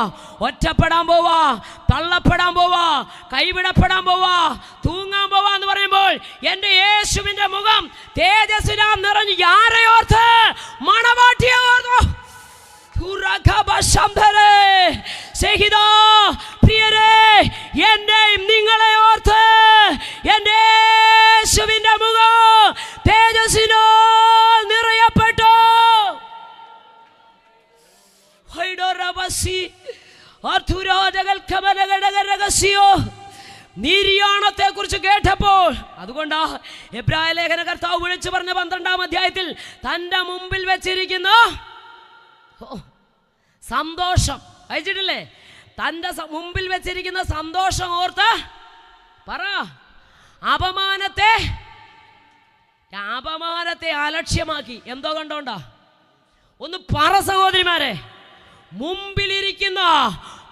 ഒറ്റപ്പെടാൻ പോവാ, തള്ളപ്പെടാൻ പോവാ, കൈവിടപ്പെടാൻ പോവാ, തൂങ്ങാൻ പോവാ എന്ന് പറയുമ്പോൾ എൻ്റെ യേശുവിൻ്റെ മുഖം തേജസ്സിനാ നിറഞ്ഞു. ആരെയോർത്ത്? മണവാട്ടിയെ ഓർത്തോ. പ്രിയരേ, എന്നെയും നിങ്ങളെ ഓർത്ത് എൻ്റെ യേശുവിൻ്റെ മുഖം തേജസ്സിനോ നിറയപ്പെട്ടു. നിര്യാണത്തെ കുറിച്ച് കേട്ടപ്പോൾ, അതുകൊണ്ടാ എബ്രായ ലേഖന കർത്താവ് വിളിച്ചു പറഞ്ഞ 12-ാം അധ്യായത്തിൽ തൻ്റെ മുമ്പിൽ വെച്ചിരിക്കുന്ന സന്തോഷം അയച്ചിട്ടില്ലേ? തൻ്റെ മുമ്പിൽ വെച്ചിരിക്കുന്ന സന്തോഷം ഓർത്ത് പറ. അപമാനത്തെ അലക്ഷ്യമാക്കി. എന്തോ കണ്ടോണ്ടാ? ഒന്ന് പറ സഹോദരിമാരെ.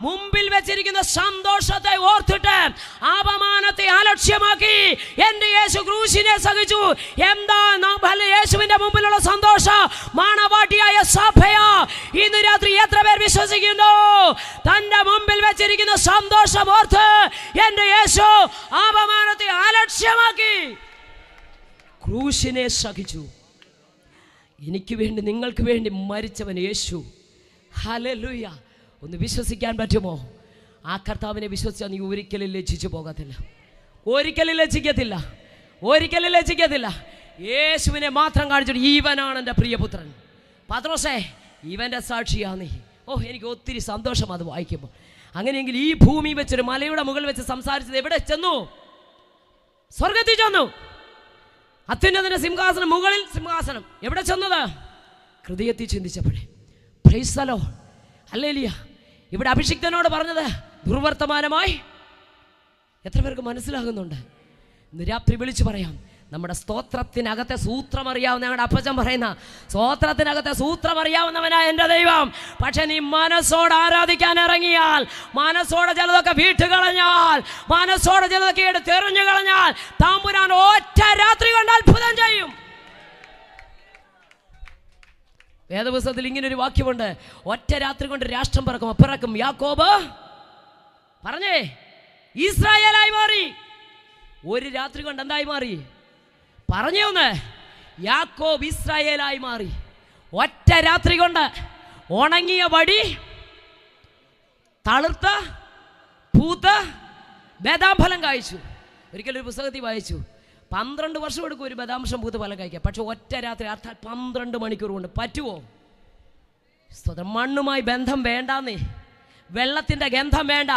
മുമ്പിൽ വെച്ചിരിക്കുന്ന സന്തോഷത്തെ ഓർത്തിട്ട് അപമാനത്തെ അലക്ഷ്യമാക്കി എൻ്റെ യേശു ക്രൂശിനെ സഹിച്ചു. എന്താ യേശുവിന്റെ മുമ്പിലുള്ള സന്തോഷം? മണവാട്ടിയായ സഭയാ. ഇന്ന് രാത്രി എത്ര പേർ വിശ്വസിക്കുന്നു? തന്റെ മുമ്പിൽ വെച്ചിരിക്കുന്ന സന്തോഷം ഓർത്ത് എൻ്റെ യേശു അപമാനത്തെ അലക്ഷ്യമാക്കി ക്രൂശിനെ സഹിച്ചു. എനിക്ക് വേണ്ടി, നിങ്ങൾക്ക് വേണ്ടി മരിച്ചവൻ യേശു. ഹല്ലേലൂയ. ഒന്ന് വിശ്വസിക്കാൻ പറ്റുമോ? ആ കർത്താവിനെ വിശ്വസിച്ചാൽ നീ ഒരിക്കലും ലജ്ജിച്ചു പോകത്തില്ല, ഒരിക്കലും ലജ്ജിക്കത്തില്ല, ഒരിക്കലും ലജ്ജിക്കത്തില്ല. യേശുവിനെ മാത്രം കാണിച്ചിട്ട് ഇവനാണ് എൻ്റെ പ്രിയപുത്രൻ. പത്രോസേ, ഇവൻ്റെ സാക്ഷിയാ നീ. എനിക്ക് ഒത്തിരി സന്തോഷം അത് വായിക്കുമ്പോൾ. അങ്ങനെയെങ്കിൽ ഈ ഭൂമി വെച്ചൊരു മലയുടെ മുകളിൽ വെച്ച് സംസാരിച്ചത് എവിടെ ചെന്നു? സ്വർഗത്തിൽ ചെന്നു. അത്യുന്നതന്റെ സിംഹാസനം, മുകളിൽ സിംഹാസനം. എവിടെ ചെന്നത്? ഹൃദയത്തിൽ ചിന്തിച്ചപ്പോഴേ. പ്രൈസ് ദി ലോർഡ്, ഹല്ലേലൂയ. ഇവിടെ അഭിഷിക്തനോട് പറഞ്ഞത് ദുർവർത്തമാനമായി എത്ര പേർക്ക് മനസ്സിലാകുന്നുണ്ട്? ഇന്ന് രാത്രി വിളിച്ചു പറയാം, നമ്മുടെ സ്തോത്രത്തിനകത്തെ സൂത്രം അറിയാവുന്ന ഞങ്ങളുടെ അപ്പച്ചൻ പറയുന്ന സ്തോത്രത്തിനകത്തെ സൂത്രം അറിയാവുന്നവനാ എൻ്റെ ദൈവം. പക്ഷെ നീ മനസ്സോടെ ആരാധിക്കാൻ ഇറങ്ങിയാൽ, മനസ്സോടെ ചിലതൊക്കെ വീട്ടുകളഞ്ഞാൽ, മനസ്സോടെ ചിലതൊക്കെ എടുത്തെറിഞ്ഞു കളഞ്ഞാൽ, തമ്പുരാൻ ഒറ്റ രാത്രി കൊണ്ട് അത്ഭുതം ചെയ്യും. വേദപുസ്തകത്തിൽ ഇങ്ങനൊരു വാക്യമുണ്ട്, ഒറ്റ രാത്രി കൊണ്ട് രാഷ്ട്രം പിറക്കും. യാക്കോബ് പറഞ്ഞേ ഇസ്രായേലായി മാറി. ഒരു രാത്രി കൊണ്ട് എന്തായി മാറി? പറഞ്ഞേ ഒന്ന്. യാക്കോബ് ഇസ്രായേലായി മാറി. ഒറ്റ രാത്രി കൊണ്ട് ഉണങ്ങിയ വടി തളിർത്ത് പൂത്ത് ബദാം ഫലം കായ്ച്ചു. ഒരിക്കലൊരു പുസ്തകത്തിൽ വായിച്ചു, 12 വർഷം എടുക്കും ഒരു ബദാംശം പൂത്ത് ഫലം കഴിക്കാം. പക്ഷെ ഒറ്റ രാത്രി, അർത്ഥം 12 മണിക്കൂർ കൊണ്ട് പറ്റുമോ? മണ്ണുമായി ബന്ധം വേണ്ടാന്നേ, വെള്ളത്തിൻ്റെ ഗന്ധം വേണ്ട.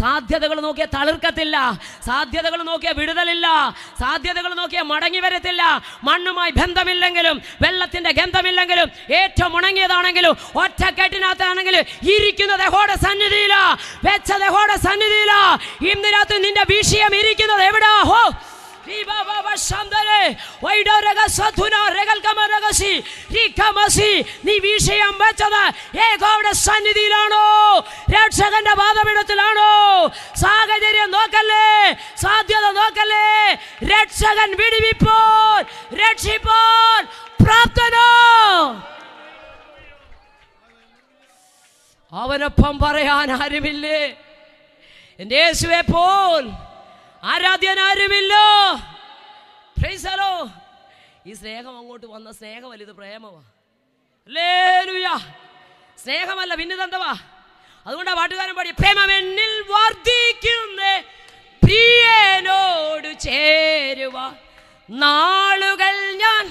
സാധ്യതകൾ നോക്കിയാൽ തളിർക്കത്തില്ല, സാധ്യതകൾ നോക്കിയാൽ വിടുതലില്ല, സാധ്യതകൾ നോക്കിയാൽ മടങ്ങി വരത്തില്ല. മണ്ണുമായി ബന്ധമില്ലെങ്കിലും, വെള്ളത്തിൻ്റെ ഗന്ധമില്ലെങ്കിലും, ഏറ്റവും ഉണങ്ങിയതാണെങ്കിലും, ഒറ്റക്കെട്ടിനകത്താണെങ്കിലും, ഇരിക്കുന്നത് യഹോവയുടെ സന്നിധിയിലാ, വെച്ചത് യഹോവയുടെ സന്നിധിയിലാ. ഇന്ന് രാത്രി നിന്റെ വിഷയം ഇരിക്കുന്നത് എവിടാ? ഹോ നീ വിഷയം വെച്ചത് യഹോവയുടെ സന്നിധിയിലാണോ? രക്ഷകന്റെ പാദപീഠത്തിലാണോ? സാഹചര്യം നോക്കല്ലേ, സാധ്യത നോക്കല്ലേ. രക്ഷകൻ വിടുവിപ്പോൾ, രക്ഷിപ്പോൾ പ്രാപ്തനോ? അവനൊപ്പം പറയാൻ ആരുമില്ലേ? എൻ്റെ യേശുവെ പോൽ ആരാധ്യൻ ആരുമില്ലോ. Praise the lord. ഈ സ്നേഹം അങ്ങോട്ട് വന്ന സ്നേഹമല്ല, ഇത് പ്രേമമാ. ഹല്ലേലൂയ. സ്നേഹമല്ല പിന്നിതെന്തവാ? അതുകൊണ്ടാ പാട്ടുകാരൻ പാടി, പ്രേമമെന്നിൽ വർദ്ധിക്കുന്നേ പ്രിയനോട് ചേരുവ നാളുകൾ ഞാൻ.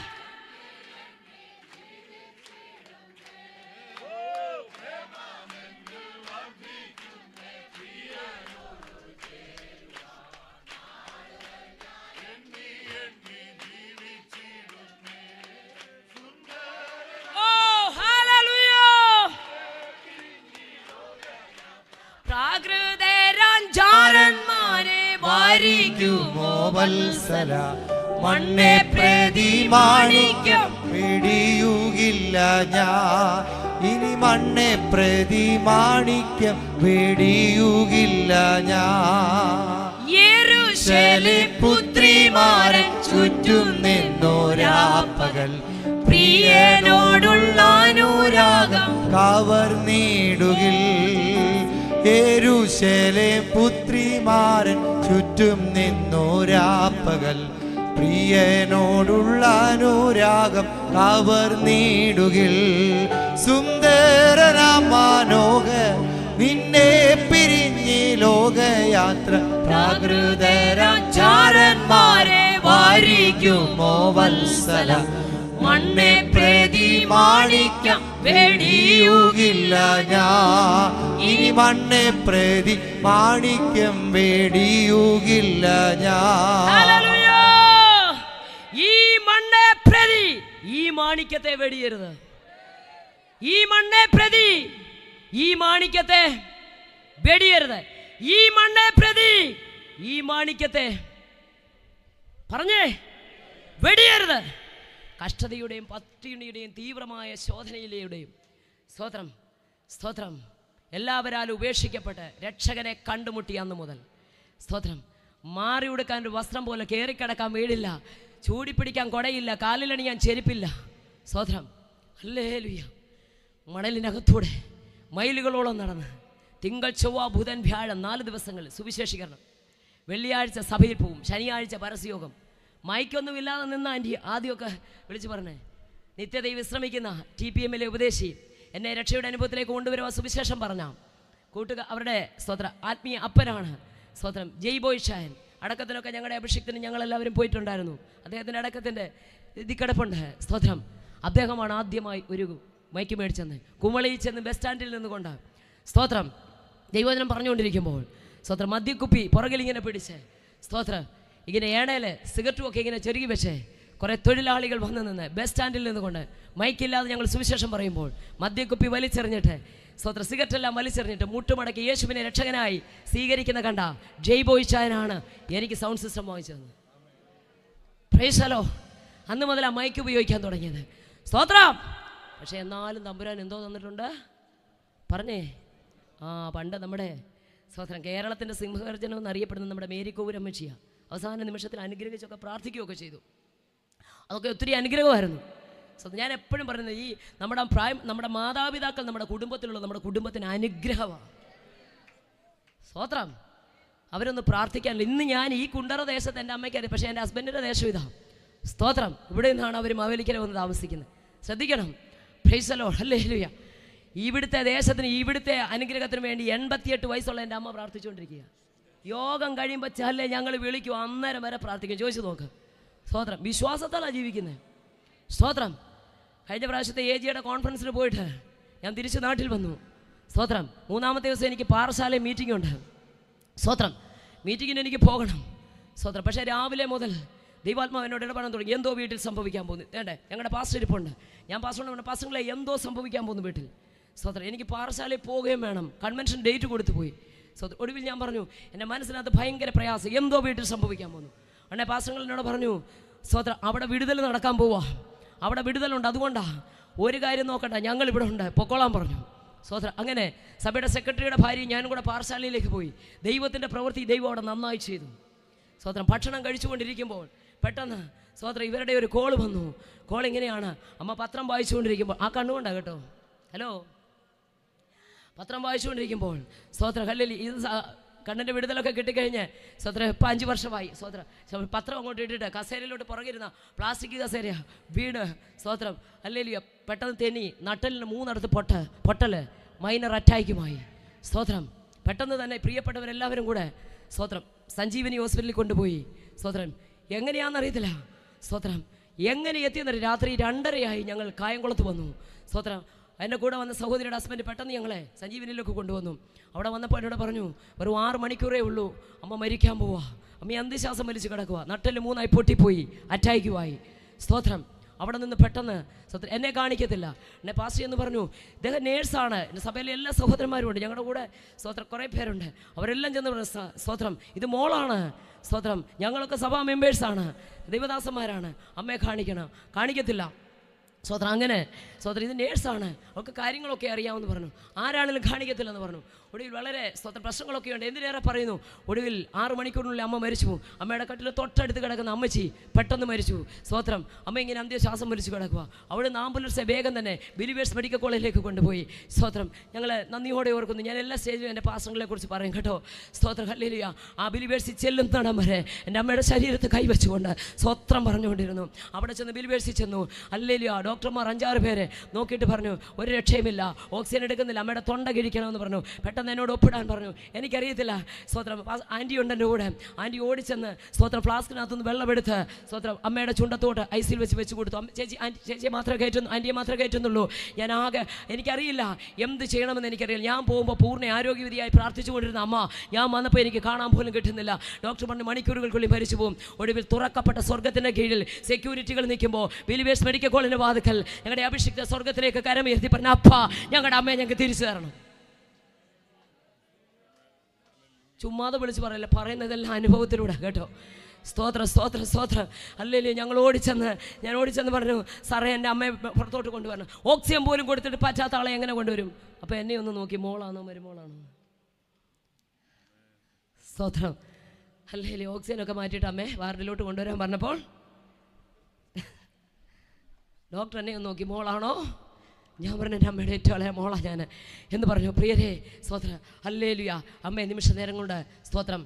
വത്സല മണ്ണെ പ്രതി മാണിക്യം വെടിയുകില്ല ഞാൻ, ഇനി മണ്ണെ പ്രതി മാണിക്യം വെടിയുകില്ല ഞാൻ. യെരൂശലേം പുത്രിമാരൻ ചുറ്റും നിന്നോരാപ്പകൽ പ്രിയനോടുള്ള അനുരാഗം കവർന്നിടുകിൽ. യെരൂശലേം പുത്രിമാരൻ ചുറ്റും നിന്നോരാപ്പകൽ പ്രിയനോടുള്ള അനുരാഗം കവർന്നിടുകിൽ. സുന്ദരനാം മനോഹർ നിന്നെ പിരിഞ്ഞ് ലോകയാത്ര പ്രാകൃതരാചാരന്മാരെ വാരിക്കുമോ വത്സല മണ്ണെ പ്രതി മാണിക്യം വെടിയുകില്ല ഞാൻ, ഇനി മണ്ണെ പ്രതി മാണിക്യം വെടിയുകില്ല ഞാൻ. ഈ മണ്ണെ പ്രതി ഈ മാണിക്യത്തെ വെടിയരുത്. ഈ മണ്ണെ പ്രതി ഈ മാണിക്യത്തെ വെടിയരുത്. ഈ മണ്ണെ പ്രതി ഈ മാണിക്യത്തെ പറഞ്ഞേ വെടിയരുത്. കഷ്ടതയുടെയും പട്ടിണിയുടെയും തീവ്രമായ ശോധനയിലെയും സ്തോത്രം സ്തോത്രം എല്ലാവരാലും ഉപേക്ഷിക്കപ്പെട്ട് രക്ഷകനെ കണ്ടുമുട്ടി അന്ന് മുതൽ സ്തോത്രം മാറി ഉടുക്കാൻ ഒരു വസ്ത്രം പോലെ കയറിക്കിടക്കാൻ വീടില്ല, ചൂടിപ്പിടിക്കാൻ കുടയില്ല, കാലിലണിയാൻ ചെരുപ്പില്ല. സ്തോത്രം ഹല്ലേലൂയ. മണലിനകത്തൂടെ മൈലുകളോളം നടന്ന് തിങ്കൾ ചൊവ്വ ബുധൻ വ്യാഴം 4 ദിവസങ്ങൾ സുവിശേഷീകരണം, വെള്ളിയാഴ്ച സഭയിൽ പോവും, ശനിയാഴ്ച പരസ്യയോഗം. മൈക്കൊന്നുമില്ലാതെ നിന്ന ആൻറ്റി ആദ്യമൊക്കെ വിളിച്ചു പറഞ്ഞേ, നിത്യതയിൽ വിശ്രമിക്കുന്ന TPM-ലെ ഉപദേശി എന്നെ രക്ഷയുടെ അനുഭവത്തിലേക്ക് കൊണ്ടുവരുവാൻ സുവിശേഷം പറഞ്ഞ അവരുടെ സ്തോത്ര ആത്മീയ അപ്പനാണ് സ്തോത്രം ജയ്ബോയ് ഷായൻ. അടക്കത്തിനൊക്കെ ഞങ്ങളുടെ അഭിഷേകത്തിന് ഞങ്ങളെല്ലാവരും പോയിട്ടുണ്ടായിരുന്നു. അദ്ദേഹത്തിൻ്റെ അടക്കത്തിൻ്റെ ഇതിക്കിടപ്പുണ്ട് സ്തോത്രം. അദ്ദേഹമാണ് ആദ്യമായി ഒരു മൈക്ക് മേടിച്ചെന്ന് കുമളിയിൽ ചെന്ന് ബസ് സ്റ്റാൻഡിൽ നിന്നുകൊണ്ട് സ്തോത്രം ദൈവവചനം പറഞ്ഞുകൊണ്ടിരിക്കുമ്പോൾ സ്തോത്രം മദ്യക്കുപ്പി പുറകിലിങ്ങനെ പിടിച്ച് സ്തോത്രം ഇങ്ങനെ ഏണയിൽ സിഗരറ്റും ഒക്കെ ഇങ്ങനെ ചെറുകി വെച്ച് കുറേ തൊഴിലാളികൾ വന്ന് നിന്ന് ബസ് സ്റ്റാൻഡിൽ നിന്നുകൊണ്ട് മൈക്കില്ലാതെ ഞങ്ങൾ സുവിശേഷം പറയുമ്പോൾ മദ്യക്കുപ്പി വലിച്ചെറിഞ്ഞിട്ട് സ്തോത്ര സിഗരറ്റെല്ലാം വലിച്ചെറിഞ്ഞിട്ട് മുട്ടുമടക്കി യേശുവിനെ രക്ഷകനായി സ്വീകരിക്കുന്ന കണ്ട ജയ്ബോയ് ഷായനാണ് എനിക്ക് സൗണ്ട് സിസ്റ്റം വാങ്ങിച്ചത്. പ്രൈസലോ. അന്ന് മുതൽ ആ മൈക്ക് ഉപയോഗിക്കാൻ തുടങ്ങിയത്. സ്തോത്രം. പക്ഷെ എന്നാലും തമ്പുരാൻ എന്തോ തന്നിട്ടുണ്ട് പറഞ്ഞേ. പണ്ട് നമ്മുടെ സ്തോത്രം കേരളത്തിൻ്റെ സിംഹഗർജനം എന്നറിയപ്പെടുന്ന നമ്മുടെ മേരിക്കോപുരമ്മച്ചിയ അവസാന നിമിഷത്തിൽ അനുഗ്രഹിച്ചൊക്കെ പ്രാർത്ഥിക്കുകയൊക്കെ ചെയ്തു. അതൊക്കെ ഒത്തിരി അനുഗ്രഹമായിരുന്നു. ഞാൻ എപ്പോഴും പറയുന്നത് ഈ നമ്മുടെ മാതാപിതാക്കൾ നമ്മുടെ കുടുംബത്തിലുള്ള നമ്മുടെ കുടുംബത്തിന് അനുഗ്രഹമാണ്. സ്തോത്രം. അവരൊന്ന് പ്രാർത്ഥിക്കാനില്ല. ഇന്ന് ഞാൻ ഈ കുണ്ടറ ദേശത്ത് എൻ്റെ അമ്മയ്ക്ക് അറിയാം, പക്ഷേ എൻ്റെ ഹസ്ബൻഡിൻ്റെ ദേശം ഇതാ. സ്തോത്രം. ഇവിടെ നിന്നാണ് അവർ മാവേലിക്കര വന്ന് താമസിക്കുന്നത്. ശ്രദ്ധിക്കണം. Price the lord. ഹല്ലേലൂയ. ഇവിടുത്തെ ദേശത്തിന് ഇവിടുത്തെ അനുഗ്രഹത്തിന് വേണ്ടി 88 വയസ്സുള്ള എൻ്റെ അമ്മ പ്രാർത്ഥിച്ചുകൊണ്ടിരിക്കുക. യോഗം കഴിയുമ്പോൾ ചല്ലേ ഞങ്ങൾ വിളിക്കും, അന്നേരം വരെ പ്രാർത്ഥിക്കും. ചോദിച്ചു നോക്ക്. സ്തോത്രം. വിശ്വാസത്താലാണ് ജീവിക്കുന്നത്. സ്തോത്രം. കഴിഞ്ഞ പ്രാവശ്യത്തെ AGയുടെ കോൺഫറൻസിൽ പോയിട്ട് ഞാൻ തിരിച്ച് നാട്ടിൽ വന്നു. സ്തോത്രം. മൂന്നാമത്തെ ദിവസം എനിക്ക് പാറശാലയിൽ മീറ്റിംഗ് ഉണ്ട്. സ്തോത്രം. മീറ്റിങ്ങിന് എനിക്ക് പോകണം. സ്തോത്രം. പക്ഷേ രാവിലെ മുതൽ ദൈവാത്മാവ് എന്നോട് ഇടപെടാൻ തുടങ്ങി. എന്തോ വീട്ടിൽ സംഭവിക്കാൻ പോകുന്നു. വേണ്ടേ, ഞങ്ങളുടെ പാസ്റ്റർ ഇരിപ്പുണ്ട്. ഞാൻ പാസ്റ്ററിനോട് പാസ്റ്ററിലെ എന്തോ സംഭവിക്കാൻ പോകുന്നു വീട്ടിൽ. സ്തോത്രം. എനിക്ക് പാറശാലയിൽ പോവുകയും വേണം. കൺവെൻഷൻ ഡേറ്റ് കൊടുത്തു പോയി. സ്തോത്രം. ഒടുവിൽ ഞാൻ പറഞ്ഞു, എൻ്റെ മനസ്സിനകത്ത് ഭയങ്കര പ്രയാസം, എന്തോ വീട്ടിൽ സംഭവിക്കാൻ പോകുന്നു. ഉടനെ പാസ്റ്റർ എന്നോട് പറഞ്ഞു, സ്തോത്രം, അവിടെ വിടുതൽ നടക്കാൻ പോവാ, അവിടെ വിടുതലുണ്ട്, അതുകൊണ്ടാണ് ഒരു കാര്യം നോക്കണ്ട, ഞങ്ങൾ ഇവിടെ ഉണ്ട്, പൊക്കോളാൻ പറഞ്ഞു. സ്തോത്രം. അങ്ങനെ സഭയുടെ സെക്രട്ടറിയുടെ ഭാര്യ ഞാനും കൂടെ പാറശാലയിലേക്ക് പോയി. ദൈവത്തിൻ്റെ പ്രവൃത്തി ദൈവം അവിടെ നന്നായി ചെയ്തു. സ്തോത്രം. ഭക്ഷണം കഴിച്ചുകൊണ്ടിരിക്കുമ്പോൾ പെട്ടെന്ന് സ്തോത്രം ഇവരുടെ ഒരു കോൾ വന്നു. കോൾ ഇങ്ങനെയാണ്, അമ്മ പത്രം വായിച്ചുകൊണ്ടിരിക്കുമ്പോൾ, ആ കണ്ണുകൊണ്ടാണ് കേട്ടോ, ഹലോ, പത്രം വായിച്ചുകൊണ്ടിരിക്കുമ്പോൾ സ്തോത്രം ഹല്ലേലൂയ, ഇത് കണ്ണിൻ്റെ വിടുതലൊക്കെ കിട്ടിക്കഴിഞ്ഞ് സ്തോത്രം ഇപ്പം 5 വർഷമായി. സ്തോത്രം. പത്രം അങ്ങോട്ട് ഇട്ടിട്ട് കസേരയിലോട്ട് പുറകിരുന്ന പ്ലാസ്റ്റിക് കസേര വീട്. സ്തോത്രം ഹല്ലേലൂയ. പെട്ടെന്ന് തെന്നി നട്ടലിന് 3 പൊട്ടൽ മൈനർ അറ്റാക്കുമായി. സ്തോത്രം. പെട്ടെന്ന് തന്നെ പ്രിയപ്പെട്ടവരെല്ലാവരും കൂടെ സ്തോത്രം സഞ്ജീവനി ഹോസ്പിറ്റലിൽ കൊണ്ടുപോയി. സ്തോത്രം. എങ്ങനെയാണെന്നറിയത്തില്ല. സ്തോത്രം. എങ്ങനെ എത്തിയെന്നറിയാം. രാത്രി 2:30 ഞങ്ങൾ കായംകുളത്ത് വന്നു. സ്തോത്രം. എൻ്റെ കൂടെ വന്ന സഹോദരിയുടെ ഹസ്ബൻഡ് പെട്ടെന്ന് ഞങ്ങളെ സഞ്ജീവനിയിലേക്ക് കൊണ്ടുവന്നു. അവിടെ വന്നപ്പോൾ എന്നോട് പറഞ്ഞു, ഒരു 6 മണിക്കൂറേ ഉള്ളൂ, അമ്മ മരിക്കാൻ പോവാ, അമ്മ അന്ത്യശ്വാസം വലിച്ച് കിടക്കുക, നട്ടല് 3 പൊട്ടിപ്പോയി, അറ്റാക്കുമായി. സ്തോത്രം. അവിടെ നിന്ന് പെട്ടെന്ന് സ്തോത്രം എന്നെ കാണിക്കത്തില്ല. എന്നെ പാസ്റ്റർ എന്ന് പറഞ്ഞു, ഇദ്ദേഹം നേഴ്സാണ്, എൻ്റെ സഭയിലെ എല്ലാ സഹോദരന്മാരും ഉണ്ട്, ഞങ്ങളുടെ കൂടെ സ്തോത്രം കുറേ പേരുണ്ട്, അവരെല്ലാം ചെന്ന് പറഞ്ഞു, സ്തോത്രം ഇത് മോളാണ്, സ്തോത്രം ഞങ്ങളൊക്കെ സഭാ മെമ്പേഴ്സാണ്, ദൈവദാസന്മാരാണ്, അമ്മയെ കാണിക്കത്തില്ല. സ്തോത്രം. അങ്ങനെ സ്തോത്രം ഇത് നേഴ്സാണ്, അവർക്ക് കാര്യങ്ങളൊക്കെ അറിയാമെന്ന് പറഞ്ഞു, ആരാണെങ്കിലും കാണിക്കത്തില്ലെന്ന് പറഞ്ഞു. ഒടുവിൽ വളരെ സ്തോത്രം പ്രശ്നങ്ങളൊക്കെ ഉണ്ട്. എന്തിനേറെ പറയുന്നു, ഒടുവിൽ 6 മണിക്കൂറിനുള്ളിൽ അമ്മ മരിച്ചു പോകും. അമ്മയുടെ കട്ടിൽ തൊട്ടടുത്ത് കിടക്കുന്ന അമ്മച്ചി പെട്ടെന്ന് മരിച്ചു. സ്തോത്രം. അമ്മ ഇങ്ങനെ അന്ത്യശ്വാസം വലിച്ചു കിടക്കുക. അവിടെ നിന്ന് ആംബുലൻസ് വേഗം തന്നെ ബിലീവേഴ്സ് മെഡിക്കൽ കോളേജിലേക്ക് കൊണ്ടുപോയി. സ്തോത്രം. ഞങ്ങൾ നന്ദിയോടെ ഓർക്കുന്നു. ഞാൻ എല്ലാ സ്റ്റേജിലും എൻ്റെ പാസ്റ്ററുകളെ കുറിച്ച് പറയും കേട്ടോ. സ്തോത്രം ഹല്ലേലൂയ. ആ ബിലീവേഴ്സിൽ ചെല്ലുന്നിടം വരെ എൻ്റെ അമ്മയുടെ ശരീരത്ത് കൈവച്ചുകൊണ്ട് സ്തോത്രം പറഞ്ഞുകൊണ്ടിരുന്നു. അവിടെ ചെന്ന് ബിലീവേഴ്സിൽ ചെന്നു. ഹല്ലേലൂയ. ഡോക്ടർമാർ 5-6 പേരെ നോക്കിയിട്ട് പറഞ്ഞു, ഒരു രക്ഷയുമില്ല, ഓക്സിജൻ എടുക്കുന്നില്ല, അമ്മയുടെ തൊണ്ട കിഴിക്കണമെന്ന് പറഞ്ഞു. പെട്ടെന്ന് എന്നോട് ഒപ്പിടാൻ പറഞ്ഞു. എനിക്കറിയത്തില്ല. സ്തോത്രം. ആൻറ്റി ഉണ്ട് എൻ്റെ കൂടെ. ആൻറ്റി ഓടിച്ചെന്ന് സ്തോത്രം ഫ്ലാസ്കിനകത്തുനിന്ന് വെള്ളമെടുത്ത് സ്തോത്രം അമ്മയുടെ ചുണ്ടത്തോട്ട് ഐസിൽ വെച്ച് കൊടുത്തു. ചേച്ചിയെ മാത്രമേ കയറ്റുന്നു, ആൻറ്റിയെ മാത്രമേ കയറ്റുന്നുള്ളൂ. എനിക്കറിയില്ല എന്ത് ചെയ്യണമെന്ന് എനിക്കറിയില്ല. ഞാൻ പോകുമ്പോൾ പൂർണ്ണ ആരോഗ്യവതിയായി പ്രാർത്ഥിച്ചുകൊണ്ടിരുന്ന അമ്മ ഞാൻ വന്നപ്പോൾ എനിക്ക് കാണാൻ പോലും കിട്ടുന്നില്ല. ഡോക്ടർ പറഞ്ഞു മണിക്കൂറുകൾക്കുള്ളിൽ മരിച്ചു പോകും. ഒടുവിൽ തുറക്കപ്പെട്ട സ്വർഗത്തിൻ്റെ കീഴിൽ സെക്യൂരിറ്റികൾ നിൽക്കുമ്പോൾ ബിലീവേഴ്സ് മെഡിക്കൽ കോളേജിൻ്റെ വാതിക്കൽ ഞങ്ങളുടെ അഭിഷിക്ത സ്വർഗത്തിലേക്ക് കരമുയർത്തി പറഞ്ഞ, അപ്പാ ഞങ്ങളുടെ അമ്മയെ ഞങ്ങൾക്ക് തിരിച്ചു തരണം. ചുമ്മാതെ വിളിച്ച് പറയല്ല, പറയുന്നതെല്ലാം അനുഭവത്തിലൂടെ കേട്ടോ. സ്തോത്രം സ്തോത്രം സ്തോത്രം. അല്ലെങ്കിൽ ഞാൻ ഓടിച്ചെന്ന് പറഞ്ഞു, സാറേ എൻ്റെ അമ്മയെ പുറത്തോട്ട് കൊണ്ടുവരണം. ഓക്സിജൻ പോലും കൊടുത്തിട്ട് പറ്റാത്ത ആളെ എങ്ങനെ കൊണ്ടുവരും? അപ്പോൾ എന്നെ ഒന്ന് നോക്കി, മോളാണോ മരുമോളാണോ? സ്തോത്രം. അല്ലെങ്കിൽ ഓക്സിജനൊക്കെ മാറ്റിയിട്ട് അമ്മയെ വാർഡിലോട്ട് കൊണ്ടുവരാൻ പറഞ്ഞപ്പോൾ ഡോക്ടർ എന്നെ ഒന്ന് നോക്കി, മോളാണോ? ഞാൻ പറഞ്ഞു, എൻ്റെ അമ്മയുടെ ഏറ്റവും ഇളയ മോളാ ഞാൻ എന്ന് പറഞ്ഞു. പ്രിയരേ സ്തോത്രം ഹല്ലേലൂയ. അമ്മയെ നിമിഷ നേരം കൊണ്ട് സ്തോത്രം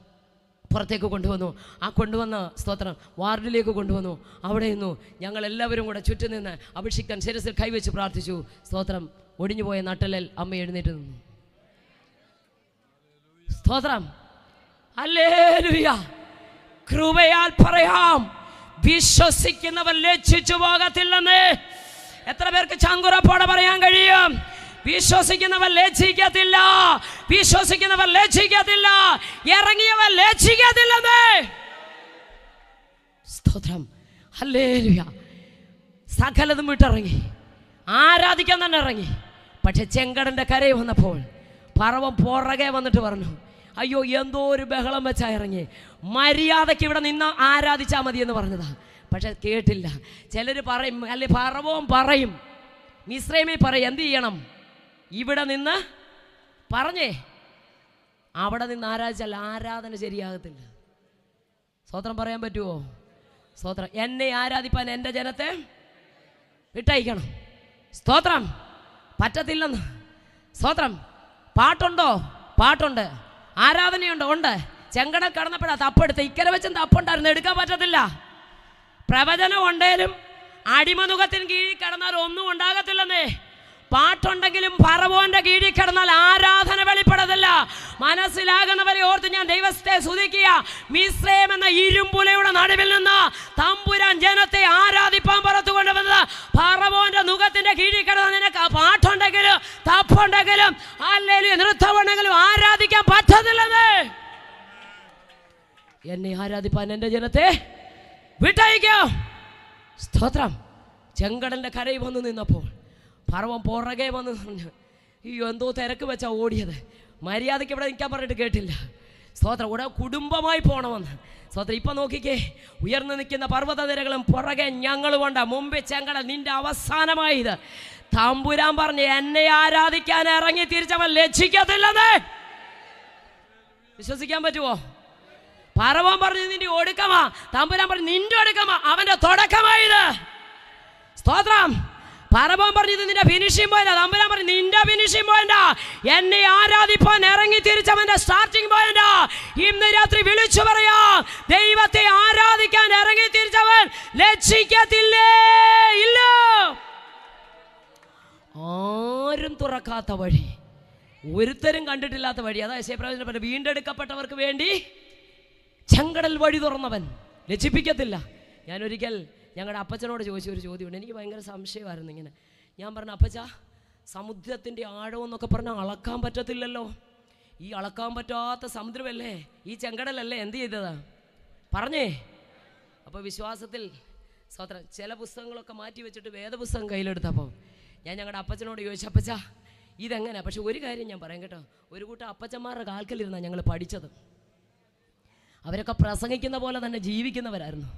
പുറത്തേക്ക് കൊണ്ടുവന്നു. ആ കൊണ്ടുവന്ന സ്തോത്രം വാർഡിലേക്ക് കൊണ്ടുവന്നു. അവിടെ നിന്നു ഞങ്ങളെല്ലാവരും കൂടെ ചുറ്റും നിന്ന് അഭിഷിക്തൻ ശിരസിൽ കൈവച്ച് പ്രാർത്ഥിച്ചു. സ്തോത്രം. ഒടിഞ്ഞുപോയ നട്ടലിൽ അമ്മ എഴുന്നേറ്റ് നിന്നു. സ്തോത്രം ഹല്ലേലൂയ. കൃപയാൽ പറയാം, വിശ്വസിക്കുന്നവർ ലജ്ജിച്ചു പോകത്തില്ലെന്ന്. എത്ര പേർക്ക് ചങ്കുറപ്പോടെ പറയാൻ കഴിയും? വിശ്വസിക്കുന്നവർ ലജ്ജിക്കത്തില്ല, വിശ്വസിക്കുന്നവർ ലജ്ജിക്കത്തില്ല, ഇറങ്ങിയവർ ലജ്ജിക്കത്തില്ലെന്ന്. സ്തോത്രം ഹല്ലേലൂയ. സകലതും വിട്ടിറങ്ങി, ആരാധിക്കാൻ തന്നെ ഇറങ്ങി. പക്ഷെ ചെങ്കടൻ്റെ കരയിൽ വന്നപ്പോൾ പറവം പുറകെ വന്നിട്ട് പറഞ്ഞു, അയ്യോ എന്തോ ഒരു ബഹളം വെച്ചാ ഇറങ്ങി, മര്യാദയ്ക്ക് ഇവിടെ നിന്ന് ആരാധിച്ചാൽ മതി എന്ന് പറഞ്ഞതാ. പക്ഷെ കേട്ടില്ല. ചിലർ പറയും, അല്ലെ ഫറവോൻ പറയും, മിസ്രൈമിൽ പറയും എന്ത് ചെയ്യണം, ഇവിടെ നിന്ന് പറഞ്ഞേ അവിടെ നിന്ന് ആരാധിച്ചാൽ ആരാധന ശരിയാകത്തില്ല. സ്തോത്രം പറയാൻ പറ്റുമോ? സ്തോത്രം. എന്നെ ആരാധിപ്പാൻ എൻ്റെ ജനത്തെ വിട്ടയക്കണം. സ്തോത്രം. പറ്റത്തില്ലെന്ന്. സ്തോത്രം. പാട്ടുണ്ടോ? പാട്ടുണ്ട്. ആരാധനയുണ്ടോ? ഉണ്ട്. ചെങ്കടൽ കടന്നപ്പോഴാ തപ്പെടുത്ത്. ഇക്കരെ വെച്ചും തപ്പുണ്ടായിരുന്നു, എടുക്കാൻ പറ്റത്തില്ല. പ്രവചനം ഉണ്ടേലും അടിമനുഖത്തിന് കീഴിൽ കിടന്നാൽ ഒന്നും ഉണ്ടാകത്തില്ലെന്നേ. പാട്ടുണ്ടെങ്കിലും ഫറവോന്റെ കീഴിൽ കിടന്നാൽ ആരാധന വെളിപ്പെടത്തില്ല. മനസ്സിലാകുന്നവരെ ഓർത്ത് ഞാൻ ദൈവത്തെ സ്തുതിക്കുക. മിസ്രൈം എന്ന ഇരുമ്പുലയുടെ നടുവിൽ നിന്ന് തമ്പുരാൻ ജനത്തെ ആരാധിപ്പാൻ പുറത്തു കൊണ്ടുവന്നത് ഫറവോന്റെ മുഖത്തിന്റെ കീഴിൽ കിടന്ന നിനക്ക് പാട്ടുണ്ടെങ്കിലും തപ്പുണ്ടെങ്കിലും അല്ലെങ്കിൽ നൃത്തമുണ്ടെങ്കിലും ആരാധിക്കാൻ പറ്റത്തില്ലെന്ന്. എന്നെ ആരാധിപ്പാൻ എൻ്റെ ജനത്തെ വിട്ടയക്കോ. സ്തോത്രം. ചെങ്കടലിന്റെ കരയിൽ വന്നു നിന്നപ്പോൾ ഫറവോൻ പുറകെ വന്ന് പറഞ്ഞു, അയ്യോ എന്തോ തിരക്ക് വെച്ചാ ഓടിയത്, മര്യാദയ്ക്ക് ഇവിടെ നിൽക്കാൻ പറഞ്ഞിട്ട് കേട്ടില്ല. സ്തോത്രം. ഇവിടെ കുടുംബമായി പോകണമെന്ന്. സ്തോത്രം. ഇപ്പം നോക്കിക്കേ, ഉയർന്നു നിൽക്കുന്ന പർവ്വതനിരകളും പുറകെ ഞങ്ങളുമുണ്ട്, മുമ്പേ ചെങ്കടൽ നിന്റെ അവസാനമായത്. തമ്പുരാൻ പറഞ്ഞ് എന്നെ ആരാധിക്കാൻ ഇറങ്ങി തിരിച്ചവൻ ലജ്ജിക്കത്തില്ലെന്ന്. വിശ്വസിക്കാൻ പറ്റുമോ? ഫറവോൻ പറഞ്ഞു നിന്റെ ഒടുക്കമാ, തമ്പുരാൻ പറഞ്ഞു നിന്റെ ഒടുക്കമാ, അവന്റെ തുടക്കമായത്. സ്തോത്രം. ഫറവോൻ പറഞ്ഞത് നിന്റെ ഫിനിഷിംഗ് പോയിന്റ്, തമ്പുരാൻ പറഞ്ഞു നിന്റെ ഫിനിഷിംഗ് പോയിന്റ്. എന്നെ ആരാധിപ്പാൻ ഇറങ്ങി തിരിച്ചവന്റെ സ്റ്റാർട്ടിംഗ് പോയിന്റ്. ഇന്ന് രാത്രി വിളിച്ചു പറയാ, ദൈവത്തെ ആരാധിക്കാൻ ഇറങ്ങി തിരിച്ചവൻ ലജ്ജിക്കത്തില്ലേ? ഇല്ല. ആരും തുറക്കാത്ത വഴി, ഒരുത്തരും കണ്ടിട്ടില്ലാത്ത വഴി. അതാ യെശയ്യാ വീണ്ടെടുക്കപ്പെട്ടവർക്ക് വേണ്ടി ചെങ്കടൽ വഴി തുറന്നവൻ ലജ്ജിപ്പിക്കത്തില്ല. ഞാനൊരിക്കൽ ഞങ്ങളുടെ അപ്പച്ചനോട് ചോദിച്ച ഒരു ചോദ്യമുണ്ട്. എനിക്ക് ഭയങ്കര സംശയമായിരുന്നു ഇങ്ങനെ. ഞാൻ പറഞ്ഞു, അപ്പച്ച സമുദ്രത്തിൻ്റെ ആഴമെന്നൊക്കെ പറഞ്ഞാൽ അളക്കാൻ പറ്റത്തില്ലല്ലോ. ഈ അളക്കാൻ പറ്റാത്ത സമുദ്രമല്ലേ ഈ ചെങ്കടലല്ലേ എന്ത് ചെയ്തതാ പറഞ്ഞേ. അപ്പോൾ വിശ്വാസത്തിൽ സ്തോത്രം ചില പുസ്തകങ്ങളൊക്കെ മാറ്റി വെച്ചിട്ട് വേദപുസ്തകം കയ്യിലെടുത്തപ്പോൾ ഞാൻ ഞങ്ങളുടെ അപ്പച്ചനോട് ചോദിച്ചു, അപ്പച്ച ഇതെങ്ങനെ? പക്ഷെ ഒരു കാര്യം ഞാൻ പറയാം കേട്ടോ, ഒരു കൂട്ടം അപ്പച്ചന്മാരുടെ കാൽക്കലിരുന്നാണ് ഞങ്ങൾ പഠിച്ചത്. അവരൊക്കെ പ്രസംഗിക്കുന്ന പോലെ തന്നെ ജീവിക്കുന്നവരായിരുന്നു.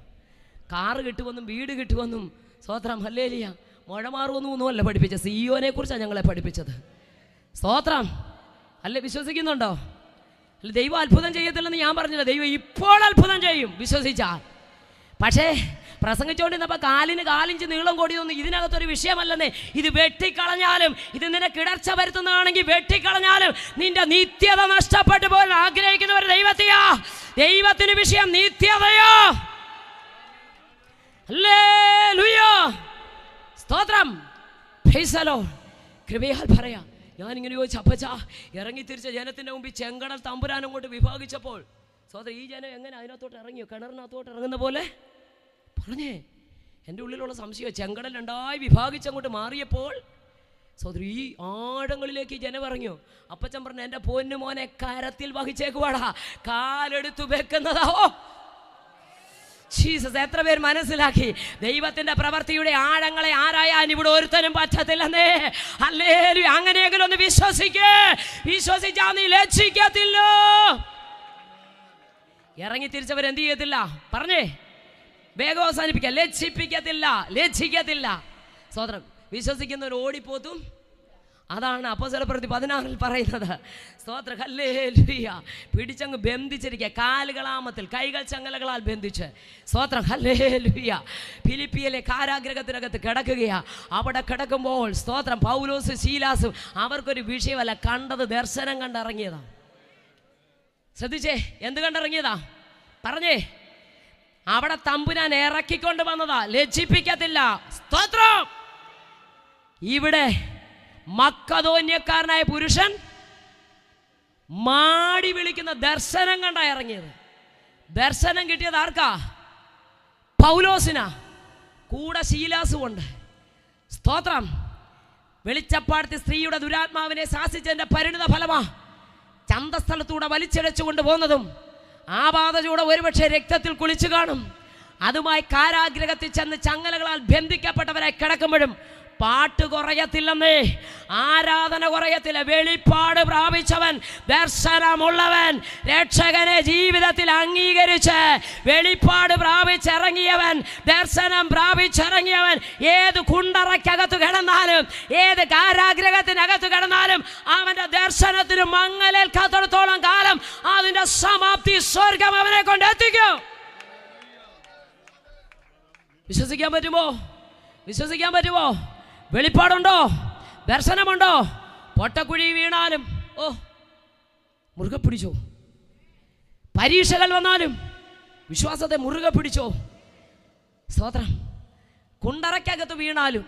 കാറ് കിട്ടുമെന്നും വീട് കിട്ടുമെന്നും സ്തോത്രം ഹല്ലേലൂയ മഴ മാറുമെന്നൊന്നുമല്ല പഠിപ്പിച്ചത്. സിയോനെ കുറിച്ചാണ് ഞങ്ങളെ പഠിപ്പിച്ചത്. സ്തോത്രം. അല്ലേ? വിശ്വസിക്കുന്നുണ്ടോ? അല്ല, ദൈവം അത്ഭുതം ചെയ്യത്തില്ലെന്ന് ഞാൻ പറഞ്ഞില്ല. ദൈവം ഇപ്പോൾ അത്ഭുതം ചെയ്യും വിശ്വസിച്ചാൽ. പക്ഷേ പ്രസംഗിച്ചുകൊണ്ടിരുന്നപ്പോൾ കാലിന് 4 ഇഞ്ച് നീളം കൂടിയൊന്നും ഇതിനകത്തൊരു വിഷയമല്ലെന്നേ. ഇത് വെട്ടിക്കളഞ്ഞാലും, ഇത് നിന്നെ കിടർച്ച വരുത്തുന്നതാണെങ്കിൽ വെട്ടിക്കളഞ്ഞാലും നിന്റെ നിത്യത നഷ്ടപ്പെട്ടു പോകാൻ ആഗ്രഹിക്കുന്ന ഒരു ദൈവത്തെയാ. ദൈവത്തിന് വിഷയം നിത്യതയോ. ഹല്ലേലൂയ. സ്തോത്രം. Praise the Lord. കൃപയാൽ പറയാ, ഞാനിങ്ങനെ ചോദിച്ചു, അപ്പച്ച ഇറങ്ങി തിരിച്ച ജനത്തിൻ്റെ മുമ്പിൽ ചെങ്കടൽ തമ്പുരാനും കൊണ്ട് വിഭാഗിച്ചപ്പോൾ സ്തോത്രം ഈ ജനം എങ്ങനെ അതിനകത്തോട്ട് ഇറങ്ങിയോ? കിണറിനകത്തോട്ട് ഇറങ്ങുന്ന പോലെ പറഞ്ഞേ. എൻ്റെ ഉള്ളിലുള്ള സംശയം, ചെങ്കടൽ 2ആയി വിഭാഗിച്ചങ്ങോട്ട് മാറിയപ്പോൾ സോദരി ഈ ആഴങ്ങളിലേക്ക് ജനം ഇറങ്ങിയോ? അപ്പച്ചൻ പറഞ്ഞു, എൻ്റെ പൊന്നു മോനെ കരത്തിൽ വഹിച്ചേക്കുവാടാ, കാലെടുത്തു വെക്കുന്നതാവോ. ജീസസ്. എത്ര പേര് മനസ്സിലാക്കി ദൈവത്തിന്റെ പ്രവൃത്തിയുടെ ആഴങ്ങളെ ആരായാൻ ഇവിടെ ഒരുത്തനും പറ്റത്തില്ലെന്നേ. ഹല്ലേലൂയ. അങ്ങനെയെങ്കിലും ഒന്ന് വിശ്വസിക്കേ. വിശ്വസിച്ചാൽ നീ ലജ്ജിക്കത്തില്ല. ഇറങ്ങി തിരിച്ചവരെന്ത് ചെയ്യത്തില്ല പറഞ്ഞേ, വേഗം അവസാനിപ്പിക്കുക. ലജ്ജിപ്പിക്കത്തില്ല, ലജ്ജിക്കത്തില്ല. സ്തോത്രം. വിശ്വസിക്കുന്നവർ ഓടിപ്പോത്തും. അതാണ് അപ്പോസ്തലപ്രവൃത്തി 16 പറയുന്നത്. സ്തോത്രം. ഹല്ലേലൂയ. പിടിച്ചങ്ങ് ബന്ധിച്ചിരിക്കുക, കാലുകളാമത്തിൽ, കൈകൾ ചങ്ങലകളാൽ ബന്ധിച്ച്. സ്തോത്രം. ഹല്ലേലൂയ. ഫിലിപ്പിയിലെ കാരാഗ്രഹത്തിനകത്ത് കിടക്കുകയാ. അവിടെ കിടക്കുമ്പോൾ സ്തോത്രം പൗലോസ് ശീലാസും അവർക്കൊരു വിഷയമല്ല, കണ്ടത് ദർശനം കണ്ടിറങ്ങിയതാ. ശ്രദ്ധിച്ചേ, എന്ത് കണ്ടിറങ്ങിയതാ പറഞ്ഞേ. അവിടെ തമ്പുരാൻ ഇറക്കിക്കൊണ്ട് വന്നതാ. ലജ്ജിപ്പിക്കത്തില്ല. സ്തോത്രം. ഇവിടെ മക്കദോന്യക്കാരനായ പുരുഷൻ മാടി വിളിക്കുന്ന ദർശനം കണ്ടാ ഇറങ്ങിയത്. ദർശനം കിട്ടിയത് ആർക്കാ? പൗലോസിനാ. കൂടെ ശീലാസും ഉണ്ട്. സ്തോത്രം. വെളിച്ചപ്പാടത്തെ സ്ത്രീയുടെ ദുരാത്മാവിനെ ശാസിച്ചതിന്റെ പരിണിത ഫലമാ ചന്തസ്ഥലത്തൂടെ വലിച്ചിഴച്ചുകൊണ്ട് പോകുന്നതും ആ ബാധചൂടെ ഒരുപക്ഷെ രക്തത്തിൽ കുളിച്ചു കാണും. അതുമായി കാരാഗ്രഹത്തിൽ ചെന്ന് ചങ്ങലകളാൽ ബന്ധിക്കപ്പെട്ടവരായി കിടക്കുമ്പോഴും പാട്ട് കുറയത്തില്ലെന്നേ, ആരാധന കുറയത്തില്ല. വെളിപ്പാട് പ്രാപിച്ചവൻ, ദർശനമുള്ളവൻ, രക്ഷകനെ ജീവിതത്തിൽ അംഗീകരിച്ച് വെളിപ്പാട് പ്രാപിച്ചിറങ്ങിയവൻ, ദർശനം പ്രാപിച്ചിറങ്ങിയവൻ ഏത് കുണ്ടറയ്ക്കകത്ത് കിടന്നാലും, ഏത് കാരാഗ്രഹത്തിനകത്ത് കിടന്നാലും അവന്റെ ദർശനത്തിന് മങ്ങലേൽക്കാത്തിടത്തോളം കാലം അതിന്റെ സമാപ്തി സ്വർഗം അവനെ കൊണ്ട് എത്തിക്കും. വിശ്വസിക്കാൻ പറ്റുമോ? വിശ്വസിക്കാൻ പറ്റുമോ? വെളിപ്പാടുണ്ടോ? ദർശനമുണ്ടോ? പൊട്ടക്കുഴി വീണാലും മുറുകെ പിടിച്ചോ. പരീക്ഷകൾ വന്നാലും വിശ്വാസത്തെ മുറുകെ പിടിച്ചോ. സ്തോത്രം. കുണ്ടറയ്ക്കകത്ത് വീണാലും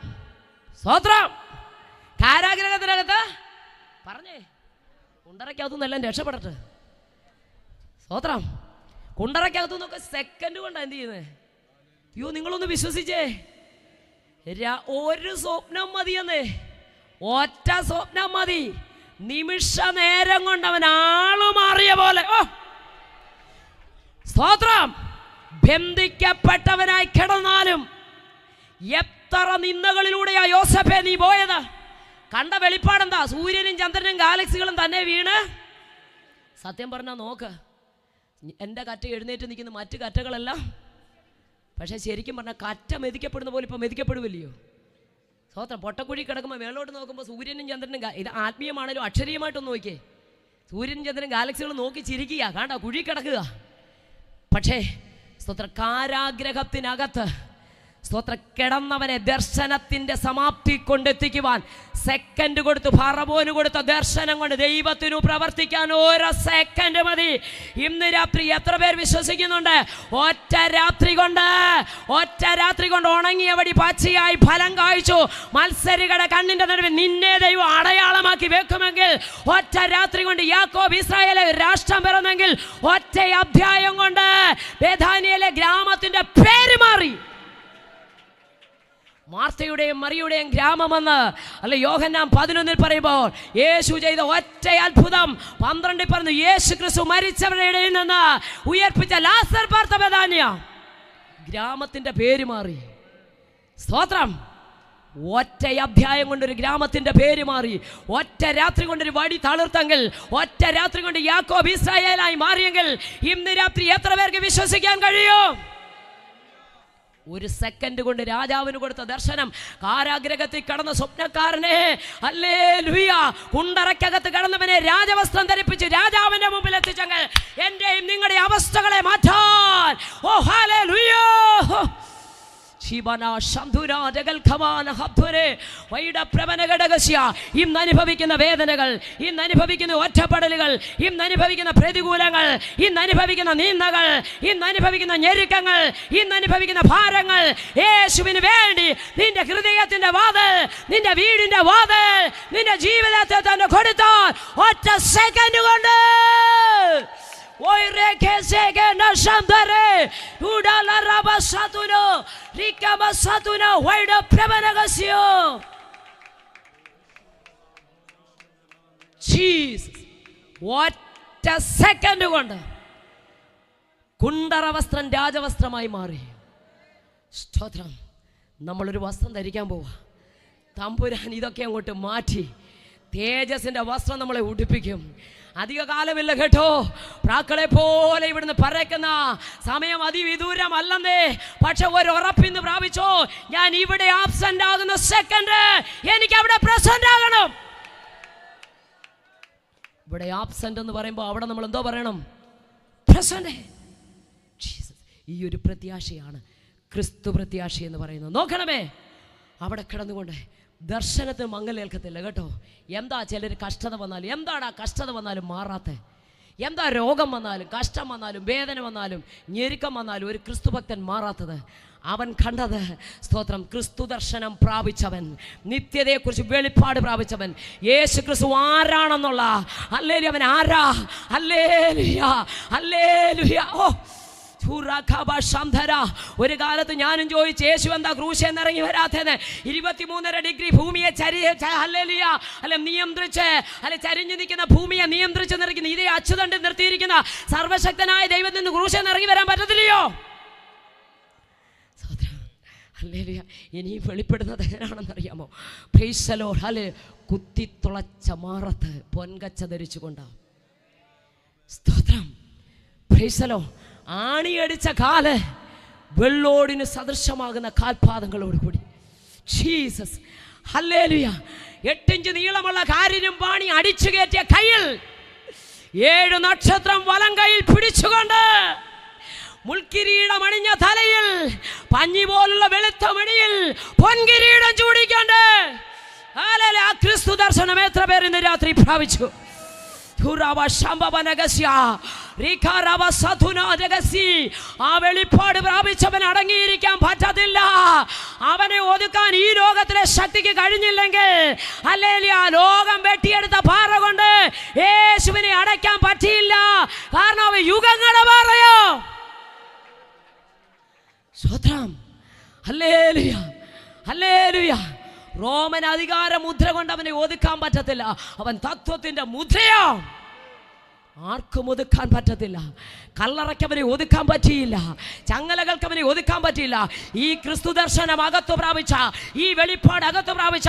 സ്തോത്രം. കാരാഗ്രഹത്തിനകത്ത് പറഞ്ഞേ, കുണ്ടറയ്ക്കകത്തുനിന്ന് എല്ലാം രക്ഷപ്പെടട്ടെ. സ്തോത്രം. കുണ്ടറയ്ക്കകത്തു നിന്നൊക്കെ സെക്കൻഡ് കൊണ്ടാണ് എന്ത് ചെയ്യുന്നത്? അയ്യോ, നിങ്ങളൊന്ന് വിശ്വസിച്ചേ. ഒരു സ്വപ്നം മതിയെന്നേ, ഒറ്റ സ്വപ്നം മതി. നിമിഷ നേരം കൊണ്ട് അവൻ ആളു മാറിയ പോലെ. സ്തോത്രം. ബന്ധിക്കപ്പെട്ടവനായി കിടന്നാലും എത്ര നിന്ദകളിലൂടെയാ യോസഫേ നീ പോയത്? കണ്ട വെളിപ്പാടെന്താ? സൂര്യനും ചന്ദ്രനും ഗാലക്സികളും തന്നെ വീണ്. സത്യം പറഞ്ഞാൽ നോക്ക്, എൻ്റെ കറ്റ എഴുന്നേറ്റ് നിൽക്കുന്ന മറ്റു കറ്റകളെല്ലാം, പക്ഷേ ശരിക്കും പറഞ്ഞാൽ കറ്റ മെതിക്കപ്പെടുന്ന പോലെ ഇപ്പം മെതിക്കപ്പെടുമല്ലയോ. സ്തോത്രം. പൊട്ടക്കുഴി കിടക്കുമ്പോൾ മേളോട്ട് നോക്കുമ്പോൾ സൂര്യനും ചന്ദ്രനും, ഇത് ആത്മീയമാണേലും അക്ഷരീയമായിട്ടൊന്ന് നോക്കിയേ. സൂര്യനും ചന്ദ്രനും ഗാലക്സികൾ നോക്കി ചിരിക്കുക, കാണ്ട കുഴി കിടക്കുക. പക്ഷേ സ്തോത്ര, കാരാഗ്രഹത്തിനകത്ത് സ്തോത്ര കിടന്നവനെ ദർശനത്തിന്റെ സമാപ്തി കൊണ്ടെത്തിക്കുവാൻ സെക്കൻഡ് കൊടുത്ത് ഫറവോന് കൊടുത്ത ദർശനം കൊണ്ട് ദൈവത്തിനു പ്രവർത്തിക്കാൻ ഓരോ സെക്കൻഡ് മതി. ഇന്ന് രാത്രി എത്ര പേർ വിശ്വസിക്കുന്നുണ്ട്? ഒറ്റ രാത്രി കൊണ്ട് ഉണങ്ങിയവടി പച്ചയായി ഫലം കായ്ച്ചു. മത്സരികളുടെ കണ്ണിന്റെ നടുവിൽ നിന്നെ ദൈവം അടയാളമാക്കി വെക്കുമെങ്കിൽ, ഒറ്റ രാത്രി കൊണ്ട് യാക്കോബ് ഇസ്രായേലിലെ രാഷ്ട്രം പിറന്നെങ്കിൽ, ഒറ്റ അധ്യായം കൊണ്ട് ബേഥാനിയയിലെ ഗ്രാമത്തിന്റെ പേര് മാറി. മാർത്തയുടെയും മറിയുടെയും ഗ്രാമമെന്ന് അല്ല യോഹന്നാൻ 11 പറയുമ്പോൾ യേശു ചെയ്ത ഒറ്റ അത്ഭുതം 12 പറഞ്ഞു. യേശു ക്രിസ്തു മരിച്ചവരുടെ ഇടയിൽ നിന്ന് ഉയർപ്പിച്ച ലാസർ പാർത്ത ബേഥാനിയ ഗ്രാമത്തിന്റെ പേര് മാറി. സ്തോത്രം. ഒറ്റ അധ്യായം കൊണ്ടൊരു ഗ്രാമത്തിന്റെ പേര് മാറി. ഒറ്റ രാത്രി കൊണ്ടൊരു വടി തളിർത്തെങ്കിൽ, ഒറ്റ രാത്രി കൊണ്ട് യാക്കോബ് ഇസ്രായേലായി മാറിയെങ്കിൽ, ഇന്ന് രാത്രി എത്ര പേർക്ക് വിശ്വസിക്കാൻ കഴിയും? ഒരു സെക്കൻഡ് കൊണ്ട് രാജാവിന് കൊടുത്ത ദർശനം, കാരാഗ്രഹത്തിൽ കടന്ന സ്വപ്നക്കാരനെ ഹല്ലേലൂയ, കുണ്ടറയ്ക്കകത്ത് കടന്നവനെ രാജവസ്ത്രം ധരിപ്പിച്ച് രാജാവിന്റെ മുമ്പിൽ എത്തിച്ചെങ്കിൽ എന്റെയും നിങ്ങളുടെ അവസ്ഥകളെ മാറ്റാൻ ഹല്ലേലൂയ. ഇന്ന് അനുഭവിക്കുന്ന വേദനകൾ, ഇന്ന് അനുഭവിക്കുന്ന ഒറ്റപ്പെടലുകൾ, ഇന്ന് അനുഭവിക്കുന്ന പ്രതികൂലങ്ങൾ, ഇന്ന് അനുഭവിക്കുന്ന നിന്ദകൾ, ഇന്ന് അനുഭവിക്കുന്ന ഞെരുക്കങ്ങൾ, ഇന്ന് അനുഭവിക്കുന്ന ഭാരങ്ങൾ, യേശുവിന് വേണ്ടി നിന്റെ ഹൃദയത്തിന്റെ വാതിൽ, നിന്റെ വീടിന്റെ വാതിൽ, നിന്റെ ജീവിതത്തെ തന്നെ കൊടുത്താൽ ഒറ്റ സെക്കൻഡ് കൊണ്ട് ഒറ്റ സെക്കൻഡ് കൊണ്ട് കുണ്ടറ വസ്ത്രം രാജവസ്ത്രമായി മാറി. സ്തോത്രം. നമ്മളൊരു വസ്ത്രം ധരിക്കാൻ പോവാ. തമ്പുരാൻ ഇതൊക്കെ അങ്ങോട്ട് മാറ്റി തേജസിന്റെ വസ്ത്രം നമ്മളെ ഉടുപ്പിക്കും. അധിക കാലമില്ല കേട്ടോ. പ്രാക്കളെ പോലെ ഇവിടുന്ന് പറക്കുന്ന സമയം അതിവിദൂരമല്ലെന്നേ. പക്ഷെ ഒരു ഉറപ്പിന്ന് പ്രാപിച്ചോ, ഞാൻ ഇവിടെ ആബ്സെന്റ് ആകുന്ന സെക്കൻഡ് എനിക്ക് അവിടെ പ്രസന്റ് ആകണം. ഇവിടെ ആബ്സെന്റ് എന്ന് പറയുമ്പോൾ അവിടെ നമ്മൾ എന്തോ പറയണം? പ്രസന്റ്. ഈ ഒരു പ്രത്യാശയാണ് ക്രിസ്തു പ്രത്യാശ എന്ന് പറയുന്നത്. നോക്കണമേ, അവിടെ കിടന്നുകൊണ്ട് ദർശനത്തിന് മങ്ങലേൽക്കത്തില്ല കേട്ടോ. എന്താ ചിലർ കഷ്ടത വന്നാലും, എന്താണ് ആ കഷ്ടത വന്നാലും മാറാത്ത, എന്താ രോഗം വന്നാലും, കഷ്ടം വന്നാലും, വേദന വന്നാലും, ഞെരുക്കം വന്നാലും ഒരു ക്രിസ്തുഭക്തൻ മാറാത്തത്? അവൻ കണ്ടത് സ്തോത്രം ക്രിസ്തു ദർശനം പ്രാപിച്ചവൻ, നിത്യതയെക്കുറിച്ച് വെളിപ്പാട് പ്രാപിച്ചവൻ, യേശു ക്രിസ്തു ആരാണെന്നുള്ള ഹല്ലേലൂയ. അവൻ ആരാ? Hallelujah, hallelujah. ഒരു കാലത്ത് ഞാനും ചോദിച്ചു, യേശു എന്താ ക്രൂശിൽ ഇറങ്ങി വരാത്തത്? 23.5 ഡിഗ്രി ഭൂമിയെ നിയന്ത്രിച്ച് ചരിഞ്ഞു നിൽക്കുന്ന ഭൂമിയെ നിയന്ത്രിച്ച് നിൽക്കുന്ന ഇതേ അച്ചുതണ്ട് നിർത്തിയിരിക്കുന്ന സർവശക്തനായ ദൈവത്തിൽ നിന്ന് ക്രൂശിൽ ഇറങ്ങി വരാൻ പറ്റത്തില്ലയോ? ഹല്ലേലൂയ. ഇനി വെളിപ്പെടുന്നത് എങ്ങനെയാണെന്നറിയാമോ? Praise the lord. ഹല്ലേലൂയ. കുത്തിത്തുളച്ച മാറത്ത് പൊൻകച്ച ധരിച്ചുകൊണ്ടാണ്. സ്തോത്രം. Praise the lord. ആണിയടിച്ച കാല് വെള്ളോടിന് സദൃശമാകുന്ന കാൽപാദങ്ങളോടുകൂടി. ജീസസ്. ഹല്ലേലൂയ. 8 ഇഞ്ച് നീളമുള്ള കാരിനും പാണി അടിച്ചു കയറ്റിയ കയ്യിൽ 7 നക്ഷത്രം വലം കയ്യിൽ പിടിച്ചുകൊണ്ട് മുൾക്കിരീടം അണിഞ്ഞ തലയിൽ പഞ്ഞി പോലുള്ള വെളുത്ത മണിയിൽ പൊൻകിരീടം ചൂടിക്കൊണ്ട് ഹല്ലേലൂയ. ആ ക്രിസ്തു ദർശനം എത്ര പേർ ഇന്ന് രാത്രി പ്രാപിച്ചു? ആ വെളിപ്പാട് പ്രാപിച്ചവൻ അടങ്ങിയിരിക്കാൻ പറ്റത്തില്ല. അവനെ ഒതുക്കാൻ ഈ ലോകത്തിലെ ശക്തിക്ക് കഴിഞ്ഞില്ലെങ്കിൽ ഹല്ലേലൂയ, ലോകം വെട്ടിയെടുത്ത പാറ കൊണ്ട് യേശുവിനെ അടയ്ക്കാൻ പറ്റിയില്ല. കാരണം അവൻ യുഗങ്ങളുടെ പാറയോ. സ്തോത്രം. Hallelujah, hallelujah. റോമൻ അധികാര മുദ്ര കൊണ്ട് അവനെ ഒതുക്കാൻ പറ്റത്തില്ല. അവൻ തത്വത്തിന്റെ മുദ്രയോ. ആർക്കും ഒതുക്കാൻ പറ്റത്തില്ല. കല്ലറയ്ക്ക് അവനെ ഒതുക്കാൻ പറ്റിയില്ല. ചങ്ങലകൾക്ക് അവനെ ഒതുക്കാൻ പറ്റിയില്ല. ഈ ക്രിസ്തു ദർശനം അകത്തു പ്രാപിച്ച, ഈ വെളിപ്പാട് അകത്തു പ്രാപിച്ച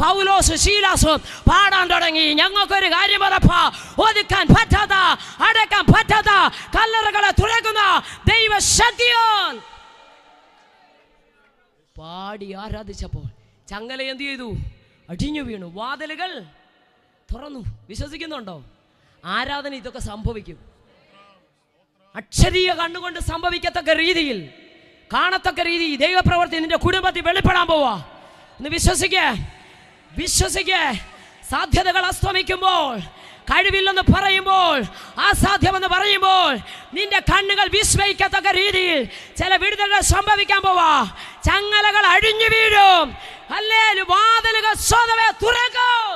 പൗലോസ് ശീലാസും പാടാൻ തുടങ്ങി. ഞങ്ങൾക്കൊരു കാര്യം പറപ്പാ, ഒതുക്കാൻ പറ്റാത്ത, അടക്കാൻ പറ്റാത്ത കല്ലറകളെ തുറക്കുന്ന ദൈവശക്തിയോൻ പാടി ആരാധിച്ചപ്പോൾ ചങ്ങല എന്ത് ചെയ്തു? അടിഞ്ഞു വീണു. വാതിലുകൾ തുറന്നു. വിശ്വസിക്കുന്നുണ്ടോ? ആരാധന ഇതൊക്കെ സംഭവിക്കും. അക്ഷരീയ കണ്ണുകൊണ്ട് സംഭവിക്കത്തക്ക രീതിയിൽ, കാണത്തക്ക രീതിയിൽ ദൈവപ്രവൃത്തി നിന്റെ കുടുംബത്തിൽ വെളിപ്പെടാൻ പോവാ. ഒന്ന് വിശ്വസിക്കേ, വിശ്വസിക്കേ. സാധ്യതകൾ അസ്തമിക്കുമ്പോൾ, കഴിവില്ലെന്ന് പറയുമ്പോൾ, അസാധ്യമെന്ന് പറയുമ്പോൾ നിന്റെ കണ്ണുകൾ വിസ്മയിക്കത്തക്ക രീതിയിൽ ചില വിടുതലുകൾ സംഭവിക്കാൻ പോവാ. ചങ്ങലകൾ അഴിഞ്ഞു വീഴും. ഹല്ലേലൂയ. വാതിലുകൾ സ്വതവേ തുറക്കും.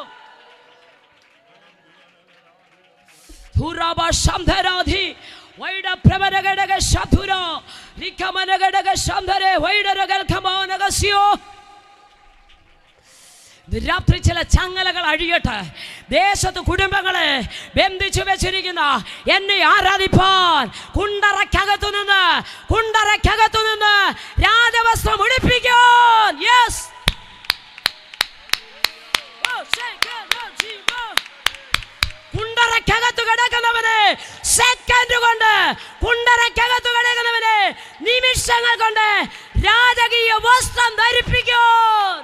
രാത്രി ചില ചങ്ങലകൾ അഴിയട്ടെ. ദേശത്ത് കുടുംബങ്ങളെ ബന്ധിച്ചു വെച്ചിരിക്കുന്ന എന്നെ ആരാധിപ്പാൻ കുണ്ടറയ്ക്കകത്തു നിന്ന് രാജവസ്ത്രം ഉടുപ്പിക്കാൻ. യെസ്. കുണ്ടറയ്ക്കകത്ത് കിടക്കുന്നവനെ സെക്കൻഡ് കൊണ്ട്, കുണ്ടറയ്ക്കകത്ത് കിടക്കുന്നവനെ നിമിഷങ്ങൾ കൊണ്ട് രാജകീയ വസ്ത്രം ധരിപ്പിക്കാൻ.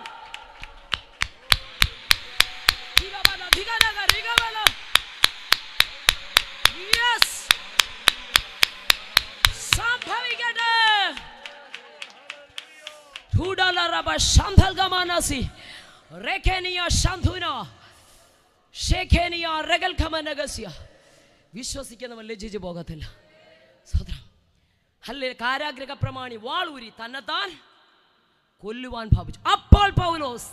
സംഭവിക്കട്ടെ. വിശ്വസിക്കുന്നവൻ ലജ്ജിച്ചു പോകത്തില്ല. അല്ലേ? കാരാഗ്രഹ പ്രമാണി വാളൂരി തന്നെത്താൻ കൊല്ലുവാൻ ഭാവിച്ചു. അപ്പോൾ പൗലോസ്,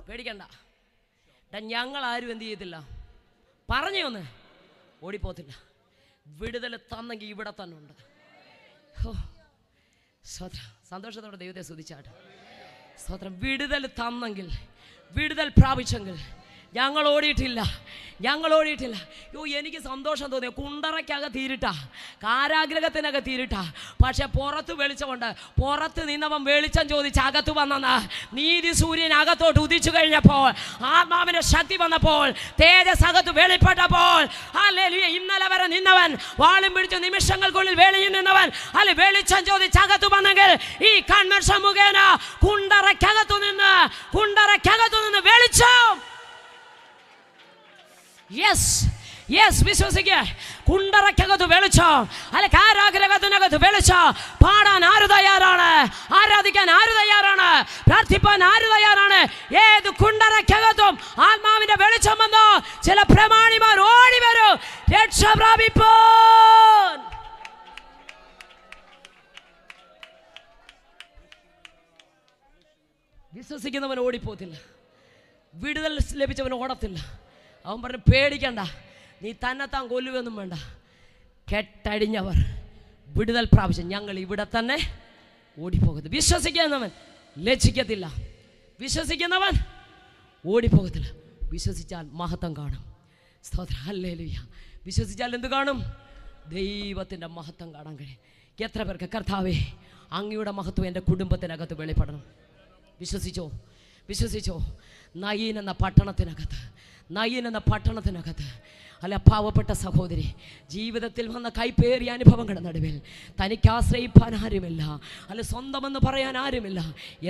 പേടിക്കണ്ട, ഞങ്ങൾ ആരും എന്ത് ചെയ്യത്തില്ല, പറഞ്ഞൊന്ന് ഓടിപ്പോത്തില്ല. വിടുതൽ തന്നെങ്കിൽ ഇവിടെ തന്നെ ഉണ്ട്. സ്തോത്രം. സന്തോഷത്തോടെ ദൈവത്തെ സ്തുതിച്ചാട്ടെ. സ്തോത്രം. വിടുതൽ തന്നെങ്കിൽ, വിടുതൽ പ്രാപിച്ചെങ്കിൽ ഞങ്ങൾ ഓടിയിട്ടില്ല. എനിക്ക് സന്തോഷം തോന്നിയ കുണ്ടറയ്ക്കകത്ത് തീരിട്ട, കാരാഗ്രഹത്തിനകത്ത് തീരിട്ട, പക്ഷെ പുറത്ത് വെളിച്ചമുണ്ട്. പുറത്ത് നിന്നവൻ വെളിച്ചം ചോദിച്ച് അകത്ത് വന്നെന്ന്. നീതി സൂര്യൻ അകത്തോട്ട് ഉദിച്ചു കഴിഞ്ഞപ്പോൾ, ആത്മാവിന്റെ ശക്തി വന്നപ്പോൾ, തേജസ് അകത്ത് വെളിപ്പെട്ടപ്പോൾ, ഹല്ലേലൂയ, ഇന്നലെ വരെ നിന്നവൻ വാളും പിടിച്ച് നിമിഷങ്ങൾക്കുള്ളിൽ വെളിയിൽ നിന്നവൻ വെളിച്ചം ചോദിച്ച് അകത്ത് വന്നെങ്കിൽ ഈ കൺവെൻഷൻ മുഖേന കുണ്ടറയ്ക്കകത്തു നിന്ന് വെളിച്ചം. യെസ്, യെസ്, വിശ്വസിക്കുക. കുണ്ടറയ്ക്കകത്ത് വെളിച്ചം, അല്ലെ കാരാഗ്രഹത്തിനകത്ത് വെളിച്ചം. പാടാൻ ആര് തയ്യാറാണ്? ആരാധിക്കാൻ ആര് തയ്യാറാണ്? പ്രാർത്ഥിപ്പാൻ ആര് തയ്യാറാണ്? ഏത് കുണ്ടറയ്ക്കകത്തും ആത്മാവിന്റെ വെളിച്ചം വന്നോ ചില പ്രമാണിമാർ ഓടി വരും രക്ഷ പ്രാപിപ്പാൻ. വിശ്വസിക്കുന്നവൻ ഓടിപ്പോത്തില്ല. വിടുതൽ ലഭിച്ചവൻ ഓടത്തില്ല. അവൻ പറഞ്ഞു, പേടിക്കണ്ട, നീ തന്നെത്താൻ കൊല്ലുവെന്നും വേണ്ട. കെട്ടടിഞ്ഞവർ വിടുതൽ പ്രാപിച്ചു ഞങ്ങൾ ഇവിടെ തന്നെ ഓടിപ്പോകത്തില്ല. വിശ്വസിക്കുന്നവൻ ലജ്ജിക്കത്തില്ല. വിശ്വസിക്കുന്നവൻ ഓടിപ്പോകത്തില്ല. വിശ്വസിച്ചാൽ മഹത്വം കാണും. സ്തോത്രം. ഹല്ലേലൂയ. വിശ്വസിച്ചാൽ എന്ത് കാണും? ദൈവത്തിൻ്റെ മഹത്വം കാണാൻ കഴിയും. എത്ര പേർക്ക് കർത്താവേ അങ്ങയുടെ മഹത്വം എൻ്റെ കുടുംബത്തിനകത്ത് വെളിപ്പെടണം. വിശ്വസിച്ചോ? വിശ്വസിച്ചോ? നയീൻ എന്ന പട്ടണത്തിനകത്ത് അല്ല, പാവപ്പെട്ട സഹോദരി, ജീവിതത്തിൽ വന്ന കൈപ്പേറിയ അനുഭവങ്ങളുടെ നടുവിൽ തനിക്ക് ആശ്രയിപ്പാൻ ആരുമില്ല, അല്ല സ്വന്തമെന്ന് പറയാൻ ആരുമില്ല,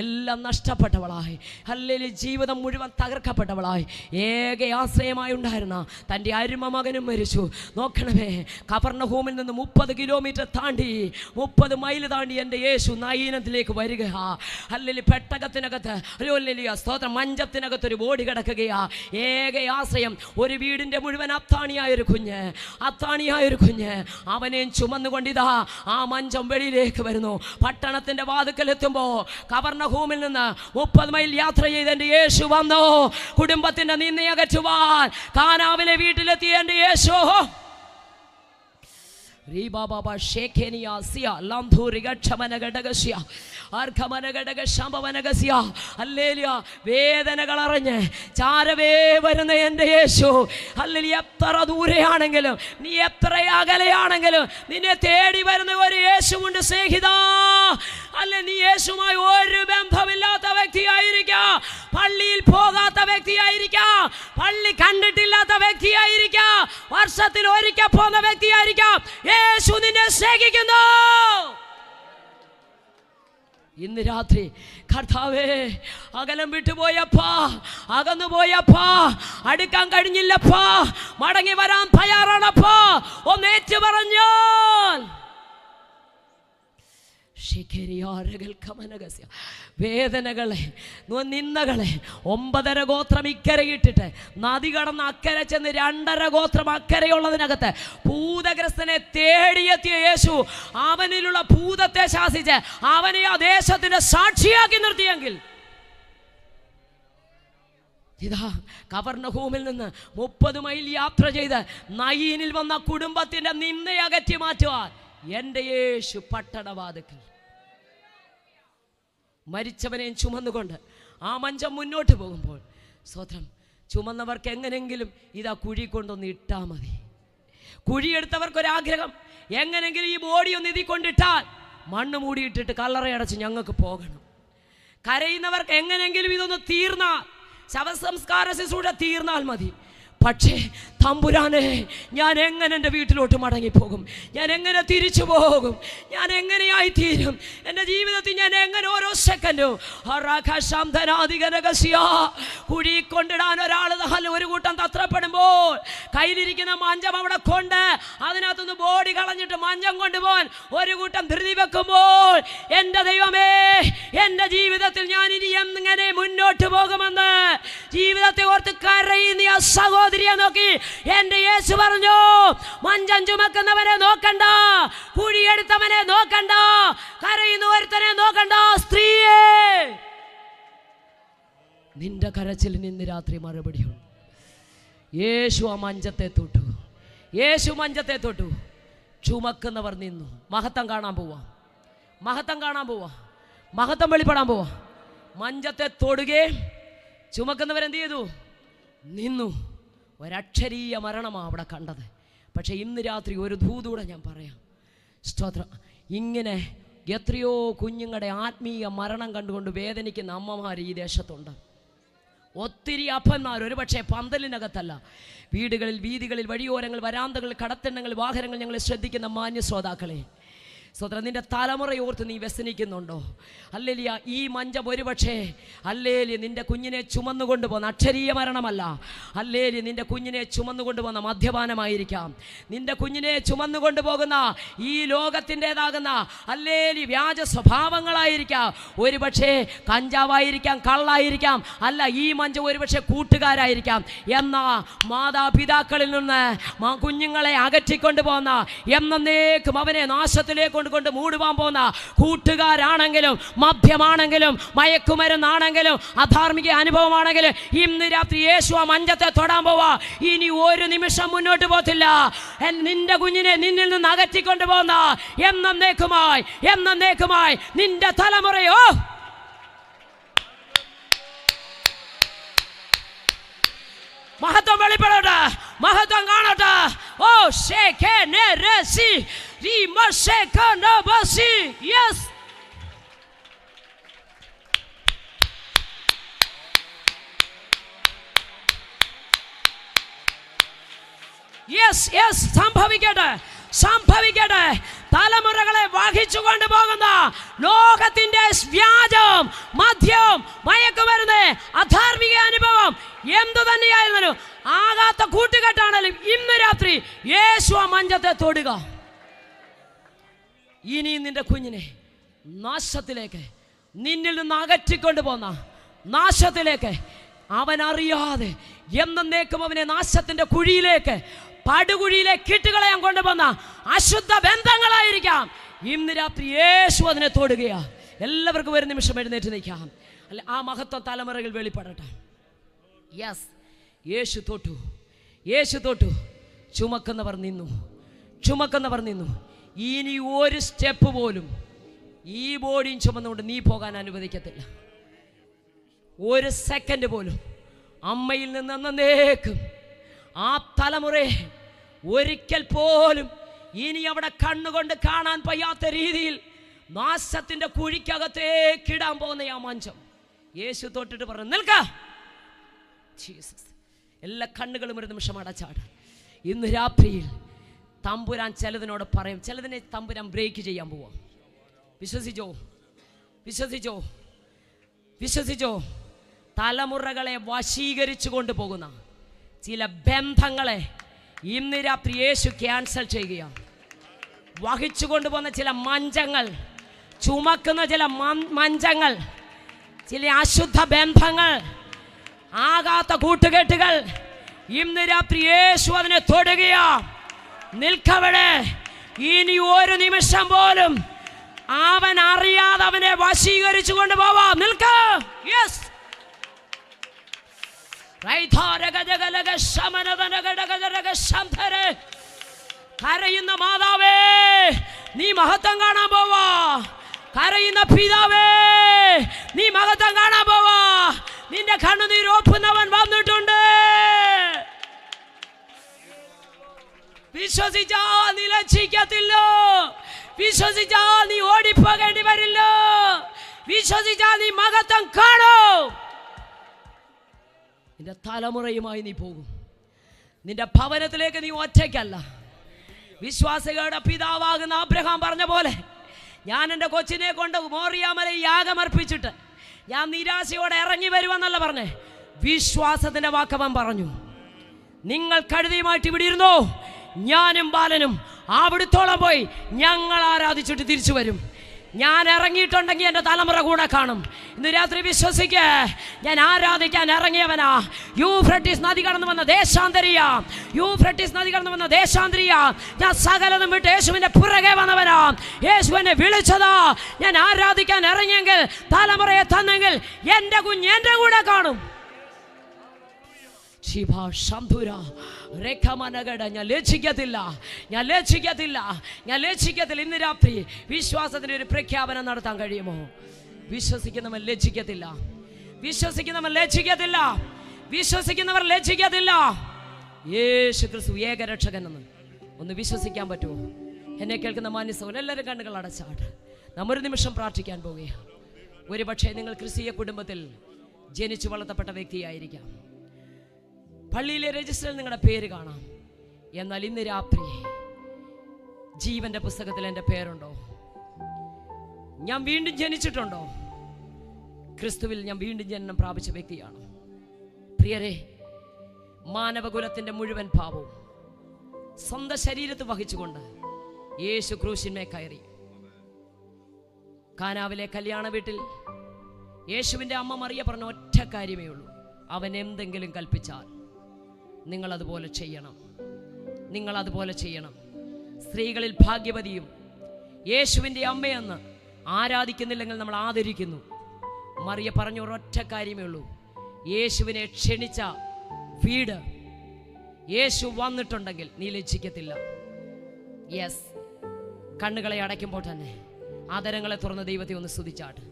എല്ലാം നഷ്ടപ്പെട്ടവളായി, അല്ലെങ്കിൽ ജീവിതം മുഴുവൻ തകർക്കപ്പെട്ടവളായി, ഏക ആശ്രയമായി ഉണ്ടായിരുന്ന തൻ്റെ അരുമ മകനും മരിച്ചു. നോക്കണമേ, കഫർന്നഹൂമിൽ നിന്ന് 30 കിലോമീറ്റർ താണ്ടി, 30 മൈൽ താണ്ടി എൻ്റെ യേശു നയീനത്തിലേക്ക് വരിക. അല്ലെങ്കിൽ പെട്ടകത്തിനകത്ത്, സ്തോത്രം, മഞ്ചത്തിനകത്തൊരു ബോഡി കിടക്കുകയാ. ഏക ആശ്രയം, ഒരു വീടിൻ്റെ മുഴുവൻ അത്താണിയായൊരു കുഞ്ഞ്, അവനെയും ചുമന്നുകൊണ്ടിതാ ആ മഞ്ചം വെളിയിലേക്ക് വരുന്നു. പട്ടണത്തിന്റെ വാതിക്കൽ എത്തുമ്പോൾ കഫർന്നഹൂമിൽ നിന്ന് 30 മൈൽ യാത്ര ചെയ്ത് എൻ്റെ യേശു വന്നു. കുടുംബത്തിന്റെ നിന്നയകറ്റുവാൻ കാനാവിലെ വീട്ടിലെത്തിയ എൻ്റെ വേദനകളെ അറിഞ്ഞ് ചാരവേ വരുന്ന എൻ്റെ യേശു, അല്ലെങ്കിൽ എത്ര ദൂരെയാണെങ്കിലും, നീ എത്ര അകലെയാണെങ്കിലും നിന്നെ തേടി വരുന്ന ഒരു യേശുവുണ്ട് സ്നേഹിത. അല്ലെ, നീ യേശുമായി ഒരു ബന്ധമില്ലാത്ത വ്യക്തിയായിരിക്കാം, പള്ളിയിൽ പോകാത്ത വ്യക്തിയായിരിക്കാം, പള്ളി കണ്ടിട്ടില്ലാത്ത വ്യക്തിയായിരിക്കാം, വർഷത്തിൽ ഒരിക്കൽ പോകുന്ന വ്യക്തിയായിരിക്കാം. യേശു നിന്നെ സ്നേഹിക്കുന്നു. ഇന്ന് രാത്രി കർത്താവേ, അകലം വിട്ടുപോയപ്പാ, അകന്നുപോയപ്പാ, അടുക്കാൻ കഴിഞ്ഞില്ലപ്പാ, മടങ്ങി വരാൻ തയ്യാറാണപ്പാ, ഒന്നേറ്റു പറഞ്ഞാൽ വേദനകളെ, നിന്ദകളെ 9.5 ഗോത്രം ഇക്കരയിട്ടിട്ട് നദി കടന്ന് അക്കരെ ചെന്ന് 2.5 ഗോത്രം അക്കരയുള്ളതിനകത്ത് ഭൂതഗ്രസ്തനെ തേടിയെത്തിയ യേശു അവനിലുള്ള ഭൂതത്തെ ശാസിച്ച് അവനെ ആ ദേശത്തിന്റെ സാക്ഷിയാക്കി നിർത്തിയെങ്കിൽ, ഇതാ കഫർന്നഹൂമിൽ നിന്ന് 30 മൈൽ യാത്ര ചെയ്ത് നയീനിൽ വന്ന കുടുംബത്തിന്റെ നിന്ദയകറ്റി മാറ്റുവാൻ എൻ്റെ യേശു പട്ടണവാതിക്കൽ മരിച്ചവനെയും ചുമന്നുകൊണ്ട് ആ മഞ്ചം മുന്നോട്ട് പോകുമ്പോൾ, സ്വതന്ത്രം, ചുമന്നവർക്ക് എങ്ങനെങ്കിലും ഇതാ കുഴി കൊണ്ടൊന്ന് ഇട്ടാൽ മതി. കുഴിയെടുത്തവർക്കൊരാഗ്രഹം, എങ്ങനെങ്കിലും ഈ ബോഡി ഒന്ന് ഇതിൽ കൊണ്ടിട്ടാൽ മണ്ണ് മൂടിയിട്ടിട്ട് കല്ലറയടച്ച് ഞങ്ങൾക്ക് പോകണം. കരയുന്നവർക്ക് എങ്ങനെങ്കിലും ഇതൊന്ന് തീർന്നാൽ, ശവസംസ്കാര ശുശ്രൂഷ തീർന്നാൽ മതി. പക്ഷേ തമ്പുരാനെ, ഞാൻ എങ്ങനെ എൻ്റെ വീട്ടിലോട്ട് മടങ്ങിപ്പോകും? ഞാൻ എങ്ങനെ തിരിച്ചു പോകും? ഞാൻ എങ്ങനെയായി തീരും? എൻ്റെ ജീവിതത്തിൽ ഞാൻ എങ്ങനെ ഓരോ സെക്കൻഡും കുഴി കൊണ്ടിടാൻ ഒരാൾ ഒരു കൂട്ടം തത്രപ്പെടുമ്പോൾ കയ്യിലിരിക്കുന്ന മഞ്ചം അവിടെ കൊണ്ട് അതിനകത്തുനിന്ന് ബോഡി കളഞ്ഞിട്ട് മഞ്ചം കൊണ്ടുപോകാൻ ഒരു കൂട്ടം ധൃതി വെക്കുമ്പോൾ, എൻ്റെ ദൈവമേ, എൻ്റെ ജീവിതത്തിൽ ഞാൻ ഇനി എങ്ങനെ മുന്നോട്ട് പോകുമെന്ന് ജീവിതത്തെ ഓർത്ത് കരയുന്ന ആ സഹോദരിയെ നോക്കി എൻ്റെ യേശു പറഞ്ഞു, മഞ്ചം ചുമക്കുന്നവനെ നോക്കണ്ട, കുഴിയെടുത്തവനെ നോക്കണ്ട, കരയുന്ന ഒരുത്തനെ നോക്കണ്ട, സ്ത്രീയെ, നിന്റെ കരച്ചിലിന് ഇന്ന് രാത്രി മറുപടിയുണ്ട്. യേശു ആ മഞ്ചത്തെ തൊട്ടു, യേശു മഞ്ചത്തെ തൊട്ടു. ചുമക്കുന്നവർ നിന്നു. മഹത്വം കാണാൻ പോവാ, മഹത്വം വെളിപ്പെടാൻ പോവാ. മഞ്ചത്തെ തൊടുകയും ചുമക്കുന്നവരെന്ത് ചെയ്തു? നിന്നു. ഒരക്ഷരീയ മരണമാണ് അവിടെ കണ്ടത്. പക്ഷെ ഇന്ന് രാത്രി ഒരു ദൂതൂടെ ഞാൻ പറയാം. സ്തോത്രം. ഇങ്ങനെ എത്രയോ കുഞ്ഞുങ്ങളുടെ ആത്മീയ മരണം കണ്ടുകൊണ്ട് വേദനിക്കുന്ന അമ്മമാർ ഈ ദേശത്തുണ്ട്. ഒത്തിരി അപ്പന്മാർ, ഒരുപക്ഷെ പന്തലിനകത്തല്ല, വീടുകളിൽ, വീതികളിൽ, വഴിയോരങ്ങൾ, വരാന്തകളിൽ, കടത്തിണ്ണങ്ങൾ, വാഹനങ്ങൾ ഞങ്ങളെ ശ്രദ്ധിക്കുന്ന മാന്യ ശ്രോതാക്കളെ, സ്വതന്ത്ര, നിന്റെ തലമുറയോർത്ത് നീ വ്യസനിക്കുന്നുണ്ടോ? അല്ലേലിയ, ഈ മഞ്ചം ഒരുപക്ഷേ അല്ലേലിയ നിന്റെ കുഞ്ഞിനെ ചുമന്നുകൊണ്ട് പോകുന്ന അക്ഷരീയ മരണമല്ല, അല്ലേലിയ നിന്റെ കുഞ്ഞിനെ ചുമന്നുകൊണ്ട് പോകുന്ന മദ്യപാനമായിരിക്കാം, നിന്റെ കുഞ്ഞിനെ ചുമന്നുകൊണ്ട് പോകുന്ന ഈ ലോകത്തിൻ്റെതാകുന്ന അല്ലേലി വ്യാജ സ്വഭാവങ്ങളായിരിക്കാം, ഒരുപക്ഷേ കഞ്ചാവായിരിക്കാം, കള്ളായിരിക്കാം, അല്ല ഈ മഞ്ചം ഒരുപക്ഷെ കൂട്ടുകാരായിരിക്കാം. എന്നാ മാതാപിതാക്കളിൽ നിന്ന് കുഞ്ഞുങ്ങളെ അകറ്റിക്കൊണ്ട് പോകുന്ന, എന്നേക്കും അവനെ നാശത്തിലേക്ക് കൊണ്ട് മൂടുവാൻ പോകുന്ന കൂട്ടുകാരാണെങ്കിലും, മദ്യമാണെങ്കിലും, മയക്കുമരുന്നാണെങ്കിലും, അധാർമിക അനുഭവമാണെങ്കിലും, ഇന്ന് രാത്രി യേശു ആ മഞ്ചത്തെ തൊടാൻ പോവാ. ഇനി ഒരു നിമിഷം മുന്നോട്ട് പോകത്തില്ല. നിന്റെ കുഞ്ഞിനെ നിന്നിൽ നിന്ന് അകറ്റിക്കൊണ്ട് പോകുന്ന എന്നേക്കുമായി നിന്റെ തലമുറയോ മഹത്വം വെളിപ്പെടട്ടെ, മഹത്വം കാണട്ടെ. ഓ യെസ്, യെസ് യെസ്, സംഭവിക്കട്ടെ, സംഭവിക്കട്ടെ. തലമുറകളെ വഹിച്ചുകൊണ്ട് പോകുന്ന ലോകത്തിന്റെ വ്യാജം, മദ്യം, മയക്കുമരുന്ന്, അധാർമിക അനുഭവം എന്തു തന്നെയായിരുന്നാലും ആകാത്ത കൂട്ടുകെട്ടാണെങ്കിലും ഇന്ന് രാത്രി യേശു ആ മഞ്ചത്തെ തൊടുക. ഇനി നിന്റെ കുഞ്ഞിനെ നാശത്തിലേക്ക്, നിന്നിൽ നിന്ന് അകറ്റിക്കൊണ്ട് പോന്ന നാശത്തിലേക്ക്, അവൻ അറിയാതെ എന്നേക്കും അവനെ നാശത്തിന്റെ കുഴിയിലേക്ക്, പടുകുഴിയിലേക്ക് ഇട്ടുകളയാൻ കൊണ്ടുപോകുന്ന അശുദ്ധ ബന്ധങ്ങളായിരിക്കാം. ഇന്ന് രാത്രി യേശു അതിനെ തൊടുകയാ. എല്ലാവർക്കും ഒരു നിമിഷം എഴുന്നേറ്റ് നിൽക്കാം. അല്ല, ആ മഹത്വം തലമുറകൾ വെളിപ്പെടട്ടെ. യെസ്, യേശു തൊട്ടു, യേശു തൊട്ടു. ചുമക്കുന്നവർ നിന്നു, ചുമക്കുന്നവർ നിന്നു. ഇനി ഒരു സ്റ്റെപ്പ് പോലും ഈ ബോഡിയും ചുമന്നുകൊണ്ട് നീ പോകാൻ അനുവദിക്കത്തില്ല. ഒരു സെക്കൻഡ് പോലും അമ്മയിൽ നിന്ന് എന്നേക്കും ആ തലമുറയെ ഒരിക്കൽ പോലും ഇനി അവിടെ കണ്ണുകൊണ്ട് കാണാൻ വയ്യാത്ത രീതിയിൽ നാശത്തിന്റെ കുഴിക്കകത്തേക്കിടാൻ പോകുന്ന ആ മഞ്ചം യേശു തൊട്ടിട്ട് പറഞ്ഞു, നിൽക്ക. ജീസസ്. എല്ലാ കണ്ണുകളും ഒരു നിമിഷം അടച്ചാട്. ഇന്ന് രാത്രിയിൽ തമ്പുരാൻ ചിലതിനോട് പറയും, ചിലതിനെ തമ്പുരാൻ ബ്രേക്ക് ചെയ്യാൻ പോവാം. വിശ്വസിച്ചോ, വിശ്വസിച്ചോ, വിശ്വസിച്ചോ. തലമുറകളെ വശീകരിച്ചു കൊണ്ടുപോകുന്ന ചില ബന്ധങ്ങളെ ഇന്ന് രാത്രി യേശു ക്യാൻസൽ ചെയ്യുകയാണ്. വഹിച്ചു കൊണ്ടുപോകുന്ന ചില മഞ്ചങ്ങൾ, ചുമക്കുന്ന ചില മഞ്ചങ്ങൾ, ചില അശുദ്ധ ബന്ധങ്ങൾ, ആകാത്ത കൂട്ടുകെട്ടുകൾ ഇന്ന് രാത്രി യേശു അതിനെ തൊടുകയാ. നിൽക്കവിടെ. ഇനി ഒരു നിമിഷം പോലും അവൻ അറിയാതെ അവനെ വശീകരിച്ചു കൊണ്ടുപോവാം. നിൽക്ക. യെസ്. കരയുന്ന മാതാവേ, നീ മഹത്വം കാണാൻ പോവാ. കരയുന്ന പിതാവേ, നീ മഹത്വം കാണാൻ പോവാ. നിന്റെ കണ്ണുനീർ ഒപ്പുന്നവൻ വന്നിട്ടുണ്ട്. വിശ്വസിച്ചാ നീ ലജ്ജിക്കത്തില്ല. വിശ്വസിച്ചാ നീ ഓടിപ്പോകേണ്ടി വരില്ല. വിശ്വസിച്ചാ നീ മഹത്വം കാണും. നിന്റെ തലമുറയുമായി നീ പോകും. നിന്റെ ഭവനത്തിലേക്ക് നീ ഒറ്റയ്ക്കല്ല. വിശ്വാസികളുടെ പിതാവാകുന്ന അബ്രഹാം പറഞ്ഞ പോലെ, ഞാൻ എൻ്റെ കൊച്ചിനെ കൊണ്ട് മോറിയാമല യാഗമർപ്പിച്ചിട്ട് ഞാൻ നിരാശയോടെ ഇറങ്ങി വരുമെന്നല്ല പറഞ്ഞേ. വിശ്വാസത്തിന്റെ വാക്കവൻ പറഞ്ഞു, നിങ്ങൾ കഴുതയുമായിട്ട് ഇവിടെ ഇരുന്നോ, ഞാനും ബാലനും അവിടുത്തോളം പോയി ഞങ്ങൾ ആരാധിച്ചിട്ട് തിരിച്ചു വരും. ഞാൻ ഇറങ്ങിയിട്ടുണ്ടെങ്കിൽ എൻ്റെ തലമുറ കൂടെ കാണും. ഇന്ന് രാത്രി വിശ്വസിക്ക്, ഞാൻ ആരാധിക്കാൻ ഇറങ്ങിയവനാ. യൂഫ്രട്ടീസ് നദി കടന്നു വന്ന ദേശാന്തരിയ, യൂഫ്രട്ടീസ് നദി കടന്നു വന്ന ദേശാന്തരിയ. ഞാൻ സകലതും വിട്ട് യേശുവിൻ്റെ പുറകെ വന്നവനാ. യേശുവിനെ വിളിച്ചതാ. ഞാൻ ആരാധിക്കാൻ ഇറങ്ങിയെങ്കിൽ, തലമുറയെ തന്നെങ്കിൽ എൻ്റെ കുഞ്ഞ് എൻ്റെ കൂടെ കാണും. ഞാൻ ലജ്ജിക്കത്തില്ല, ഞാൻ ലജ്ജിക്കത്തില്ല, ഞാൻ ലജ്ജിക്കത്തില്ല. ഇന്ന് രാത്രി വിശ്വാസത്തിന് ഒരു പ്രഖ്യാപനം നടത്താൻ കഴിയുമോ? വിശ്വസിക്കുന്നവൻ ലജ്ജിക്കത്തില്ല, വിശ്വസിക്കുന്നവൻ ലജ്ജിക്കത്തില്ല, വിശ്വസിക്കുന്നവർ ലജ്ജിക്കത്തില്ല. യേശു ക്രിസ്തു ഏകരക്ഷകനെന്ന് ഒന്ന് വിശ്വസിക്കാൻ പറ്റുമോ? എന്നെ കേൾക്കുന്ന മാന്യസൗരൻ എല്ലാവരും കണ്ണുകൾ അടച്ചാട്ട് നമ്മൊരു നിമിഷം പ്രാർത്ഥിക്കാൻ പോവുകയാണ്. ഒരുപക്ഷെ നിങ്ങൾ ക്രിസ്തീയ കുടുംബത്തിൽ ജനിച്ചു വളർത്തപ്പെട്ട വ്യക്തിയായിരിക്കാം. പള്ളിയിലെ രജിസ്റ്ററിൽ നിങ്ങളുടെ പേര് കാണാം. എന്നാൽ ഇന്ന് രാത്രി ജീവന്റെ പുസ്തകത്തിൽ എൻ്റെ പേരുണ്ടോ? ഞാൻ വീണ്ടും ജനിച്ചിട്ടുണ്ടോ? ക്രിസ്തുവിൽ ഞാൻ വീണ്ടും ജനനം പ്രാപിച്ച വ്യക്തിയാണ്. പ്രിയരെ, മാനവകുലത്തിന്റെ മുഴുവൻ പാപവും സ്വന്തം ശരീരത്ത് വഹിച്ചുകൊണ്ട് യേശു ക്രൂശിന്മേൽ കയറി. കാനാവിലെ കല്യാണ വീട്ടിൽ യേശുവിൻ്റെ അമ്മ മറിയ പറഞ്ഞ ഒറ്റ കാര്യമേ ഉള്ളൂ, അവൻ എന്തെങ്കിലും കൽപ്പിച്ചാൽ നിങ്ങളതുപോലെ ചെയ്യണം, നിങ്ങളതുപോലെ ചെയ്യണം. സ്ത്രീകളിൽ ഭാഗ്യവതിയും യേശുവിൻ്റെ അമ്മയെന്ന് ആരാധിക്കുന്നില്ലെങ്കിൽ നമ്മൾ ആദരിക്കുന്നു. മറിയ പറഞ്ഞ ഒരൊറ്റ കാര്യമേ ഉള്ളൂ, യേശുവിനെ ക്ഷണിച്ച വീട് യേശു വന്നിട്ടുണ്ടെങ്കിൽ നീ ലജ്ജിക്കത്തില്ല. യെസ്. കണ്ണുകളെ അടയ്ക്കുമ്പോൾ തന്നെ ആദരങ്ങളെ തുറന്ന ദൈവത്തെ ഒന്ന് സ്തുതിച്ചാട്ട്.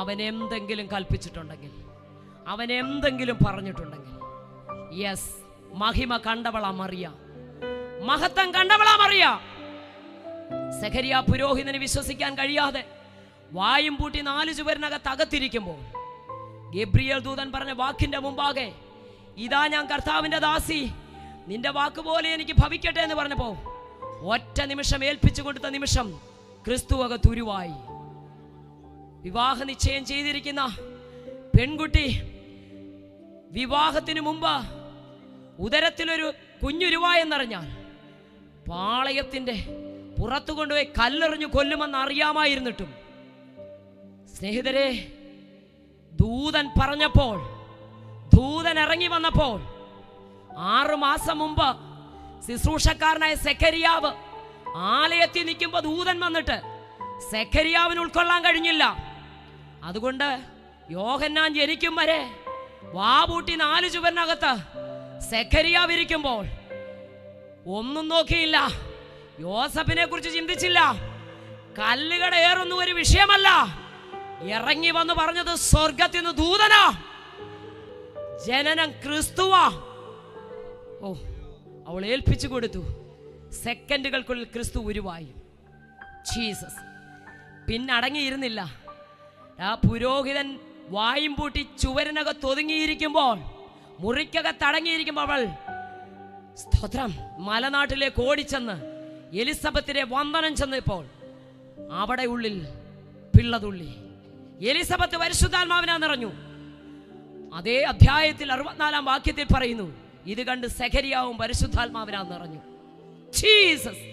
അവൻ എന്തെങ്കിലും കൽപ്പിച്ചിട്ടുണ്ടെങ്കിൽ, അവൻ എന്തെങ്കിലും പറഞ്ഞിട്ടുണ്ടെങ്കിൽ, യെസ്, മഹിമ കണ്ടവളാ മറിയ, മഹത്വം കണ്ടവളാ മറിയ. സെഖരിയ പുരോഹിതന് വിശ്വസിക്കാൻ കഴിയാതെ വായും പൂട്ടി 4 ചുവരിനകത്ത് അകത്തിരിക്കുമ്പോൾ ഗബ്രിയേൽ ദൂതൻ പറഞ്ഞ വാക്കിന്റെ മുമ്പാകെ, ഇതാ ഞാൻ കർത്താവിന്റെ ദാസി, നിന്റെ വാക്കുപോലെ എനിക്ക് ഭവിക്കട്ടെ എന്ന് പറഞ്ഞപ്പോ ഒറ്റ നിമിഷം ഏൽപ്പിച്ചു കൊടുത്ത നിമിഷം ക്രിസ്തുവക തുരുവായി. വിവാഹ നിശ്ചയം ചെയ്തിരിക്കുന്ന പെൺകുട്ടി വിവാഹത്തിന് മുമ്പ് ഉദരത്തിലൊരു കുഞ്ഞുരുവായെന്നറിഞ്ഞാൽ പാളയത്തിന്റെ പുറത്തു കൊണ്ടുപോയി കല്ലെറിഞ്ഞു കൊല്ലുമെന്ന് അറിയാമായിരുന്നിട്ടും സ്നേഹിതരെ, ദൂതൻ പറഞ്ഞപ്പോൾ, ദൂതൻ ഇറങ്ങി വന്നപ്പോൾ 6 മാസം മുമ്പ് ശുശ്രൂഷക്കാരനായ സെഖരിയാവ് ആലയത്തിൽ നിൽക്കുമ്പോൾ ദൂതൻ വന്നിട്ട് സെഖരിയാവിന് ഉൾക്കൊള്ളാൻ കഴിഞ്ഞില്ല. അതുകൊണ്ട് യോഹന്നാൻ ജനിക്കും വരെ വാപൂട്ടി 4 ചുവരിനകത്ത് സെഖരിയാവ് ഇരിക്കുമ്പോൾ ഒന്നും നോക്കിയില്ല, യോസഫിനെ കുറിച്ച് ചിന്തിച്ചില്ല. കല്ലുകട ഏറൊന്നും ഒരു വിഷയമല്ല. ഇറങ്ങി വന്ന് പറഞ്ഞത് സ്വർഗത്തിൽ നിന്ന് ദൂതനാ, ജനനം ക്രിസ്തുവാ. ഓ, അവൾ ഏൽപ്പിച്ചു കൊടുത്തു. സെക്കൻഡുകൾക്കുള്ളിൽ ക്രിസ്തു ഉരുവായി. ജീസസ്. പിന്നെ അടങ്ങിയിരുന്നില്ല. ആ പുരോഹിതൻ വായും പൂട്ടി ചുവരിനകത്ത് ഒതുങ്ങിയിരിക്കുമ്പോൾ, മുറിക്കകത്ത് അടങ്ങിയിരിക്കുമ്പോൾ അവൾ സ്തോത്രം മലനാട്ടിലേക്ക് ഓടിച്ചെന്ന് എലിസബത്തിനെ വന്ദനം ചെന്നപ്പോൾ അവിടെ ഉള്ളിൽ പിള്ളതുള്ളി. എലിസബത്ത് പരിശുദ്ധാത്മാവിനാ നിറഞ്ഞു. അതേ അധ്യായത്തിൽ 64 വാക്യത്തിൽ പറയുന്നു, ഇത് കണ്ട് സെഖരിയാവും പരിശുദ്ധാത്മാവിനാ നിറഞ്ഞു. ജീസസ്.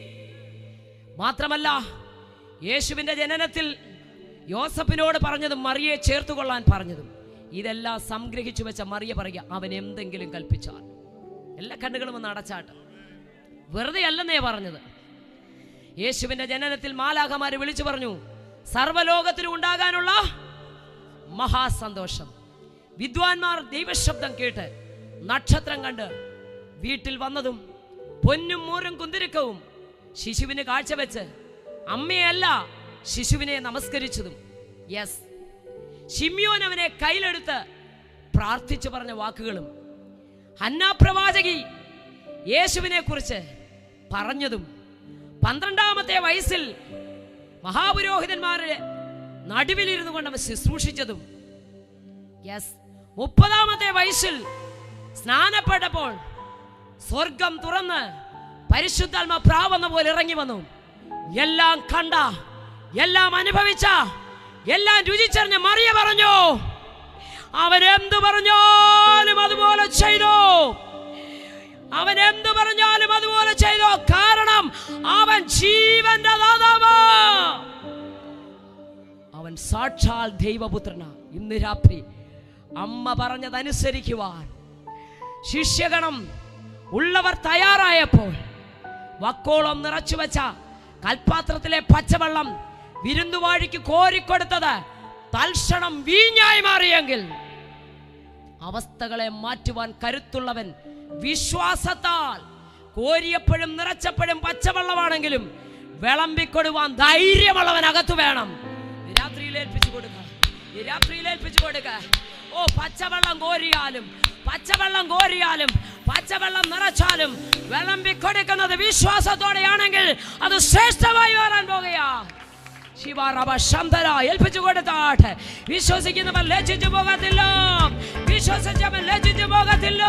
മാത്രമല്ല, യേശുവിന്റെ ജനനത്തിൽ യോസഫിനോട് പറഞ്ഞതും മറിയെ ചേർത്തുകൊള്ളാൻ പറഞ്ഞതും ഇതെല്ലാം സംഗ്രഹിച്ചു വെച്ച മറിയ പറയുക, അവൻ എന്തെങ്കിലും കൽപ്പിച്ചാൽ. എല്ലാ കണ്ണുകളും ഒന്ന് അടച്ചാട്ട്. വെറുതെ അല്ലെന്നേ പറഞ്ഞത്. യേശുവിന്റെ ജനനത്തിൽ മാലാഖമാര് വിളിച്ചു പറഞ്ഞു, സർവ്വലോകത്തിലും ഉണ്ടാകാനുള്ള മഹാസന്തോഷം. വിദ്വാൻമാർ ദൈവശബ്ദം കേട്ട് നക്ഷത്രം കണ്ട് വീട്ടിൽ വന്നതും പൊന്നും മൂരും കുന്തിരിക്കവും ശിശുവിന് കാഴ്ചവെച്ച് അമ്മയല്ല ശിശുവിനെ നമസ്കരിച്ചതും. യെസ്, ശിമ്യോൻ അവനെ കയ്യിലെടുത്ത് പ്രാർത്ഥിച്ചു പറഞ്ഞ വാക്കുകളും ഹന്നാ പ്രവാചകി യേശുവിനെ കുറിച്ച് പറഞ്ഞതും 12-ാമത്തെ വയസ്സിൽ മഹാപുരോഹിതന്മാരുടെ നടുവിലിരുന്നു കൊണ്ട് അവൻ ശുശ്രൂഷിച്ചതും, യെസ്, 30-ാമത്തെ വയസ്സിൽ സ്നാനപ്പെട്ടപ്പോൾ സ്വർഗം തുറന്ന് പരിശുദ്ധാത്മ പ്രാവെന്ന പോലെ ഇറങ്ങി വന്നു. എല്ലാം കണ്ട, എല്ലാം അനുഭവിച്ച, എല്ലാം രുചിച്ചറിഞ്ഞ മറിയ പറഞ്ഞു, അവൻ എന്തു പറഞ്ഞാലും അതുപോലെ ചെയ്തു. അവൻ എന്തു പറഞ്ഞാലും അതുപോലെ ചെയ്തു. കാരണം അവൻ ജീവന്റെ ദാതാവ്, അവൻ സാക്ഷാൽ ദൈവപുത്രനാ. ഇന്ന് രാത്രി അമ്മ പറഞ്ഞതനുസരിക്കുവാൻ ശിഷ്യഗണം ഉള്ളവർ തയ്യാറായപ്പോൾ വക്കോളം നിറച്ചു വെച്ച കൽപാത്രത്തിലെ പച്ചവെള്ളം വിരുന്നുവാഴിക്ക് കോരിക്കൊടുത്തത് തൽക്ഷണം വീഞ്ഞായി മാറിയെങ്കിൽ അവസ്ഥകളെ മാറ്റുവാൻ കരുത്തുള്ളവൻ വിശ്വാസത്താൽ കോരിയപ്പോഴും നിറച്ചപ്പോഴും പച്ചവെള്ളമാണെങ്കിലും വിളമ്പിക്കൊടുവാൻ ധൈര്യമുള്ളവൻ അകത്തു വേണം. രാത്രിയിൽ ഏൽപ്പിച്ചു കൊടുക്കുക, രാത്രിയിൽ ഏൽപ്പിച്ചു കൊടുക്കുക. ഓ, പച്ചവെള്ളം കോരിയാലും പച്ചവെള്ളം നിറച്ചാലും വിളമ്പിക്കൊടുക്കുന്നത് വിശ്വാസത്തോടെയാണെങ്കിൽ അത് ശ്രേഷ്ഠമായി വരാൻ പോകുകയാ. ഏൽപ്പിച്ചു കൊടുത്താട്ടെ. വിശ്വസിക്കുന്നവൻ ലജ്ജിച്ചു പോകത്തില്ല, വിശ്വസിച്ചവൻ ലജ്ജിച്ചു പോകത്തില്ല.